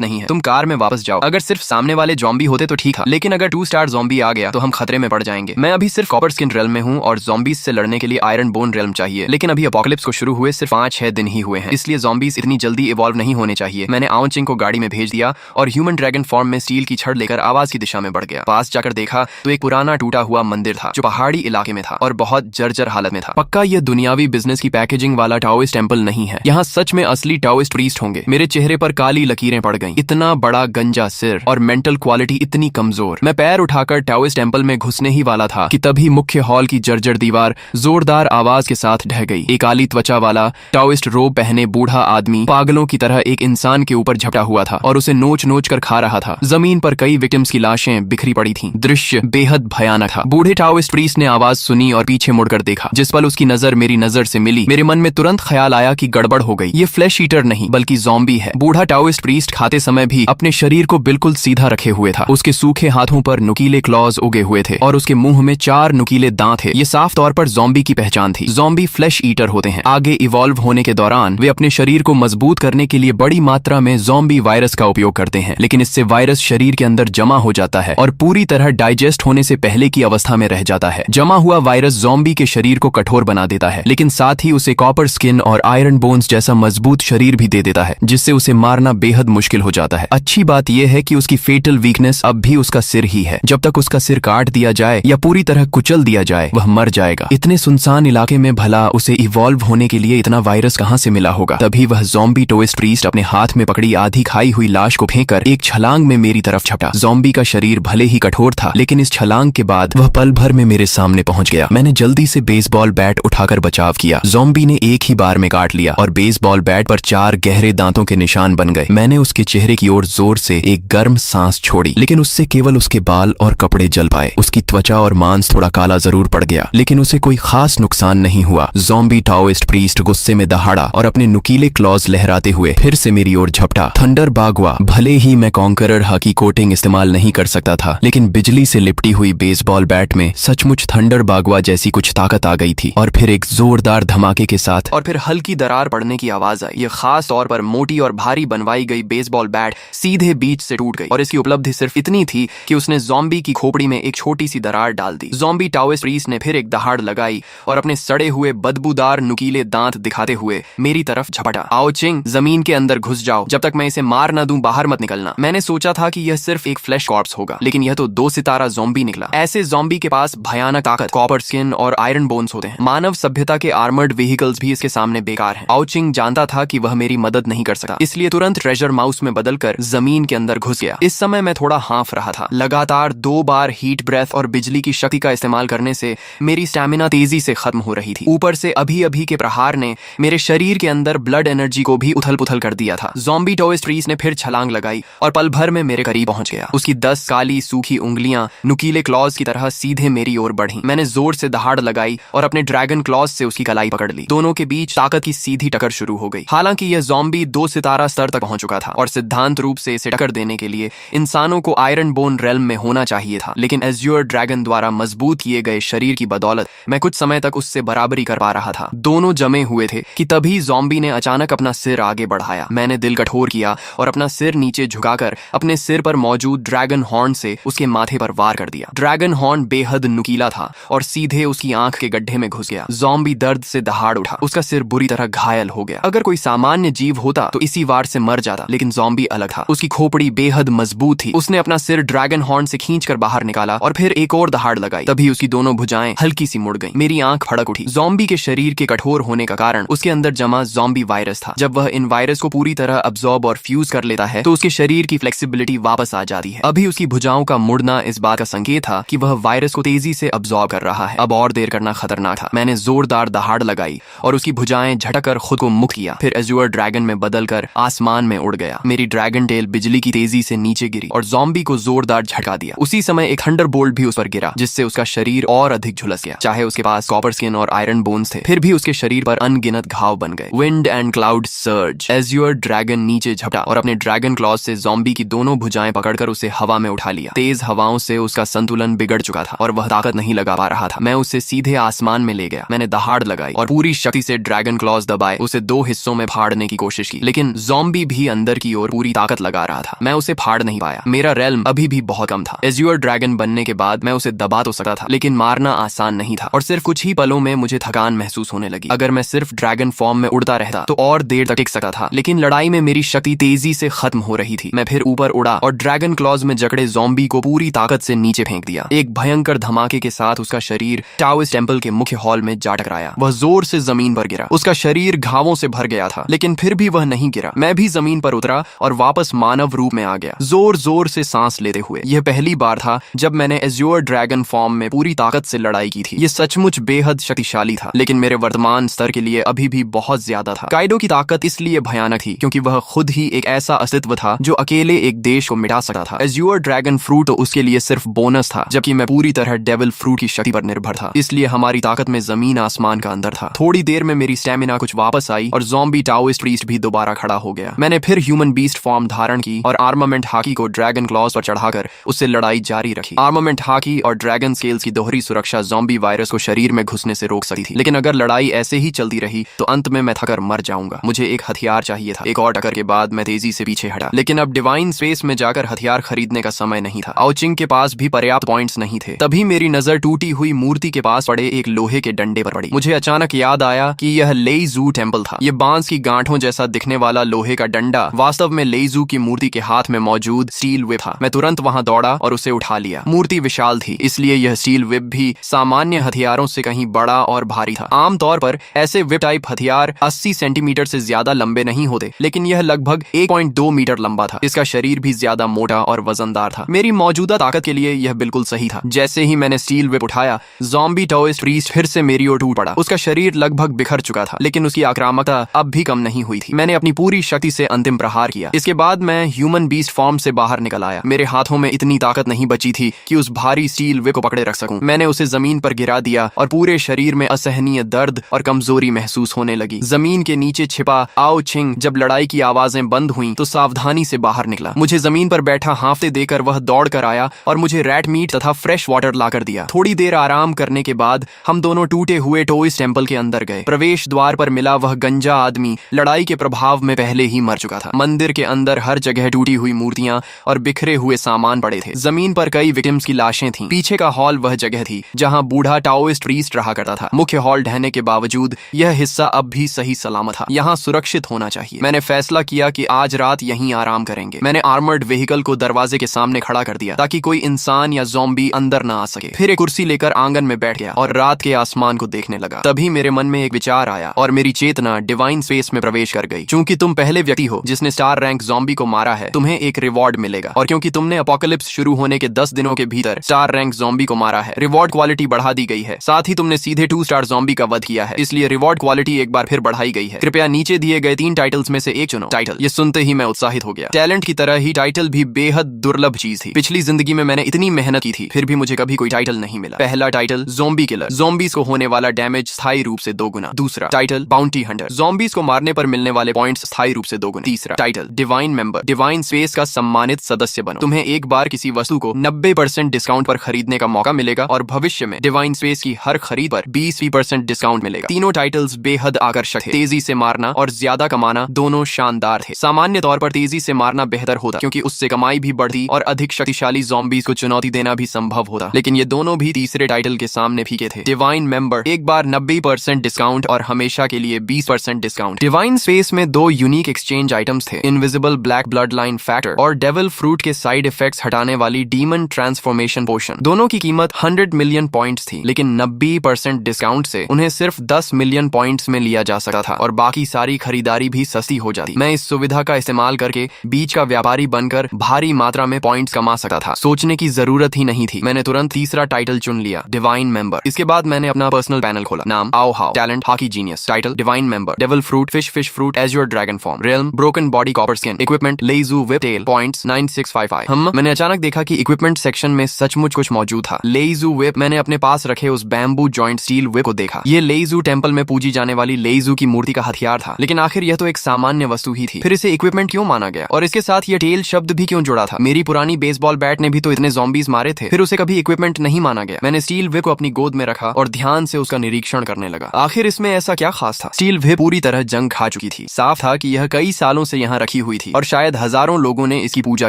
नहीं है, तुम कार में वापस जाओ। अगर सिर्फ सामने वाले ज़ॉम्बी होते तो ठीक है, लेकिन अगर 2 स्टार ज़ॉम्बी आ गया तो हम खतरे में पड़ जाएंगे। मैं अभी सिर्फ कॉपर स्किन रियल्म में हूँ और ज़ॉम्बीज से लड़ने के लिए आयरन बोन रियल्म चाहिए, लेकिन अभी अपोकलिप्स को शुरू हुए सिर्फ 5-6 दिन ही हुए हैं, इसलिए ज़ॉम्बीज इतनी जल्दी इवॉल्व नहीं होने चाहिए। मैंने आओ चिंग को गाड़ी में भेज दिया और ह्यूमन ड्रैगन फॉर्म में स्टील की छड़ लेकर आवाज की दिशा में बढ़ गया। पास जाकर देखा तो एक पुराना टूटा हुआ मंदिर था जो पहाड़ी इलाके में था और बहुत जर्जर हालत में था। पक्का ये दुनियावी बिजनेस की पैकेजिंग वाला टाओइस्ट टेंपल नहीं है, यहाँ सच में असली टाओइस्ट प्रीस्ट होंगे। मेरे चेहरे पर काली लकीरें पड़ गईं। इतना बड़ा गंजा सिर और मेंटल क्वालिटी इतनी कमजोर। मैं पैर उठाकर टाओइस्ट टेंपल में घुसने ही वाला था कि तभी मुख्य हॉल की जर्जर दीवार जोरदार आवाज के साथ ढह गई। एक काली त्वचा वाला टाओइस्ट रोब पहने बूढ़ा आदमी पागलों की तरह एक इंसान के ऊपर झपटा हुआ था और उसे नोच नोच कर खा रहा था। जमीन पर कई विक्टिम्स की लाशें बिखरी पड़ी थीं। दृश्य बेहद भयानक था। बूढ़े टाओइस्ट प्रीस्ट ने आवाज सुनी और पीछे मुड़कर देखा। जिस पल उसकी नजर मेरी नजर से मिली, मेरे मन में तुरंत ख्याल आया कि गड़बड़ हो गई। ये फ्लैश ईटर नहीं बल्कि ज़ॉम्बी है। बूढ़ा टाओइस्ट प्रीस्ट खाते समय भी अपने शरीर को बिल्कुल सीधा रखे हुए था। उसके सूखे हाथों पर नुकीले क्लॉज उगे हुए थे और उसके मुंह में 4 नुकीले दांत थे। ये साफ तौर पर ज़ॉम्बी की पहचान थी। ज़ॉम्बी फ्लैश ईटर होते हैं। आगे इवॉल्व होने के दौरान वे अपने शरीर को मजबूत करने के लिए बड़ी मात्रा में ज़ॉम्बी वायरस का उपयोग करते हैं, लेकिन इससे वायरस शरीर के अंदर जमा हो जाता है और पूरी तरह डाइजेस्ट होने से पहले की अवस्था में रह जाता है। जमा हुआ वायरस ज़ॉम्बी के शरीर को कठोर बना देता है, लेकिन साथ ही उसे कॉपर स्किन और आयरन बोन्स जैसा मजबूत शरीर भी दे देता है, जिससे उसे मारना बेहद मुश्किल हो जाता है। अच्छी बात यह है कि उसकी फेटल वीकनेस अब भी उसका सिर ही है। जब तक उसका सिर काट दिया जाए या पूरी तरह कुचल दिया जाए वह मर जाएगा। इतने सुनसान इलाके में भला उसे इवॉल्व होने के लिए इतना वायरस कहां से मिला होगा। तभी वह ज़ॉम्बी टाओइस्ट प्रीस्ट अपने हाथ में पकड़ी आधी खाई हुई लाश को फेंककर एक छलांग में मेरी तरफ झपटा। ज़ॉम्बी का शरीर भले ही कठोर था, लेकिन इस छलांग के बाद वह पल भर में मेरे सामने पहुंच गया। मैंने जल्दी से बेसबॉल बैट उठाकर बचाव किया। ज़ॉम्बी ने एक ही बार में काट लिया और बेसबॉल बैट पर 4 गहरे दांतों के निशान बन गए। मैंने उसके चेहरे की ओर जोर से एक गर्म सांस छोड़ी, लेकिन उससे केवल उसके बाल और कपड़े जल पाए। उसकी त्वचा और मांस थोड़ा काला जरूर पड़ गया, लेकिन उसे कोई खास नुकसान नहीं हुआ। ज़ॉम्बी टाओइस्ट प्रीस्ट गुस्से में दहाड़ा और अपने नुकीले क्लॉज लहराते हुए फिर से मेरी ओर झपटा। थंडर बागवा। भले ही मैं कॉन्करर हकी कोटिंग इस्तेमाल नहीं कर सकता था, लेकिन बिजली से लिपटी हुई बेसबॉल बैट में सचमुच थंडर बागवा जैसी कुछ ताकत आ गई थी और फिर एक जोरदार धमाके के साथ और फिर हल्की दरार पड़ने की आवाज आई। यह खास तौर पर मोटी और भारी बनवाई गई बेसबॉल बैट सीधे बीच से टूट गई और इसकी उपलब्धि सिर्फ इतनी थी कि उसने ज़ॉम्बी की खोपड़ी में एक छोटी सी दरार डाल दी। ज़ॉम्बी टाओइस्ट प्रीस्ट ने फिर एक दहाड़ लगाई और अपने सड़े हुए बदबूदार नुकीले दांत दिखाते हुए मेरी तरफ झपटा। आओ चिंग, जमीन के अंदर घुस जाओ। जब तक मैं इसे मार न दूं बाहर मत निकलना। मैंने सोचा था कि यह सिर्फ एक फ्लैश कॉर्प्स होगा, लेकिन यह तो 2 सितारा ज़ॉम्बी निकला। ऐसे ज़ॉम्बी के पास भयानक ताकत, कॉपर स्किन और आयरन बोन्स होते हैं। मानव सभ्यता के आर्मर्ड व्हीकल्स भी इसके सामने बेकार हैं। आओ चिंग जानता था कि वह मेरी मदद नहीं कर सकता, इसलिए तुरंत ट्रेजर माउस में बदलकर जमीन के अंदर घुस गया। इस समय मैं थोड़ा हाँफ रहा था। लगातार 2 बार हीट ब्रेथ और बिजली की शक्ति का इस्तेमाल करने से मेरी स्टैमिना तेजी से खत्म हो रही थी। ऊपर से अभी अभी के प्रहार ने मेरे शरीर के अंदर ब्लड एनर्जी को भी उथल पुथल कर दिया था। ज़ॉम्बी टाओइस्ट प्रीस्ट ने फिर छलांग लगाई और पल भर में मेरे करीब पहुंच गया। उसकी 10 काली सूखी उंगलियां नुकीले क्लॉज की तरह सीधे मेरी ओर बढ़ी। मैंने जोर से दहाड़ लगाई और अपने ड्रैगन क्लॉज से उसकी कलाई पकड़ ली। दोनों के बीच ताकत की सीधी टक्कर शुरू हो गई। हालांकि यह ज़ॉम्बी 2 सितारा स्तर तक पहुंच चुका था और सिद्धांत रूप से इसे टक्कर देने के लिए इंसानों को आयरन बोन रेल्म में होना चाहिए था, लेकिन एज्योर ड्रैगन द्वारा मजबूत किए गए शरीर की बदौलत मैं कुछ समय तक उससे बराबरी कर पा रहा था। दोनों जमे हुए थे कि तभी ज़ॉम्बी ने अचानक अपना सिर आगे बढ़ाया। मैंने दिल कठोर किया और अपना सिर नीचे झुकाकर अपने सिर पर मौजूद ड्रैगन हॉर्न से उसके माथे पर वार कर दिया। ड्रैगन हॉर्न बेहद नुकीला था और सीधे उसकी आंख के गड्ढे में घुस गया। ज़ॉम्बी दर्द से दहाड़ उठा। उसका सिर बुरी तरह घायल हो गया। अगर कोई सामान्य जीव होता तो इसी वार से मर जाता, लेकिन ज़ॉम्बी अलग था। उसकी खोपड़ी बेहद मजबूत थी। उसने अपना सिर ड्रैगन हॉर्न से खींचकर बाहर निकाला और फिर एक और दहाड़ लगाई। तभी उसकी दोनों भुजाएं हल्की सी मुड़ गईं। मेरी आंख फड़क उठी। ज़ॉम्बी के शरीर के कठोर होने का कारण उसके अंदर जमा ज़ॉम्बी वायरस था। जब वह इन वायरस को पूरी तरह अब्सॉर्ब और फ्यूज कर लेता है तो उसके शरीर की फ्लेक्सिबिलिटी वापस आ जाती है। अभी उसकी भुजाओं का मुड़ना इस बात का संकेत था कि वह वायरस को तेजी से अब्सॉर्ब कर रहा है। अब और देर करना खतरनाक था। मैंने जोरदार दहाड़ लगाई और उसकी भुजाएं झटकर खुद को मुक्त किया। फिर एज्योर ड्रैगन में बदलकर आसमान में उड़ गया। मेरी ड्रैगन टेल बिजली की तेजी से नीचे गिरी और ज़ॉम्बी को जोरदार झटका दिया। उसी समय एक थंडरबोल्ट भी उस पर गिरा, जिससे उसका शरीर और अधिक झुलस गया। चाहे उसके पास कॉपर स्किन और आयरन बोन्स थे, फिर भी उसके शरीर पर अनगिनत घाव बन गए। Wind and cloud surge. Azure dragon नीचे झपटा और अपने ड्रैगन क्लॉज से ज़ॉम्बी की दोनों भुजाएं पकड़ पकड़कर उसे हवा में उठा लिया। तेज हवाओं से उसका संतुलन बिगड़ चुका था और वह ताकत नहीं लगा पा रहा था। मैं उसे सीधे आसमान में ले गया। मैंने दहाड़ लगाई और पूरी शक्ति से ड्रैगन क्लॉज दबाए उसे 2 हिस्सों में फाड़ने की कोशिश की, लेकिन ज़ॉम्बी भी अंदर की ओर पूरी ताकत लगा रहा था। मैं उसे फाड़ नहीं पाया। मेरा रेल्म अभी भी बहुत कम था। एज्योर ड्रैगन बनने के बाद मैं उसे दबा तो सकता था, लेकिन मारना आसान नहीं था और सिर्फ कुछ ही पलों में मुझे थकान महसूस होने लगी। अगर मैं सिर्फ ड्रैगन फॉर्म में उड़ता रहता तो और देर तक टिक सकता था, लेकिन लड़ाई में मेरी शक्ति तेजी से खत्म हो रही थी। मैं फिर ऊपर उड़ा और ड्रैगन क्लॉज में जकड़े ज़ॉम्बी को पूरी ताकत से नीचे फेंक दिया। एक भयंकर धमाके के साथ उसका शरीर टाओइस्ट टेम्पल के मुख्य हॉल में जा टकराया। वह जोर से जमीन पर गिरा। उसका शरीर घावों से भर गया था, लेकिन फिर भी वह नहीं गिरा। मैं भी जमीन पर उतरा और वापस मानव रूप में आ गया, जोर जोर से सांस लेते हुए। यह पहली बार था जब मैंने एज्योर ड्रैगन फॉर्म में पूरी ताकत से लड़ाई की थी। यह सचमुच बेहद शक्तिशाली था, लेकिन मेरे वर्तमान स्तर के लिए अभी भी बहुत ज्यादा था। काइडो की ताकत इसलिए भयानक थी क्योंकि वह खुद ही एक ऐसा अस्तित्व था जो अकेले एक देश को मिटा सकता था। एज्योर ड्रैगन फ्रूट तो उसके लिए सिर्फ बोनस था, जबकि मैं पूरी तरह डेविल फ्रूट की शक्ति पर निर्भर था। इसलिए हमारी ताकत में जमीन आसमान का अंतर था। थोड़ी देर में मेरी स्टेमिना कुछ वापस आई और ज़ॉम्बी टाओइस्ट प्रीस्ट भी दोबारा खड़ा हो गया। मैंने फिर ह्यूमन बीस्ट फॉर्म धारण की और आर्मामेंट हाकी को ड्रैगन क्लॉज पर चढ़ाकर उससे लड़ाई जारी रखी। आर्मामेंट हाकी और ड्रैगन स्केल्स की दोहरी सुरक्षा ज़ॉम्बी वायरस को शरीर में घुसने से रोक सकती थी, लेकिन अगर लड़ाई ऐसे ही चलती रही तो अंत में मैं थकर मर जाऊंगा। मुझे एक हथियार चाहिए था। एक और टक्कर के बाद मैं तेजी से पीछे हटा, लेकिन अब डिवाइन स्पेस में जाकर हथियार खरीदने का समय नहीं था। आउचिंग के पास भी पर्याप्त पॉइंट्स नहीं थे। तभी मेरी नजर टूटी हुई मूर्ति के पास पड़े एक लोहे के डंडे पर पड़ी। मुझे अचानक याद आया कि यह लेईजू टेम्पल था। यह बांस की गांठों जैसा दिखने वाला लोहे का डंडा वास्तव में लेईजू की मूर्ति के हाथ में मौजूद स्टील व्हिप था। मैं तुरंत वहां दौड़ा और उसे उठा लिया। मूर्ति विशाल थी, इसलिए यह स्टील व्हिप भी सामान्य हथियारों से कहीं बड़ा और भारी था। आमतौर पर ऐसे व्हिप टाइप हथियार 80 सेंटीमीटर से ज्यादा लंबे नहीं होते, लेकिन यह लगभग 1.2 मीटर लंबा था। इसका शरीर भी ज्यादा मोटा और वजनदार था। मेरी मौजूदा ताकत के लिए यह बिल्कुल सही था। जैसे ही मैंने स्टील व्हिप उठाया, ज़ॉम्बी टाओइस्ट प्रीस्ट फिर से मेरी ओर टूट पड़ा। उसका शरीर लगभग बिखर चुका था, लेकिन उसकी आक्रामकता अब भी कम नहीं हुई थी। मैंने अपनी पूरी शक्ति से अंतिम प्रहार किया। इसके बाद मैं ह्यूमन बीस्ट फॉर्म से बाहर निकल आया। मेरे हाथों में इतनी ताकत नहीं बची थी कि उस भारी स्टील व्हिप को पकड़े रख सकूं। मैंने उसे जमीन पर गिरा दिया और पूरे शरीर में असहनीय दर्द और कमजोरी महसूस होने लगी। जमीन के नीचे छिपा आओ छिंग जब लड़ाई की आवाजें बंद हुई तो सावधानी से बाहर निकला। मुझे जमीन पर बैठा हांफते देकर वह दौड़ कर आया और मुझे रैट मीट तथा फ्रेश वाटर लाकर दिया। थोड़ी देर आराम करने के बाद हम दोनों टूटे हुए टोइस टेम्पल के अंदर गए। प्रवेश द्वार पर मिला वह गंजा आदमी लड़ाई के प्रभाव में पहले ही मर चुका था। मंदिर के अंदर हर जगह टूटी हुई मूर्तियां और बिखरे हुए सामान पड़े थे। जमीन पर कई विक्टिम्स की लाशें थीं। पीछे का हॉल वह जगह थी जहां बूढ़ा टाओइस्ट प्रीस्ट रहा करता था। मुख्य हॉल ढहने के बावजूद यह हिस्सा अब भी सही सलामत था। यहाँ सुरक्षित होना चाहिए। मैंने फैसला किया कि आज रात यहीं आराम करेंगे। मैंने आर्मर्ड व्हीकल को दरवाजे के सामने खड़ा कर दिया ताकि कोई इंसान या ज़ॉम्बी अंदर ना आ सके। फिर एक कुर्सी लेकर आंगन में बैठ गया और रात के आसमान को देखने लगा। तभी मेरे मन में एक विचार आया और मेरी चेतना डिवाइन स्पेस में प्रवेश कर गई। चूंकि तुम पहले व्यक्ति हो जिसने स्टार रैंक ज़ॉम्बी को मारा है, तुम्हें एक रिवॉर्ड मिलेगा। और क्योंकि तुमने अपोकलिप्स शुरू होने के 10 दिनों के भीतर स्टार रैंक ज़ॉम्बी को मारा है, रिवॉर्ड क्वालिटी बढ़ा दी गई है। साथ ही तुमने सीधे 2 स्टार ज़ॉम्बी का वध किया है, इसलिए रिवॉर्ड क्वालिटी एक बार फिर बढ़ाई गई है। कृपया नीचे दिए गए 3 टाइटल्स में से एक चुनो। टाइटल। ये सुनते ही मैं उत्साहित हो गया। टैलेंट की तरह ही टाइटल भी बेहद दुर्लभ चीज थी। पिछली जिंदगी में मैंने इतनी मेहनत की थी, फिर भी मुझे कभी कोई टाइटल नहीं मिला। पहला टाइटल ज़ॉम्बी किलर, ज़ॉम्बीज को होने वाला डैमेज स्थायी रूप से 2 गुना। दूसरा टाइटल बाउंटी हंटर, ज़ॉम्बीज को मारने पर मिलने वाले पॉइंट्स स्थायी रूप से 2 गुना। तीसरा title divine member, divine space का सम्मानित सदस्य बनो। तुम्हें एक बार किसी वस्तु को 90% डिस्काउंट पर खरीदने का मौका मिलेगा और भविष्य में डिवाइन स्पेस की हर खरीद पर 20% डिस्काउंट मिलेगा। तीनों टाइटल्स बेहद आकर्षक थे। तेजी से मारना और ज्यादा कमाना दोनों शानदार थे। सामान्य तौर पर तेजी से मारना बेहतर होता क्योंकि उससे कमाई भी बढ़ती और अधिक शक्तिशाली ज़ॉम्बीज को चुनौती देना भी संभव होता, लेकिन ये दोनों भी तीसरे टाइटल के सामने फीके थे। डिवाइन मेंबर, एक बार 90% डिस्काउंट और हमेशा के लिए 20% डिस्काउंट। डिवाइन स्पेस में 2 यूनिक एक्सचेंज आइटम्स थे, invisible black blood line factor और डेविल फ्रूट के साइड इफेक्ट्स हटाने वाली डीमन ट्रांसफॉर्मेशन पोशन। दोनों की कीमत 100 मिलियन पॉइंट्स थी, लेकिन 90% डिस्काउंट से उन्हें सिर्फ 10 मिलियन पॉइंट्स में लिया जा सकता था और बाकी सारी खरीदारी भी सस्ती हो जाती। मैं इस सुविधा का इस्तेमाल करके बीच का व्यापारी बनकर भारी मात्रा में पॉइंट्स कमा सकता था। सोचने की जरूरत ही नहीं थी, मैंने तुरंत तीसरा टाइटल चुन लिया, डिवाइन मेंबर। इसके बाद मैंने अपना पर्सनल पैनल खोला। नाम Ao Hao, talent hockey genius, title divine member, devil fruit fish fruit as your dragon form, realm broken body copper skin, equipment लेईजू व्हिप टेल, पॉइंट्स 9655। मैंने अचानक देखा कि इक्विपमेंट सेक्शन में सचमुच कुछ मौजूद था। लेईजू व्हिप, मैंने अपने पास रखे उस बैम्बू जॉइंट स्टील व्हिप को देखा। ये लेईजू टेम्पल में पूजी जाने वाली लेईजू की मूर्ति का हथियार था, लेकिन आखिर यह तो एक सामान्य वस्तु ही थी। फिर इसे इक्विपमेंट क्यों माना गया और इसके साथ यह टेल शब्द भी क्यों क्यों जुड़ा था? मेरी पुरानी बेसबॉल बैट ने भी तो इतने ज़ॉम्बीज मारे थे। फिर उसे कभी इक्विपमेंट नहीं माना गया। मैंने स्टील व्हिप को अपनी गोद में रखा और ध्यान से उसका निरीक्षण करने लगा। आखिर इसमें ऐसा क्या खास था? स्टील व्हिप पूरी तरह जंग खा चुकी थी। साफ था कि यह कई सालों से यहाँ रखी हुई थी और शायद हजारों लोगों ने इसकी पूजा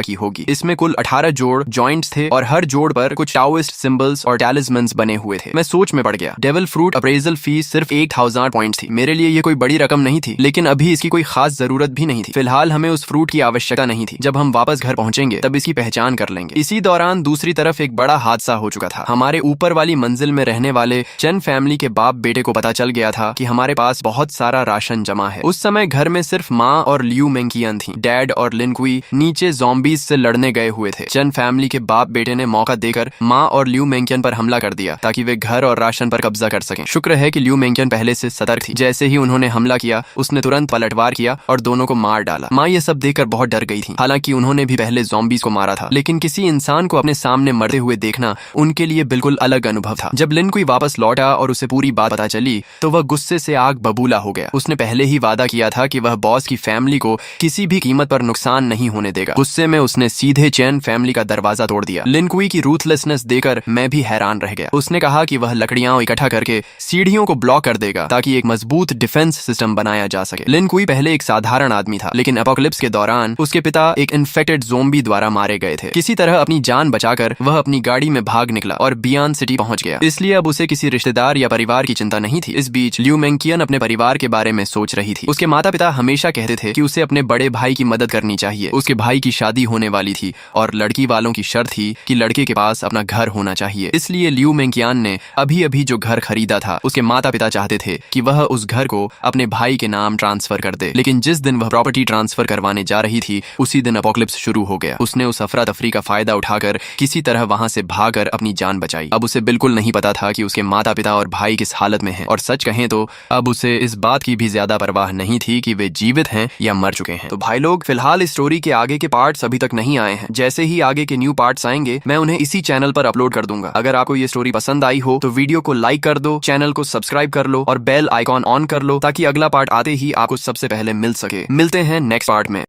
की होगी। इसमें कुल 18 जोड़ जॉइंट्स थे और हर जोड़ पर कुछ टाओइस्ट सिंबल्स और टैलिस्मन्स बने हुए थे। मैं सोच में पड़ गया। डेविल फ्रूट अप्रेजल फीस सिर्फ 1000 पॉइंट्स थी। मेरे लिए ये कोई बड़ी रकम नहीं थी, लेकिन अभी इसकी कोई खास जरूरत भी नहीं थी। फिलहाल हमें उस फ्रूट की आवश्यकता नहीं थी। जब हम वापस घर पहुंचेंगे तब इसकी पहचान कर लेंगे। इसी दौरान दूसरी तरफ एक बड़ा हादसा हो चुका था। हमारे ऊपर वाली मंजिल में रहने वाले चेन फैमिली के बाप बेटे को पता चल गया था कि हमारे पास बहुत सारा राशन जमा है। उस समय घर में सिर्फ माँ और लियू मेंकियन थी। डैड और लिनक्वी नीचे ज़ॉम्बीज से लड़ने गए हुए थे। चेन फैमिली के बाप बेटे ने मौका देकर माँ और लियू मेंकियन पर हमला कर दिया ताकि वे घर और राशन पर कब्जा कर सकें। शुक्र है कि लियू मेंकियन पहले से सतर्क थी। जैसे ही उन्होंने हमला किया उसने तुरंत पलटवार किया और दोनों को मार डाला। माँ ये सब देखकर बहुत डर गई थी। हालांकि उन्होंने भी पहले ज़ॉम्बीज को मारा था, लेकिन किसी इंसान को अपने सामने मरते हुए देखना उनके लिए बिल्कुल अलग अनुभव था। जब लिनक्वी वापस लौटा और उसे पूरी बात पता चली तो वह गुस्से से आग बबूला हो गया। उसने पहले ही वादा किया था कि वह बॉस की फैमिली को किसी भी कीमत पर नुकसान नहीं होने देगा। गुस्से में उसने सीधे चेन फैमिली का दरवाजा तोड़ दिया। लिनक्वी की रूथलेसनेस देखकर मैं भी हैरान रह गया। उसने कहा कि वह लकड़ियां इकट्ठा करके सीढ़ियों को ब्लॉक कर देगा ताकि एक मजबूत डिफेंस सिस्टम बनाया जा सके। लिनक्वी पहले एक साधारण आदमी था, लेकिन एपोकलिप्स के दौरान उसके पिता एक इन्फेक्टेड ज़ोंबी द्वारा मारे गए थे। किसी तरह अपनी जान बचाकर वह अपनी गाड़ी में भाग निकला और बियॉन सिटी पहुंच गया। इसलिए अब उसे किसी रिश्तेदार या परिवार की चिंता नहीं थी। इस बीच लियू मेंकियन अपने परिवार के बारे में सोच रही थी। उसके माता पिता हमेशा कहते थे कि उसे अपने बड़े भाई की मदद करनी चाहिए। उसके भाई की शादी होने वाली थी और लड़की वालों की शर्त थी कि लड़के के पास अपना घर होना चाहिए। इसलिए लियू मेंकियन ने अभी अभी जो घर खरीदा था उसके माता पिता चाहते थे कि वह उस घर को अपने भाई के नाम ट्रांसफर कर दे। लेकिन जिस दिन वह प्रॉपर्टी ट्रांसफर करवाने जा रही थी उसी दिन एपोकलिप्स शुरू हो गया। उसने उस अफरा तफरी का फायदा उठाकर किसी तरह वहां से भागकर अपनी जान बचाई। अब उसे बिल्कुल नहीं पता था कि उसके माता पिता और भाई किस हालत में हैं, और सच कहें तो अब उसे इस बात की भी ज्यादा परवाह नहीं थी कि वे जीवित हैं या मर चुके हैं। तो भाई लोग, फिलहाल इस स्टोरी के आगे के पार्ट्स अभी तक नहीं आए हैं। जैसे ही आगे के न्यू पार्ट्स आएंगे मैं उन्हें इसी चैनल पर अपलोड कर दूंगा। अगर आपको ये स्टोरी पसंद आई हो तो वीडियो को लाइक कर दो, चैनल को सब्सक्राइब कर लो और बेल आइकॉन ऑन कर लो ताकि अगला पार्ट आते ही आपको सबसे पहले मिल सके। मिलते हैं नेक्स्ट पार्ट में।